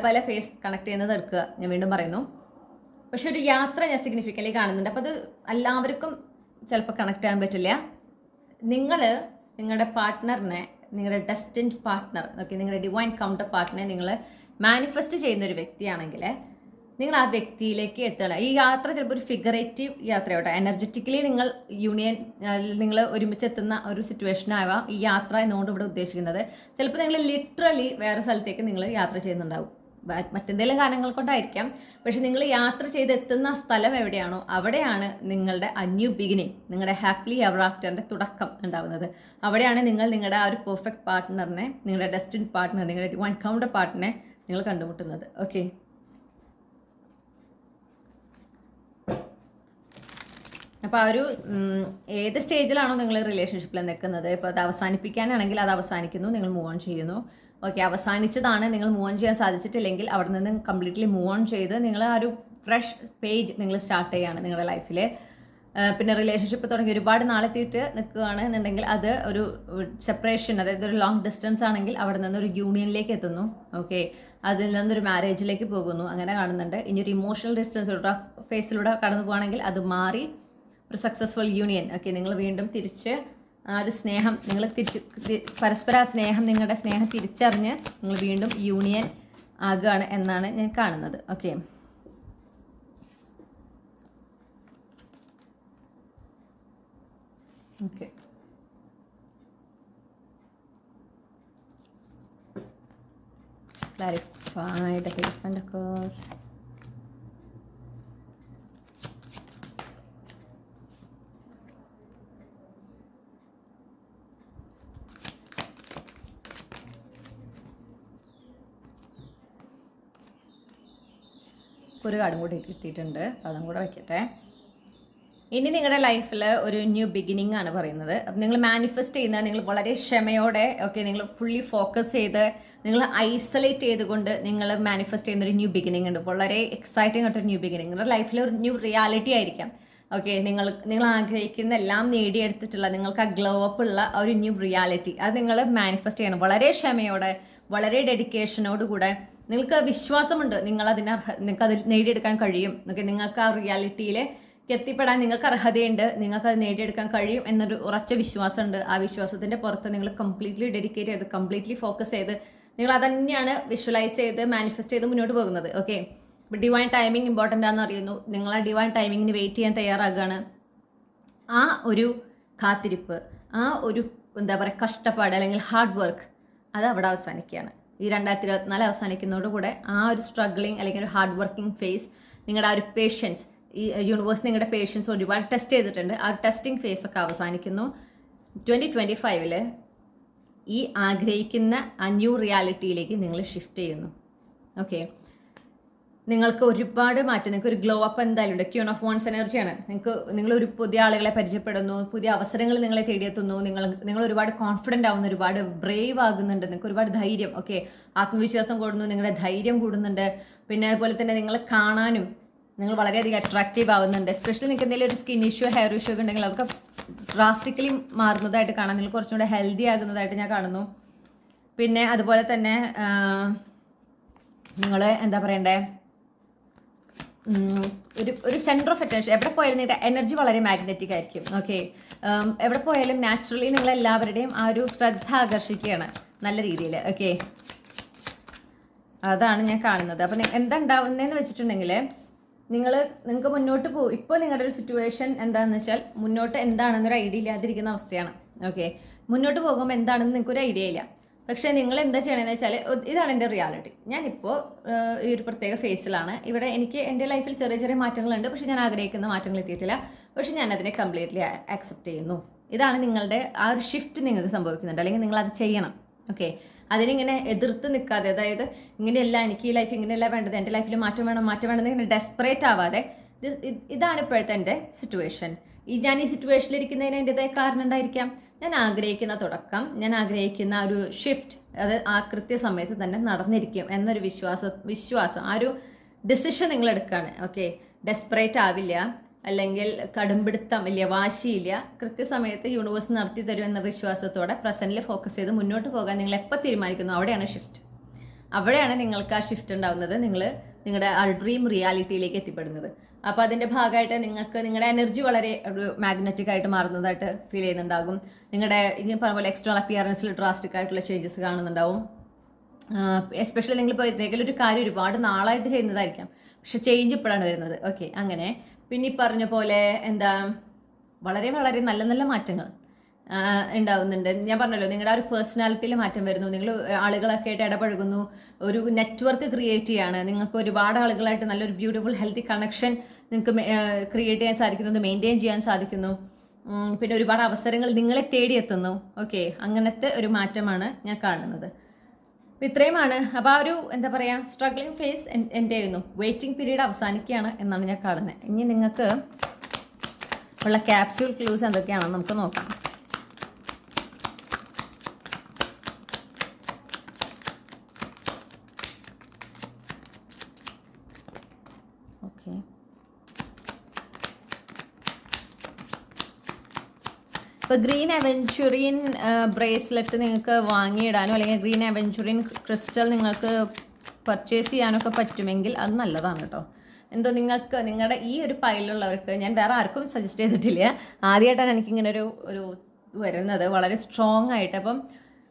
പല ഫേസ് കണക്ട് ചെയ്യുന്നത് എടുക്കുക, ഞാൻ വീണ്ടും പറയുന്നു. പക്ഷെ ഒരു യാത്ര ഞാൻ സിഗ്നിഫിക്കൻ്റ്ലി കാണുന്നുണ്ട്. അപ്പോൾ അത് എല്ലാവർക്കും ചിലപ്പോൾ കണക്ട് ചെയ്യാൻ പറ്റില്ല. നിങ്ങളുടെ പാർട്ട്ണറിനെ, നിങ്ങളുടെ ഡെസ്റ്റിൻഡ് പാർട്ട്ണർ, ഓക്കെ, നിങ്ങളുടെ ഡിവൈൻ കൗണ്ടർ പാർട്ട്ണറെ നിങ്ങൾ മാനിഫെസ്റ്റ് ചെയ്യുന്ന ഒരു വ്യക്തിയാണെങ്കിൽ നിങ്ങൾ ആ വ്യക്തിയിലേക്ക് എത്തണം. ഈ യാത്ര ചിലപ്പോൾ ഒരു ഫിഗറേറ്റീവ് യാത്രയോട്ടെ, എനർജറ്റിക്കലി നിങ്ങൾ ഒരുമിച്ച് എത്തുന്ന ഒരു സിറ്റുവേഷൻ ആവാം ഈ യാത്ര എന്നുകൊണ്ട് ഇവിടെ ഉദ്ദേശിക്കുന്നത്. ചിലപ്പോൾ നിങ്ങൾ ലിറ്ററലി വേറെ സ്ഥലത്തേക്ക് നിങ്ങൾ യാത്ര ചെയ്യുന്നുണ്ടാവും, മറ്റെന്തെങ്കിലും കാരണങ്ങൾ കൊണ്ടായിരിക്കാം. പക്ഷെ നിങ്ങൾ യാത്ര ചെയ്തെത്തുന്ന സ്ഥലം എവിടെയാണോ അവിടെയാണ് നിങ്ങളുടെ ന്യൂ ബിഗിനിങ്, നിങ്ങളുടെ ഹാപ്പിലി എവർ ആഫ്റ്ററിൻ്റെ തുടക്കം ഉണ്ടാവുന്നത്. അവിടെയാണ് നിങ്ങളുടെ ആ ഒരു പെർഫെക്റ്റ് പാർട്ട്ണറിനെ, നിങ്ങളുടെ ഡെസ്റ്റിൻ പാർട്ട്ണർ, നിങ്ങളുടെ ഡിവൈൻ കൗണ്ടർ പാർട്ട്ണറെ നിങ്ങൾ കണ്ടുമുട്ടുന്നത്. ഓക്കെ, അപ്പോൾ ആ ഒരു ഏത് സ്റ്റേജിലാണോ നിങ്ങൾ റിലേഷൻഷിപ്പിൽ നിൽക്കുന്നത്, ഇപ്പോൾ അത് അവസാനിപ്പിക്കാനാണെങ്കിൽ അത് അവസാനിക്കുന്നു, നിങ്ങൾ മൂവ് ഓൺ ചെയ്യുന്നു. ഓക്കെ, അവസാനിച്ചതാണ്, നിങ്ങൾ മൂവ് ഓൺ ചെയ്യാൻ സാധിച്ചിട്ടില്ലെങ്കിൽ അവിടെ നിന്ന് കംപ്ലീറ്റ്ലി മൂവ് ഓൺ ചെയ്ത് നിങ്ങൾ ആ ഒരു ഫ്രഷ് പേജ് നിങ്ങൾ സ്റ്റാർട്ട് ചെയ്യുകയാണ് നിങ്ങളുടെ ലൈഫിൽ. പിന്നെ റിലേഷൻഷിപ്പ് തുടങ്ങി ഒരുപാട് നാളെത്തിയിട്ട് നിൽക്കുകയാണ് എന്നുണ്ടെങ്കിൽ അത് ഒരു സെപ്പറേഷൻ, അതായത് ഒരു ലോങ് ഡിസ്റ്റൻസ് ആണെങ്കിൽ അവിടെ നിന്ന് ഒരു യൂണിയനിലേക്ക് എത്തുന്നു. ഓക്കെ, അതിൽ നിന്നൊരു മാരേജിലേക്ക് പോകുന്നു, അങ്ങനെ കാണുന്നുണ്ട്. ഇനി ഒരു ഇമോഷണൽ ഡിസ്റ്റൻസ്, ഒരു റഫ് ഫേസിലൂടെ കടന്നു പോകുകയാണെങ്കിൽ അത് മാറി ഒരു സക്സസ്ഫുൾ യൂണിയൻ. ഓക്കെ, നിങ്ങൾ വീണ്ടും തിരിച്ച് ആ ഒരു സ്നേഹം, നിങ്ങൾ പരസ്പര സ്നേഹം, നിങ്ങളുടെ സ്നേഹം തിരിച്ചറിഞ്ഞ് നിങ്ങൾ വീണ്ടും യൂണിയൻ ആകുകയാണ് എന്നാണ് ഞാൻ കാണുന്നത്. Okay, okay, clarify the Page of Pentacles. ഒരു കാർഡും കൂടി കിട്ടിയിട്ടുണ്ട്, അതും കൂടെ വയ്ക്കട്ടെ. ഇനി നിങ്ങളുടെ ലൈഫിൽ ഒരു ന്യൂ ബിഗിനിങ് ആണ് പറയുന്നത്. അപ്പം നിങ്ങൾ മാനിഫെസ്റ്റ് ചെയ്യുന്ന, നിങ്ങൾ വളരെ ക്ഷമയോടെ, ഓക്കെ, നിങ്ങൾ ഫുള്ളി ഫോക്കസ് ചെയ്ത്, നിങ്ങൾ ഐസൊലേറ്റ് ചെയ്തുകൊണ്ട് നിങ്ങൾ മാനിഫെസ്റ്റ് ചെയ്യുന്ന ഒരു ന്യൂ ബിഗിനിങ് ഉണ്ട്. വളരെ എക്സൈറ്റിംഗ് ആയിട്ടൊരു ന്യൂ ബിഗിനിങ്, നിങ്ങളുടെ ലൈഫിൽ ഒരു ന്യൂ റിയാലിറ്റി ആയിരിക്കാം. ഓക്കെ, നിങ്ങൾ ആഗ്രഹിക്കുന്ന എല്ലാം നേടിയെടുത്തിട്ടുള്ള, നിങ്ങൾക്ക് ആ ഗ്ലോ അപ്പ് ഉള്ള ഒരു ന്യൂ റിയാലിറ്റി, അത് നിങ്ങൾ മാനിഫെസ്റ്റ് ചെയ്യണം വളരെ ക്ഷമയോടെ, വളരെ ഡെഡിക്കേഷനോടുകൂടെ. നിങ്ങൾക്ക് വിശ്വാസമുണ്ട്, നിങ്ങൾക്കത് നേടിയെടുക്കാൻ കഴിയും. ഓക്കെ, നിങ്ങൾക്ക് ആ റിയാലിറ്റിയിൽ എത്തിപ്പെടാൻ നിങ്ങൾക്ക് അർഹതയുണ്ട്, നിങ്ങൾക്കത് നേടിയെടുക്കാൻ കഴിയും എന്നൊരു ഉറച്ച വിശ്വാസമുണ്ട്. ആ വിശ്വാസത്തിൻ്റെ പുറത്ത് നിങ്ങൾ കംപ്ലീറ്റ്ലി ഡെഡിക്കേറ്റ് ചെയ്ത്, കംപ്ലീറ്റ്ലി ഫോക്കസ് ചെയ്ത്, നിങ്ങൾ അതന്നെയാണ് വിഷ്വലൈസ് ചെയ്ത് മാനിഫെസ്റ്റ് ചെയ്ത് മുന്നോട്ട് പോകുന്നത്. ഓക്കെ, ഇപ്പോൾ ഡിവൈൻ ടൈമിംഗ് ഇമ്പോർട്ടൻ്റ് ആണെന്ന് അറിയുന്നു, നിങ്ങൾ ആ ഡിവൈൻ ടൈമിങ്ങിന് വെയിറ്റ് ചെയ്യാൻ തയ്യാറാകുകയാണ്. ആ ഒരു കാത്തിരിപ്പ്, ആ ഒരു എന്താ പറയുക കഷ്ടപ്പാട് അല്ലെങ്കിൽ ഹാർഡ് വർക്ക്, അത് അവിടെ അവസാനിക്കുകയാണ്. ഈ 2024 അവസാനിക്കുന്നതോടുകൂടെ ആ ഒരു സ്ട്രഗ്ലിങ് അല്ലെങ്കിൽ ഒരു ഹാർഡ് വർക്കിംഗ് ഫേസ്, നിങ്ങളുടെ ആ ഒരു പേഷ്യൻസ്, ഈ യൂണിവേഴ്സ് നിങ്ങളുടെ പേഷ്യൻസ് ഒരുപാട് ടെസ്റ്റ് ചെയ്തിട്ടുണ്ട്. ആ ടെസ്റ്റിംഗ് ഫേസ് ഒക്കെ അവസാനിക്കുന്നു. 2025 ഈ ആഗ്രഹിക്കുന്ന ആ ന്യൂ റിയാലിറ്റിയിലേക്ക് നിങ്ങൾ ഷിഫ്റ്റ് ചെയ്യുന്നു. ഓക്കെ, നിങ്ങൾക്ക് ഒരുപാട് മാറ്റം, നിങ്ങൾക്ക് ഒരു ഗ്ലോ അപ്പ് എന്തായാലും ഉണ്ട്. ക്യൂൺ ഓഫ് വോൺസ് എനർജിയാണ്. നിങ്ങൾ ഒരു പുതിയ ആളുകളെ പരിചയപ്പെടുന്നു, പുതിയ അവസരങ്ങൾ നിങ്ങളെ തേടിയെത്തുന്നു, നിങ്ങൾ ഒരുപാട് കോൺഫിഡൻ്റ് ആവുന്നു, ഒരുപാട് ബ്രേവ് ആകുന്നുണ്ട്, നിങ്ങൾക്ക് ഒരുപാട് ധൈര്യം, ഓക്കെ, ആത്മവിശ്വാസം കൂടുന്നു, നിങ്ങളുടെ ധൈര്യം കൂടുന്നുണ്ട്. പിന്നെ അതുപോലെ തന്നെ നിങ്ങളെ കാണാനും നിങ്ങൾ വളരെയധികം അട്രാക്റ്റീവ് ആവുന്നുണ്ട്. എസ്പെഷ്യലി നിങ്ങൾക്ക് എന്തെങ്കിലും ഒരു സ്കിൻ ഇഷ്യൂ, ഹെയർ ഇഷ്യൂ ഒക്കെ ഉണ്ടെങ്കിൽ അതൊക്കെ ഡ്രാസ്റ്റിക്കലി മാറുന്നതായിട്ട് കാണാം. നിങ്ങൾ കുറച്ചും കൂടെ ഹെൽത്തി ആകുന്നതായിട്ട് ഞാൻ കാണുന്നു. പിന്നെ അതുപോലെ തന്നെ നിങ്ങൾ എന്താ പറയണ്ടേ, ഒരു സെൻറ്റർ ഓഫ് അറ്റൻഷൻ, എവിടെ പോയാലും നിങ്ങളുടെ എനർജി വളരെ മാഗ്നറ്റിക് ആയിരിക്കും. ഓക്കെ, എവിടെ പോയാലും നാച്ചുറലി നിങ്ങളെല്ലാവരുടെയും ആ ഒരു ശ്രദ്ധ ആകർഷിക്കുകയാണ് നല്ല രീതിയിൽ. ഓക്കെ, അതാണ് ഞാൻ കാണുന്നത്. അപ്പം എന്താ ഉണ്ടാവുന്നതെന്ന് വെച്ചിട്ടുണ്ടെങ്കിൽ നിങ്ങൾക്ക് മുന്നോട്ട് പോകും. ഇപ്പോൾ നിങ്ങളുടെ ഒരു സിറ്റുവേഷൻ എന്താണെന്ന് വെച്ചാൽ മുന്നോട്ട് എന്താണെന്നൊരു ഐഡിയ ഇല്ലാതിരിക്കുന്ന അവസ്ഥയാണ്. ഓക്കെ, മുന്നോട്ട് പോകുമ്പോൾ എന്താണെന്ന് നിങ്ങൾക്കൊരു ഐഡിയ ഇല്ല. പക്ഷേ നിങ്ങൾ എന്താ ചെയ്യണമെന്ന് വെച്ചാൽ, ഇതാണ് എൻ്റെ റിയാലിറ്റി. ഞാനിപ്പോൾ ഈ ഒരു പ്രത്യേക ഫേസിലാണ്. ഇവിടെ എനിക്ക് എൻ്റെ ലൈഫിൽ ചെറിയ ചെറിയ മാറ്റങ്ങളുണ്ട്, പക്ഷേ ഞാൻ ആഗ്രഹിക്കുന്ന മാറ്റങ്ങൾ എത്തിയിട്ടില്ല. പക്ഷേ ഞാനതിനെ കംപ്ലീറ്റ്ലി ആക്സെപ്റ്റ് ചെയ്യുന്നു. ഇതാണ് നിങ്ങളുടെ ആ ഒരു ഷിഫ്റ്റ് നിങ്ങൾക്ക് സംഭവിക്കുന്നുണ്ട്, അല്ലെങ്കിൽ നിങ്ങൾ അത് ചെയ്യണം. ഓക്കെ, അതിനിങ്ങനെ എതിർത്ത് നിൽക്കാതെ, അതായത് ഇങ്ങനെയല്ല എനിക്ക് ഈ ലൈഫ് ഇങ്ങനെയല്ല വേണ്ടത്, എൻ്റെ ലൈഫിൽ മാറ്റം വേണം ഇങ്ങനെ ഡെസ്പറേറ്റ് ആവാതെ, ഇതാണ് ഇപ്പോഴത്തെ എൻ്റെ സിറ്റുവേഷൻ. ഞാൻ ഈ സിറ്റുവേഷനിലിരിക്കുന്നതിന് എൻ്റെതായ കാരണം ഉണ്ടായിരിക്കാം. ഞാൻ ആഗ്രഹിക്കുന്ന തുടക്കം, ഞാൻ ആഗ്രഹിക്കുന്ന ഒരു ഷിഫ്റ്റ് അത് ആ കൃത്യസമയത്ത് തന്നെ നടന്നിരിക്കും എന്നൊരു വിശ്വാസം ആ ഒരു ഡിസിഷൻ നിങ്ങൾ എടുക്കുകയാണ്. ഓക്കെ, ഡെസ്പറേറ്റ് ആവില്ല, അല്ലെങ്കിൽ കടുംപിടുത്തം ഇല്ല, വാശിയില്ല. കൃത്യസമയത്ത് യൂണിവേഴ്സ് നടത്തി തരും എന്ന വിശ്വാസത്തോടെ പ്രസന്റിൽ ഫോക്കസ് ചെയ്ത് മുന്നോട്ട് പോകാൻ നിങ്ങൾ എപ്പോൾ തീരുമാനിക്കുന്നു അവിടെയാണ് ഷിഫ്റ്റ്. അവിടെയാണ് നിങ്ങൾക്ക് ആ ഷിഫ്റ്റ് ഉണ്ടാവുന്നത്, നിങ്ങളുടെ ആ ഡ്രീം റിയാലിറ്റിയിലേക്ക് എത്തിപ്പെടുന്നത്. അപ്പോൾ അതിൻ്റെ ഭാഗമായിട്ട് നിങ്ങൾക്ക് നിങ്ങളുടെ എനർജി വളരെ ഒരു മാഗ്നറ്റിക് ആയിട്ട് മാറുന്നതായിട്ട് ഫീൽ ചെയ്യുന്നുണ്ടാകും. നിങ്ങളുടെ ഇനി പറഞ്ഞ പോലെ എക്സ്റ്റേണൽ അപ്പിയറൻസിൽ ഡ്രാസ്റ്റിക് ആയിട്ടുള്ള ചേഞ്ചസ് കാണുന്നുണ്ടാവും. എസ്പെഷ്യലി നിങ്ങളിപ്പോൾ എന്തെങ്കിലും ഒരു കാര്യം ഒരുപാട് നാളായിട്ട് ചെയ്യുന്നതായിരിക്കാം, പക്ഷെ ചേഞ്ച് ഇപ്പോഴാണ് വരുന്നത്. ഓക്കെ, അങ്ങനെ പിന്നെ ഈ പറഞ്ഞ പോലെ വളരെ വളരെ നല്ല നല്ല മാറ്റങ്ങൾ ഉണ്ടാവുന്നുണ്ട്. ഞാൻ പറഞ്ഞല്ലോ, നിങ്ങളുടെ ആ ഒരു പേഴ്സണാലിറ്റിയിൽ മാറ്റം വരുന്നു. നിങ്ങൾ ആളുകളൊക്കെ ആയിട്ട് ഇടപഴകുന്നു, ഒരു നെറ്റ്വർക്ക് ക്രിയേറ്റ് ചെയ്യാണ്. നിങ്ങൾക്ക് ഒരുപാട് ആളുകളായിട്ട് നല്ലൊരു ബ്യൂട്ടിഫുൾ ഹെൽത്തി കണക്ഷൻ നിങ്ങൾക്ക് ക്രിയേറ്റ് ചെയ്യാൻ സാധിക്കുന്നു, മെയിൻറ്റെയിൻ ചെയ്യാൻ സാധിക്കുന്നു. പിന്നെ ഒരുപാട് അവസരങ്ങൾ നിങ്ങളെ തേടിയെത്തുന്നു. ഓക്കെ, അങ്ങനത്തെ ഒരു മാറ്റമാണ് ഞാൻ കാണുന്നത്. അപ്പം ഇത്രയുമാണ്. അപ്പോൾ ആ ഒരു എന്താ പറയുക സ്ട്രഗ്ലിംഗ് ഫേസ് എൻ്റെ ആയിരുന്നു. വെയിറ്റിംഗ് പീരീഡ് അവസാനിക്കുകയാണ് എന്നാണ് ഞാൻ കാണുന്നത്. ഇനി നിങ്ങൾക്ക് ഉള്ള ക്യാപ്സ്യൂൾ ക്ലൂസ് എന്തൊക്കെയാണെന്ന് നമുക്ക് നോക്കാം. ഓക്കെ, ഇപ്പോൾ ഗ്രീൻ അവെഞ്ചുറിൻ ബ്രേസ്ലെറ്റ് നിങ്ങൾക്ക് വാങ്ങിയിടാനോ അല്ലെങ്കിൽ ഗ്രീൻ അവെഞ്ചുറിൻ ക്രിസ്റ്റൽ നിങ്ങൾക്ക് പർച്ചേസ് ചെയ്യാനൊക്കെ പറ്റുമെങ്കിൽ അത് നല്ലതാണ് കേട്ടോ. എന്തോ നിങ്ങൾക്ക് നിങ്ങളുടെ ഈ ഒരു പൈലുള്ളവർക്ക് ഞാൻ വേറെ ആർക്കും സജസ്റ്റ് ചെയ്തിട്ടില്ല, ആദ്യമായിട്ടാണ് എനിക്കിങ്ങനെ ഒരു വരുന്നത് വളരെ സ്ട്രോങ് ആയിട്ട്. അപ്പം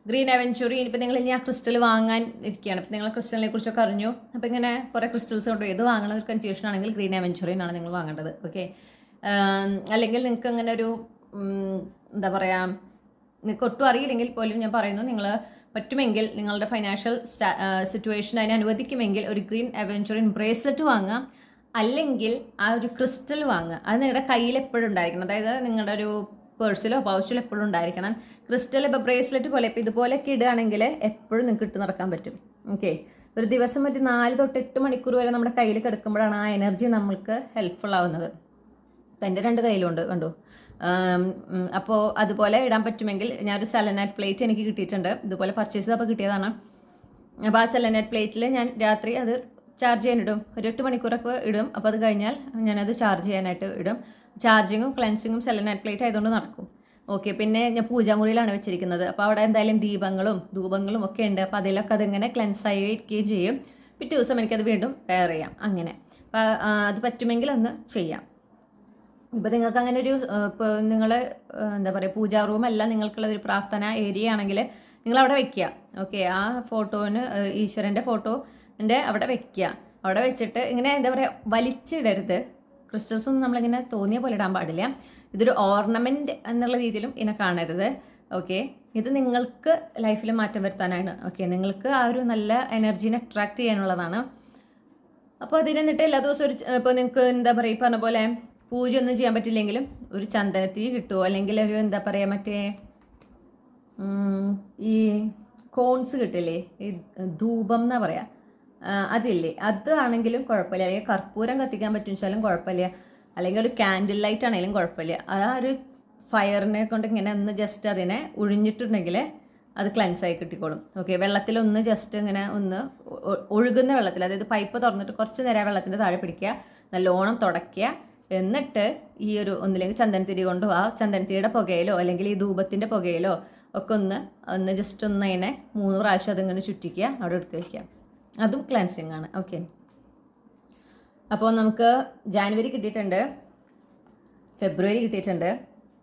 ഗ്രീൻ അവെഞ്ചുറിൻ ഇപ്പം നിങ്ങൾ ഇനി ആ ക്രിസ്റ്റൽ വാങ്ങാൻ ഇരിക്കുകയാണ്, ഇപ്പം നിങ്ങൾ ക്രിസ്റ്റലിനെ കുറിച്ചൊക്കെ അറിഞ്ഞു, അപ്പോൾ ഇങ്ങനെ കുറേ ക്രിസ്റ്റൽസ് കൊണ്ട് ഏത് വാങ്ങണം ഒരു കൺഫ്യൂഷൻ ആണെങ്കിൽ ഗ്രീൻ അവെഞ്ചുറിൻ ആണ് നിങ്ങൾ വാങ്ങേണ്ടത്. ഓക്കെ, അല്ലെങ്കിൽ നിങ്ങൾക്ക് അങ്ങനെ ഒരു എന്താ പറയുക, നിങ്ങൾക്ക് ഒട്ടും അറിയില്ലെങ്കിൽ പോലും ഞാൻ പറയുന്നു, നിങ്ങൾ പറ്റുമെങ്കിൽ നിങ്ങളുടെ ഫൈനാൻഷ്യൽ സിറ്റുവേഷൻ അതിനെ അനുവദിക്കുമെങ്കിൽ ഒരു ഗ്രീൻ അവെഞ്ചുറിൻ ബ്രേസ്ലെറ്റ് വാങ്ങുക, അല്ലെങ്കിൽ ആ ഒരു ക്രിസ്റ്റൽ വാങ്ങുക. അത് നിങ്ങളുടെ കയ്യിൽ എപ്പോഴും ഉണ്ടായിരിക്കണം, അതായത് നിങ്ങളുടെ ഒരു പേഴ്സിലോ പൗച്ചിലോ എപ്പോഴും ഉണ്ടായിരിക്കണം. ക്രിസ്റ്റൽ ഇപ്പോൾ ബ്രേസ്ലെറ്റ് പോലെ ഇപ്പോൾ ഇതുപോലെയൊക്കെ ഇടുകയാണെങ്കിൽ എപ്പോഴും നിങ്ങൾക്ക് ഇട്ട് നടക്കാൻ പറ്റും. ഓക്കെ, ഒരു ദിവസം ഒരു 4 തൊട്ട് 8 മണിക്കൂർ വരെ നമ്മുടെ കയ്യിൽ കിടക്കുമ്പോഴാണ് ആ എനർജി നമ്മൾക്ക് ഹെൽപ്ഫുൾ ആവുന്നത്. അപ്പം എൻ്റെ 2 കയ്യിലുണ്ട്, കണ്ടു. അപ്പോൾ അതുപോലെ ഇടാൻ പറ്റുമെങ്കിൽ ഞാനൊരു സെലനൈറ്റ് പ്ലേറ്റ് എനിക്ക് കിട്ടിയിട്ടുണ്ട്, ഇതുപോലെ പർച്ചേസ് ചെയ്തപ്പോൾ കിട്ടിയതാണ്. അപ്പോൾ ആ സെലനൈറ്റ് പ്ലേറ്റിൽ ഞാൻ രാത്രി അത് ചാർജ് ചെയ്യാനിടും, ഒരു 8 മണിക്കൂറൊക്കെ ഇടും. അപ്പോൾ അത് കഴിഞ്ഞാൽ ഞാനത് ചാർജ് ചെയ്യാനായിട്ട് ഇടും. ചാർജിങ്ങും ക്ലെൻസിങ്ങും സെലനൈറ്റ് പ്ലേറ്റ് ആയതുകൊണ്ട് നടക്കും. ഓക്കെ, പിന്നെ ഞാൻ പൂജാമുറിയിലാണ് വെച്ചിരിക്കുന്നത്, അപ്പോൾ അവിടെ എന്തായാലും ദീപങ്ങളും ധൂപങ്ങളും ഒക്കെ ഉണ്ട്. അപ്പോൾ അതിലൊക്കെ അതിങ്ങനെ ക്ലെൻസ് ആയിരിക്കുകയും ചെയ്യും. പിറ്റേ ദിവസം എനിക്കത് വീണ്ടും വെയർ ചെയ്യാം. അങ്ങനെ അപ്പോൾ അത് പറ്റുമെങ്കിൽ ഒന്ന് ചെയ്യാം. ഇപ്പോൾ നിങ്ങൾക്ക് അങ്ങനെ ഒരു ഇപ്പോൾ നിങ്ങൾ എന്താ പറയുക പൂജാ റൂമല്ല നിങ്ങൾക്കുള്ളൊരു പ്രാർത്ഥന ഏരിയ ആണെങ്കിൽ നിങ്ങൾ അവിടെ വെക്കുക. ഓക്കെ, ആ ഫോട്ടോന് ഈശ്വരൻ്റെ ഫോട്ടോൻ്റെ അവിടെ വെക്കുക. അവിടെ വെച്ചിട്ട് ഇങ്ങനെ എന്താ പറയുക വലിച്ചിടരുത്. ക്രിസ്റ്റൽസ് ഒന്നും നമ്മളിങ്ങനെ തോന്നിയ പോലെ ഇടാൻ പാടില്ല. ഇതൊരു ഓർണമെൻറ്റ് എന്നുള്ള രീതിയിലും ഇതിനെ കാണരുത്. ഓക്കെ, ഇത് നിങ്ങൾക്ക് ലൈഫിൽ മാറ്റം വരുത്താനാണ്. ഓക്കെ, നിങ്ങൾക്ക് ആ ഒരു നല്ല എനർജീനെ അട്രാക്ട് ചെയ്യാനുള്ളതാണ്. അപ്പോൾ അതിന് എന്നിട്ട് എല്ലാ ദിവസവും ഇപ്പോൾ നിങ്ങൾക്ക് എന്താ പറയുക, ഈ പറഞ്ഞ പോലെ പൂജയൊന്നും ചെയ്യാൻ പറ്റില്ലെങ്കിലും ഒരു ചന്ദനത്തിരി കിട്ടുമോ, അല്ലെങ്കിൽ ഒരു എന്താ പറയുക മറ്റേ ഈ കോൺസ് കിട്ടില്ലേ, ഈ ധൂപം എന്നാ പറയാ, അതില്ലേ, അതാണെങ്കിലും കുഴപ്പമില്ല. അല്ലെങ്കിൽ കർപ്പൂരം കത്തിക്കാൻ പറ്റും വെച്ചാലും കുഴപ്പമില്ല, അല്ലെങ്കിൽ ഒരു കാൻഡിൽ ലൈറ്റ് ആണെങ്കിലും കുഴപ്പമില്ല. ആ ഒരു ഫയറിനെ കൊണ്ട് ഇങ്ങനെ ഒന്ന് ജസ്റ്റ് അതിനെ ഒഴിഞ്ഞിട്ടുണ്ടെങ്കിൽ അത് ക്ലെൻസായി കിട്ടിക്കോളും. ഓക്കെ, വെള്ളത്തിലൊന്ന് ജസ്റ്റ് ഇങ്ങനെ ഒന്ന് ഒഴുകുന്ന വെള്ളത്തിൽ, അതായത് പൈപ്പ് തുറന്നിട്ട് കുറച്ച് നേരം വെള്ളത്തിൻ്റെ താഴെ പിടിക്കുക, നല്ലോണം തുടയ്ക്കുക. എന്നിട്ട് ഈ ഒരു ഒന്നില്ലെങ്കിൽ ചന്ദനത്തിരി കൊണ്ടോ ആ ചന്ദനത്തിരിയുടെ പുകയിലോ അല്ലെങ്കിൽ ഈ ധൂപത്തിൻ്റെ പുകയിലോ ഒക്കെ ഒന്ന് ജസ്റ്റ് ഒന്ന് അതിനെ 3 പ്രാവശ്യം അതിങ്ങനെ ചുറ്റിക്കുക, അവിടെ എടുത്ത് വയ്ക്കുക. അതും ക്ലെൻസിങ് ആണ്. ഓക്കെ, അപ്പോൾ നമുക്ക് ജാനുവരി കിട്ടിയിട്ടുണ്ട്, ഫെബ്രുവരി കിട്ടിയിട്ടുണ്ട്.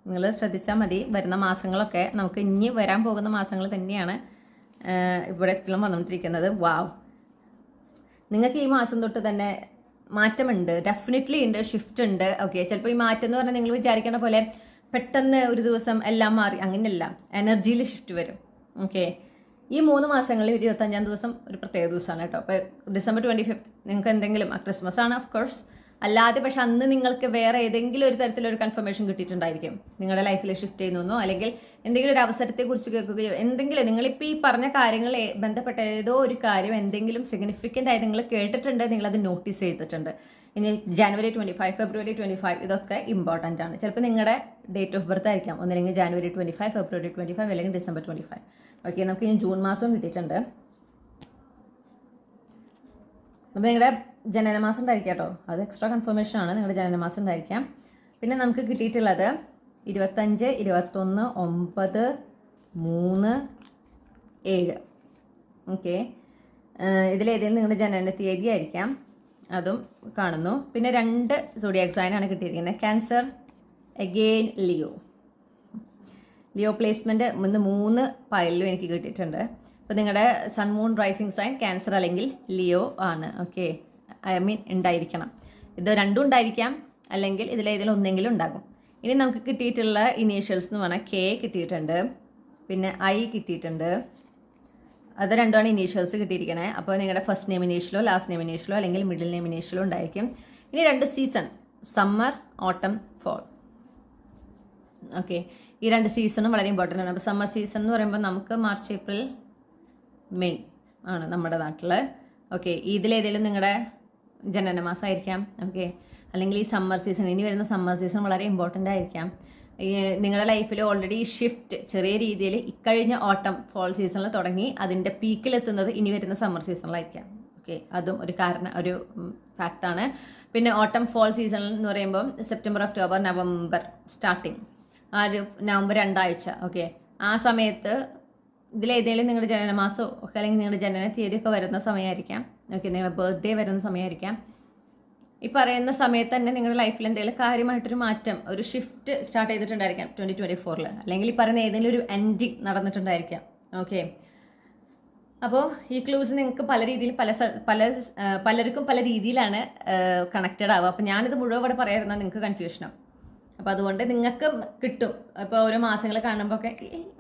നിങ്ങൾ ശ്രദ്ധിച്ചാൽ മതി, വരുന്ന മാസങ്ങളൊക്കെ നമുക്ക് ഇനി വരാൻ പോകുന്ന മാസങ്ങൾ തന്നെയാണ് ഇവിടെ എപ്പോഴും വന്നുകൊണ്ടിരിക്കുന്നത്. വാവ്, നിങ്ങൾക്ക് ഈ മാസം തൊട്ട് തന്നെ മാറ്റമുണ്ട്, ഡെഫിനറ്റ്ലി ഉണ്ട്, ഷിഫ്റ്റ് ഉണ്ട്. ഓക്കെ, ചിലപ്പോൾ ഈ മാറ്റം എന്ന് പറഞ്ഞാൽ നിങ്ങൾ വിചാരിക്കുന്ന പോലെ പെട്ടെന്ന് ഒരു ദിവസം എല്ലാം മാറി, അങ്ങനെയല്ല, എനർജിയിൽ ഷിഫ്റ്റ് വരും. ഓക്കെ, ഈ 3 മാസങ്ങളിൽ 25-ാം ദിവസം ഒരു പ്രത്യേക ദിവസമാണ് കേട്ടോ. അപ്പോൾ ഡിസംബർ 25 നിങ്ങൾക്ക് എന്തെങ്കിലും ക്രിസ്മസ് ആണ് ഓഫ് കോഴ്സ്, അല്ലാതെ പക്ഷെ അന്ന് നിങ്ങൾക്ക് വേറെ ഏതെങ്കിലും ഒരു തരത്തിലൊരു കൺഫർമേഷൻ കിട്ടിയിട്ടുണ്ടായിരിക്കും, നിങ്ങളുടെ ലൈഫിൽ ഷിഫ്റ്റ് ചെയ്യുന്നു, അല്ലെങ്കിൽ എന്തെങ്കിലും ഒരു അവസരത്തെക്കുറിച്ച് കേൾക്കുകയോ എന്തെങ്കിലും നിങ്ങളിപ്പോൾ ഈ പറഞ്ഞ കാര്യങ്ങളെ ബന്ധപ്പെട്ട ഏതോ ഒരു കാര്യം എന്തെങ്കിലും സിഗ്നിഫിക്കൻ്റ് ആയി നിങ്ങൾ കേട്ടിട്ടുണ്ട്, നിങ്ങളത് നോട്ടീസ് ചെയ്തിട്ടുണ്ട്. ഇനി ജാനുവരി 25, ഫെബ്രുവരി 25 ഇതൊക്കെ ഇമ്പോർട്ടൻ്റ് ആണ്. ചിലപ്പോൾ നിങ്ങളുടെ ഡേറ്റ് ഓഫ് ബർത്ത് ആയിരിക്കാം, ഒന്നില്ലെങ്കിൽ ജാനുവരി 25, ഫെബ്രുവരി 25 അല്ലെങ്കിൽ ഡിസംബർ 25. ഓക്കെ, നമുക്ക് ഇനി ജൂൺ മാസവും കിട്ടിയിട്ടുണ്ട്. അപ്പോൾ നിങ്ങളുടെ ജനനമാസം ഉണ്ടായിരിക്കാം കേട്ടോ, അത് എക്സ്ട്രാ കൺഫർമേഷൻ ആണ്, നിങ്ങളുടെ ജനനമാസം ഉണ്ടായിരിക്കാം. പിന്നെ നമുക്ക് കിട്ടിയിട്ടുള്ളത് 25, 21, 9, 3, 7. ഓക്കെ, ഇതിലേതെങ്കിലും നിങ്ങളുടെ ജനന തീയതി ആയിരിക്കാം, അതും കാണുന്നു. പിന്നെ 2 സോഡിയാക് സൈനാണ് കിട്ടിയിരിക്കുന്നത്, ക്യാൻസർ, അഗെയിൻ ലിയോ പ്ലേസ്മെൻറ്റ് 3 പൈലിലും എനിക്ക് കിട്ടിയിട്ടുണ്ട്. അപ്പോൾ നിങ്ങളുടെ sun moon rising sign cancer അല്ലെങ്കിൽ ലിയോ ആണ്. ഓക്കെ, ഐ മീൻ ഉണ്ടായിരിക്കണം, ഇത് രണ്ടും ഉണ്ടായിരിക്കാം, അല്ലെങ്കിൽ ഇതിലേതെങ്കിലും ഒന്നെങ്കിലും ഉണ്ടാകും. ഇനി നമുക്ക് കിട്ടിയിട്ടുള്ള ഇനീഷ്യൽസ് എന്ന് പറഞ്ഞാൽ കെ കിട്ടിയിട്ടുണ്ട്, പിന്നെ ഐ കിട്ടിയിട്ടുണ്ട്, അത് രണ്ടുമാണ് ഇനീഷ്യൽസ് കിട്ടിയിരിക്കണേ. അപ്പോൾ നിങ്ങളുടെ ഫസ്റ്റ് നെയിം ഇനീഷ്യലോ ലാസ്റ്റ് നെയിം ഇനീഷ്യലോ അല്ലെങ്കിൽ മിഡിൽ നെയിം ഇനീഷ്യലോ ഉണ്ടായിരിക്കും. ഇനി 2 സീസൺ, സമ്മർ, ഓട്ടം, ഫോൾ. ഓക്കെ, ഈ 2 സീസണും വളരെ ഇമ്പോർട്ടൻ്റ് ആണ്. അപ്പോൾ സമ്മർ സീസൺ എന്ന് പറയുമ്പോൾ നമുക്ക് മാർച്ച്, ഏപ്രിൽ, മെയ് ആണ് നമ്മുടെ നാട്ടിൽ. ഓക്കെ, ഇതിലേതെങ്കിലും നിങ്ങളുടെ ജനനമാസമായിരിക്കാം. ഓക്കെ, അല്ലെങ്കിൽ ഈ സമ്മർ സീസൺ, ഇനി വരുന്ന സമ്മർ സീസൺ വളരെ ഇമ്പോർട്ടൻ്റ് ആയിരിക്കാം. നിങ്ങളുടെ ലൈഫിൽ ഓൾറെഡി ചെറിയ രീതിയിൽ ഇക്കഴിഞ്ഞ ഓട്ടം ഫോൾ സീസണിൽ തുടങ്ങി അതിൻ്റെ പീക്കിലെത്തുന്നത് ഇനി വരുന്ന സമ്മർ സീസണിലായിരിക്കാം. ഓക്കെ, അതും ഒരു ഫാക്റ്റാണ്. പിന്നെ ഓട്ടം ഫോൾ സീസൺ എന്ന് പറയുമ്പോൾ സെപ്റ്റംബർ, ഒക്ടോബർ, നവംബർ സ്റ്റാർട്ടിങ്, ആ ഒരു നവംബർ 2 ആഴ്ച. ഓക്കെ, ആ സമയത്ത് ഇതിലേതെങ്കിലും നിങ്ങളുടെ ജനനമാസമോ ഒക്കെ അല്ലെങ്കിൽ നിങ്ങളുടെ ജനന തീയതിയൊക്കെ വരുന്ന സമയമായിരിക്കാം. ഓക്കെ, നിങ്ങളുടെ ബർത്ത്ഡേ വരുന്ന സമയമായിരിക്കാം. ഈ പറയുന്ന സമയത്ത് തന്നെ നിങ്ങളുടെ ലൈഫിൽ എന്തെങ്കിലും കാര്യമായിട്ടൊരു മാറ്റം, ഒരു ഷിഫ്റ്റ് സ്റ്റാർട്ട് ചെയ്തിട്ടുണ്ടായിരിക്കാം 2024, അല്ലെങ്കിൽ ഈ പറയുന്ന ഏതെങ്കിലും ഒരു എൻഡിങ് നടന്നിട്ടുണ്ടായിരിക്കാം. ഓക്കെ, അപ്പോൾ ഈ ക്ലൂസ് നിങ്ങൾക്ക് പല രീതിയിൽ പലർക്കും പല രീതിയിലാണ് കണക്റ്റഡ് ആവുക. അപ്പോൾ ഞാനിത് മുഴുവൻ ഇവിടെ പറയാതിരുന്നാൽ നിങ്ങൾക്ക് കൺഫ്യൂഷനാവും. അപ്പോൾ അതുകൊണ്ട് നിങ്ങൾക്ക് കിട്ടും. ഇപ്പോൾ ഓരോ മാസങ്ങൾ കാണുമ്പോൾ ഒക്കെ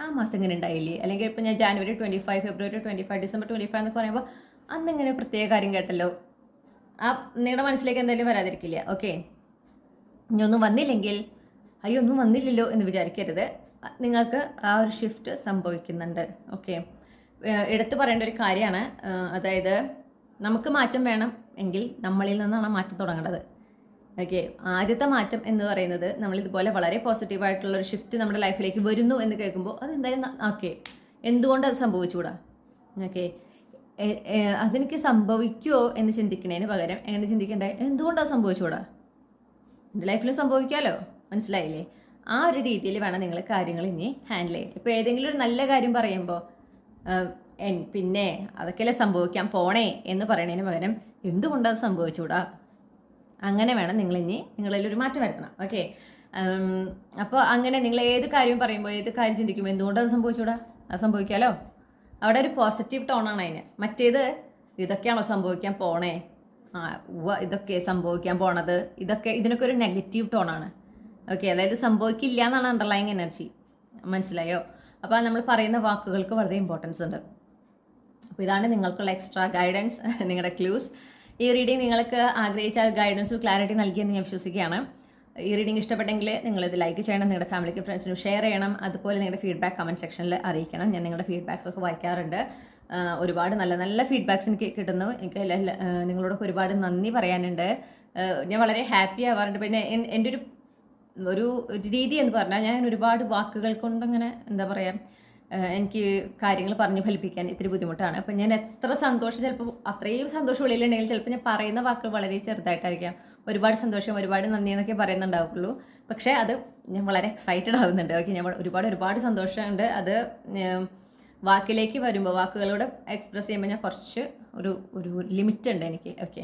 ആ മാസം ഇങ്ങനെ ഉണ്ടായില്ലേ, അല്ലെങ്കിൽ ഇപ്പോൾ ഞാൻ ജാനുവരി 25, ഫെബ്രുവരി 25, ഡിസംബർ 25 എന്നൊക്കെ പറയുമ്പോൾ അന്ന് ഇങ്ങനെ പ്രത്യേക കാര്യം കേട്ടല്ലോ, ആ നിങ്ങളുടെ മനസ്സിലേക്ക് എന്തെങ്കിലും വരാതിരിക്കില്ല. ഓക്കെ, ഇനി ഒന്നും വന്നില്ലെങ്കിൽ അയ്യോ ഒന്നും വന്നില്ലല്ലോ എന്ന് വിചാരിക്കരുത്, നിങ്ങൾക്ക് ആ ഒരു ഷിഫ്റ്റ് സംഭവിക്കുന്നുണ്ട്. ഓക്കെ, എടുത്തു പറയേണ്ട ഒരു കാര്യമാണ്, അതായത് നമുക്ക് മാറ്റം വേണം എങ്കിൽ നമ്മളിൽ നിന്നാണ് മാറ്റം തുടങ്ങേണ്ടത്. ഓക്കെ, ആദ്യത്തെ മാറ്റം എന്ന് പറയുന്നത് നമ്മളിതുപോലെ വളരെ പോസിറ്റീവായിട്ടുള്ള ഒരു ഷിഫ്റ്റ് നമ്മുടെ ലൈഫിലേക്ക് വരുന്നു എന്ന് കേൾക്കുമ്പോൾ അതെന്തായാലും ഓക്കെ, എന്തുകൊണ്ട് അത് സംഭവിച്ചുകൂടാ? ഓക്കെ, അതെനിക്ക് സംഭവിക്കുമോ എന്ന് ചിന്തിക്കുന്നതിന് പകരം എങ്ങനെ ചിന്തിക്കണ്ടേ, എന്തുകൊണ്ടത് സംഭവിച്ചുകൂടാ, എൻ്റെ ലൈഫിൽ സംഭവിക്കാമല്ലോ, മനസ്സിലായില്ലേ? ആ ഒരു രീതിയിൽ വേണം നിങ്ങൾ കാര്യങ്ങൾ ഇനി ഹാൻഡിൽ ചെയ്യാൻ. ഇപ്പോൾ ഏതെങ്കിലും ഒരു നല്ല കാര്യം പറയുമ്പോൾ പിന്നെ അതൊക്കെയല്ലേ സംഭവിക്കാൻ പോണേ എന്ന് പറയുന്നതിന് പകരം എന്തുകൊണ്ടത് സംഭവിച്ചുകൂടാ, അങ്ങനെ വേണം നിങ്ങളിൽ ഒരു മാറ്റം വരുത്തണം. ഓക്കെ, അപ്പോൾ അങ്ങനെ നിങ്ങൾ ഏത് കാര്യം പറയുമ്പോൾ ഏത് കാര്യം ചിന്തിക്കുമ്പോൾ എന്തുകൊണ്ടത് സംഭവിച്ചുകൂടാ, അത് സംഭവിക്കാമല്ലോ, അവിടെ ഒരു പോസിറ്റീവ് ടോണാണ് അതിന്. മറ്റേത് ഇതൊക്കെയാണോ സംഭവിക്കാൻ പോണേ, ഇതൊക്കെ സംഭവിക്കാൻ പോണത്, ഇതിനൊക്കെ ഒരു നെഗറ്റീവ് ടോണാണ്. ഓക്കെ, അതായത് സംഭവിക്കില്ല എന്നാണ് അണ്ടർലൈങ് എനർജി, മനസ്സിലായോ? അപ്പോൾ നമ്മൾ പറയുന്ന വാക്കുകൾക്ക് വളരെ ഇമ്പോർട്ടൻസ് ഉണ്ട്. അപ്പോൾ ഇതാണ് നിങ്ങൾക്കുള്ള എക്സ്ട്രാ ഗൈഡൻസ്, നിങ്ങളുടെ ക്ലൂസ്. ഈ റീഡിംഗ് നിങ്ങൾക്ക് ആഗ്രഹിച്ച ഗൈഡൻസ് ക്ലാരിറ്റി നൽകിയെന്ന് ഞാൻ വിശ്വസിക്കുകയാണ്. ഈ റീഡിംഗ് ഇഷ്ടപ്പെട്ടെങ്കിൽ നിങ്ങളിത് ലൈക്ക് ചെയ്യണം, നിങ്ങളുടെ ഫാമിലിക്ക് ഫ്രണ്ട്സിനും ഷെയർ ചെയ്യണം. അതുപോലെ നിങ്ങളുടെ ഫീഡ്ബാക്ക് കമൻറ്റ് സെക്ഷനിൽ അറിയിക്കണം. ഞാൻ നിങ്ങളുടെ ഫീഡ്ബാക്സ് ഒക്കെ വായിക്കാറുണ്ട്. ഒരുപാട് നല്ല നല്ല ഫീഡ്ബാക്സ് എനിക്ക് കിട്ടുന്നു. എനിക്ക് നിങ്ങളോടൊക്കെ ഒരുപാട് നന്ദി പറയാനുണ്ട്. ഞാൻ വളരെ ഹാപ്പി ആവാറുണ്ട്. പിന്നെ എൻ്റെ ഒരു രീതി എന്ന് പറഞ്ഞാൽ ഞാൻ ഒരുപാട് വാക്കുകൾ കൊണ്ടങ്ങനെ എന്താ പറയുക, എനിക്ക് കാര്യങ്ങൾ പറഞ്ഞു ഫലിപ്പിക്കാൻ ഇത്തിരി ബുദ്ധിമുട്ടാണ്. അപ്പം ഞാൻ എത്ര സന്തോഷം, ചിലപ്പോൾ അത്രയും സന്തോഷം ഉള്ളിലുണ്ടെങ്കിൽ ചിലപ്പോൾ ഞാൻ പറയുന്ന വാക്കുകൾ വളരെ ചെറുതായിട്ടായിരിക്കാം. ഒരുപാട് സന്തോഷം, ഒരുപാട് നന്ദി എന്നൊക്കെ പറയുന്നുണ്ടാവുള്ളൂ. പക്ഷേ അത് ഞാൻ വളരെ എക്സൈറ്റഡ് ആവുന്നുണ്ട്. ഓക്കെ, ഞാൻ ഒരുപാട് സന്തോഷമുണ്ട്. അത് വാക്കിലേക്ക് വരുമ്പോൾ, വാക്കുകളോട് എക്സ്പ്രസ് ചെയ്യുമ്പോൾ ഞാൻ കുറച്ച് ഒരു ലിമിറ്റ് ഉണ്ട് എനിക്ക്. ഓക്കെ,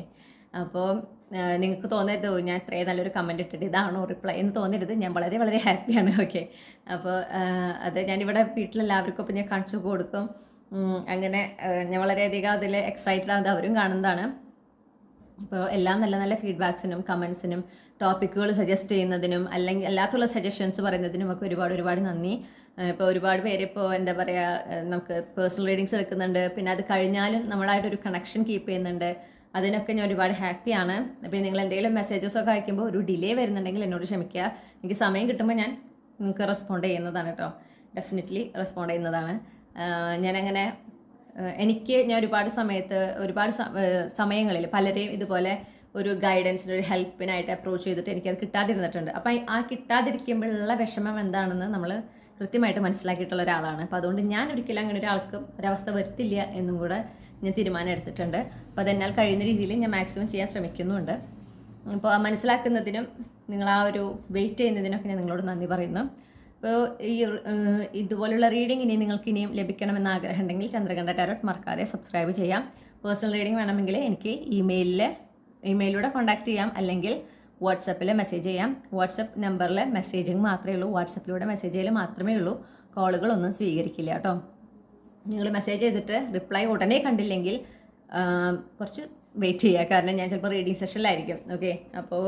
അപ്പോൾ നിങ്ങൾക്ക് തോന്നരുത് ഞാൻ ഇത്രയും നല്ലൊരു കമൻറ്റ് ഇട്ടിട്ട് ഇതാണോ റിപ്ലൈ എന്ന് തോന്നരുത്. ഞാൻ വളരെ വളരെ ഹാപ്പിയാണ്. ഓക്കെ, അപ്പോൾ അത് ഞാനിവിടെ വീട്ടിലെല്ലാവർക്കും ഇപ്പം ഞാൻ കാണിച്ചു കൊടുക്കും. അങ്ങനെ ഞാൻ വളരെയധികം അതിൽ എക്സൈറ്റഡ് ആവുന്നത് അവരും കാണുന്നതാണ്. അപ്പോൾ എല്ലാം നല്ല നല്ല ഫീഡ്ബാക്സിനും കമൻസിനും ടോപ്പിക്കുകൾ സജസ്റ്റ് ചെയ്യുന്നതിനും അല്ലെങ്കിൽ അല്ലാത്തുള്ള സജഷൻസ് പറയുന്നതിനും ഒക്കെ ഒരുപാട് നന്ദി. ഇപ്പോൾ ഒരുപാട് പേര് ഇപ്പോൾ എന്താ പറയുക, നമുക്ക് പേഴ്സണൽ റീഡിങ്സ് എടുക്കുന്നുണ്ട്. പിന്നെ അത് കഴിഞ്ഞാലും നമ്മളായിട്ടൊരു കണക്ഷൻ കീപ്പ് ചെയ്യുന്നുണ്ട്. അതിനൊക്കെ ഞാൻ ഒരുപാട് ഹാപ്പിയാണ്. അപ്പോൾ നിങ്ങൾ എന്തെങ്കിലും മെസ്സേജസൊക്കെ അയക്കുമ്പോൾ ഒരു ഡിലേ വരുന്നുണ്ടെങ്കിൽ എന്നോട് ക്ഷമിക്കുക. എനിക്ക് സമയം കിട്ടുമ്പോൾ ഞാൻ നിങ്ങൾക്ക് റെസ്പോണ്ട് ചെയ്യുന്നതാണ് കേട്ടോ. ഡെഫിനറ്റ്ലി റെസ്പോണ്ട് ചെയ്യുന്നതാണ്. ഞാനങ്ങനെ ഞാൻ ഒരുപാട് സമയങ്ങളിൽ പലരെയും ഇതുപോലെ ഒരു ഗൈഡൻസിന്, ഒരു ഹെൽപ്പിനായിട്ട് അപ്രോച്ച് ചെയ്തിട്ട് എനിക്കത് കിട്ടാതിരുന്നിട്ടുണ്ട്. അപ്പം ആ കിട്ടാതിരിക്കുമ്പോഴുള്ള വിഷമം എന്താണെന്ന് നമ്മൾ കൃത്യമായിട്ട് മനസ്സിലാക്കിയിട്ടുള്ള ഒരാളാണ്. അപ്പോൾ അതുകൊണ്ട് ഞാൻ ഒരിക്കലും അങ്ങനെ ഒരാൾക്കും ഒരവസ്ഥ വരുത്തില്ല എന്നും കൂടെ ഞാൻ തീരുമാനം എടുത്തിട്ടുണ്ട്. അപ്പോൾ അതെന്നാൽ കഴിയുന്ന രീതിയിൽ ഞാൻ മാക്സിമം ചെയ്യാൻ ശ്രമിക്കുന്നുണ്ട്. അപ്പോൾ മനസ്സിലാക്കുന്നതിനും നിങ്ങൾ ആ ഒരു വെയിറ്റ് ചെയ്യുന്നതിനൊക്കെ ഞാൻ നിങ്ങളോട് നന്ദി പറയുന്നു. അപ്പോൾ ഇതുപോലുള്ള റീഡിംഗ് നിങ്ങൾക്ക് ഇനിയും ലഭിക്കണമെന്ന് ആഗ്രഹം ഉണ്ടെങ്കിൽ ചന്ദ്രകണ്ഠ ടാരോട്ട് മറക്കാതെ സബ്സ്ക്രൈബ് ചെയ്യാം. പേഴ്സണൽ റീഡിംഗ് വേണമെങ്കിൽ എനിക്ക് ഇമെയിലിലൂടെ കോൺടാക്ട് ചെയ്യാം, അല്ലെങ്കിൽ വാട്സപ്പിൽ മെസ്സേജ് ചെയ്യാം. വാട്സപ്പ് നമ്പറിൽ മെസ്സേജിങ് മാത്രമേ ഉള്ളൂ. വാട്സപ്പിലൂടെ മെസ്സേജ് ചെയ്യൽ മാത്രമേ ഉള്ളൂ. കോളുകളൊന്നും സ്വീകരിക്കില്ല കേട്ടോ. നിങ്ങൾ മെസ്സേജ് ചെയ്തിട്ട് റിപ്ലൈ ഉടനെ കണ്ടില്ലെങ്കിൽ കുറച്ച് വെയിറ്റ് ചെയ്യുക. കാരണം ഞാൻ ചിലപ്പോൾ റീഡിങ് സെഷനിലായിരിക്കും. ഓക്കെ, അപ്പോൾ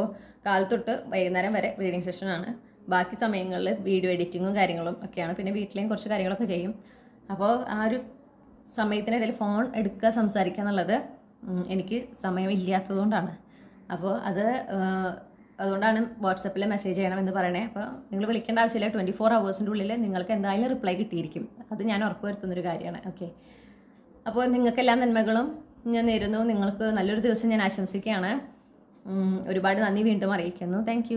കാലത്തൊട്ട് വൈകുന്നേരം വരെ റീഡിങ് സെഷനാണ്. ബാക്കി സമയങ്ങളിൽ വീഡിയോ എഡിറ്റിങ്ങും കാര്യങ്ങളും ഒക്കെയാണ്. പിന്നെ വീട്ടിലെയും കുറച്ച് കാര്യങ്ങളൊക്കെ ചെയ്യും. അപ്പോൾ ആ ഒരു സമയത്തിനിടയിൽ ഫോൺ എടുക്കുക, സംസാരിക്കുക എന്നുള്ളത് എനിക്ക് സമയമില്ലാത്തതുകൊണ്ടാണ്. അപ്പോൾ അതുകൊണ്ടാണ് വാട്സപ്പിൽ മെസ്സേജ് ചെയ്യണമെന്ന് പറയണേ. അപ്പോൾ നിങ്ങൾ വിളിക്കേണ്ട ആവശ്യമില്ല. 24 hours ഉള്ളിൽ നിങ്ങൾക്ക് എന്തായാലും റിപ്ലൈ കിട്ടിയിരിക്കും. അത് ഞാൻ ഉറപ്പുവരുത്തുന്നൊരു കാര്യമാണ്. ഓക്കെ, അപ്പോൾ നിങ്ങൾക്കെല്ലാ നന്മകളും ഞാൻ നേരുന്നു. നിങ്ങൾക്ക് നല്ലൊരു ദിവസം ഞാൻ ആശംസിക്കുകയാണ്. ഒരുപാട് നന്ദി വീണ്ടും അറിയിക്കുന്നു. താങ്ക്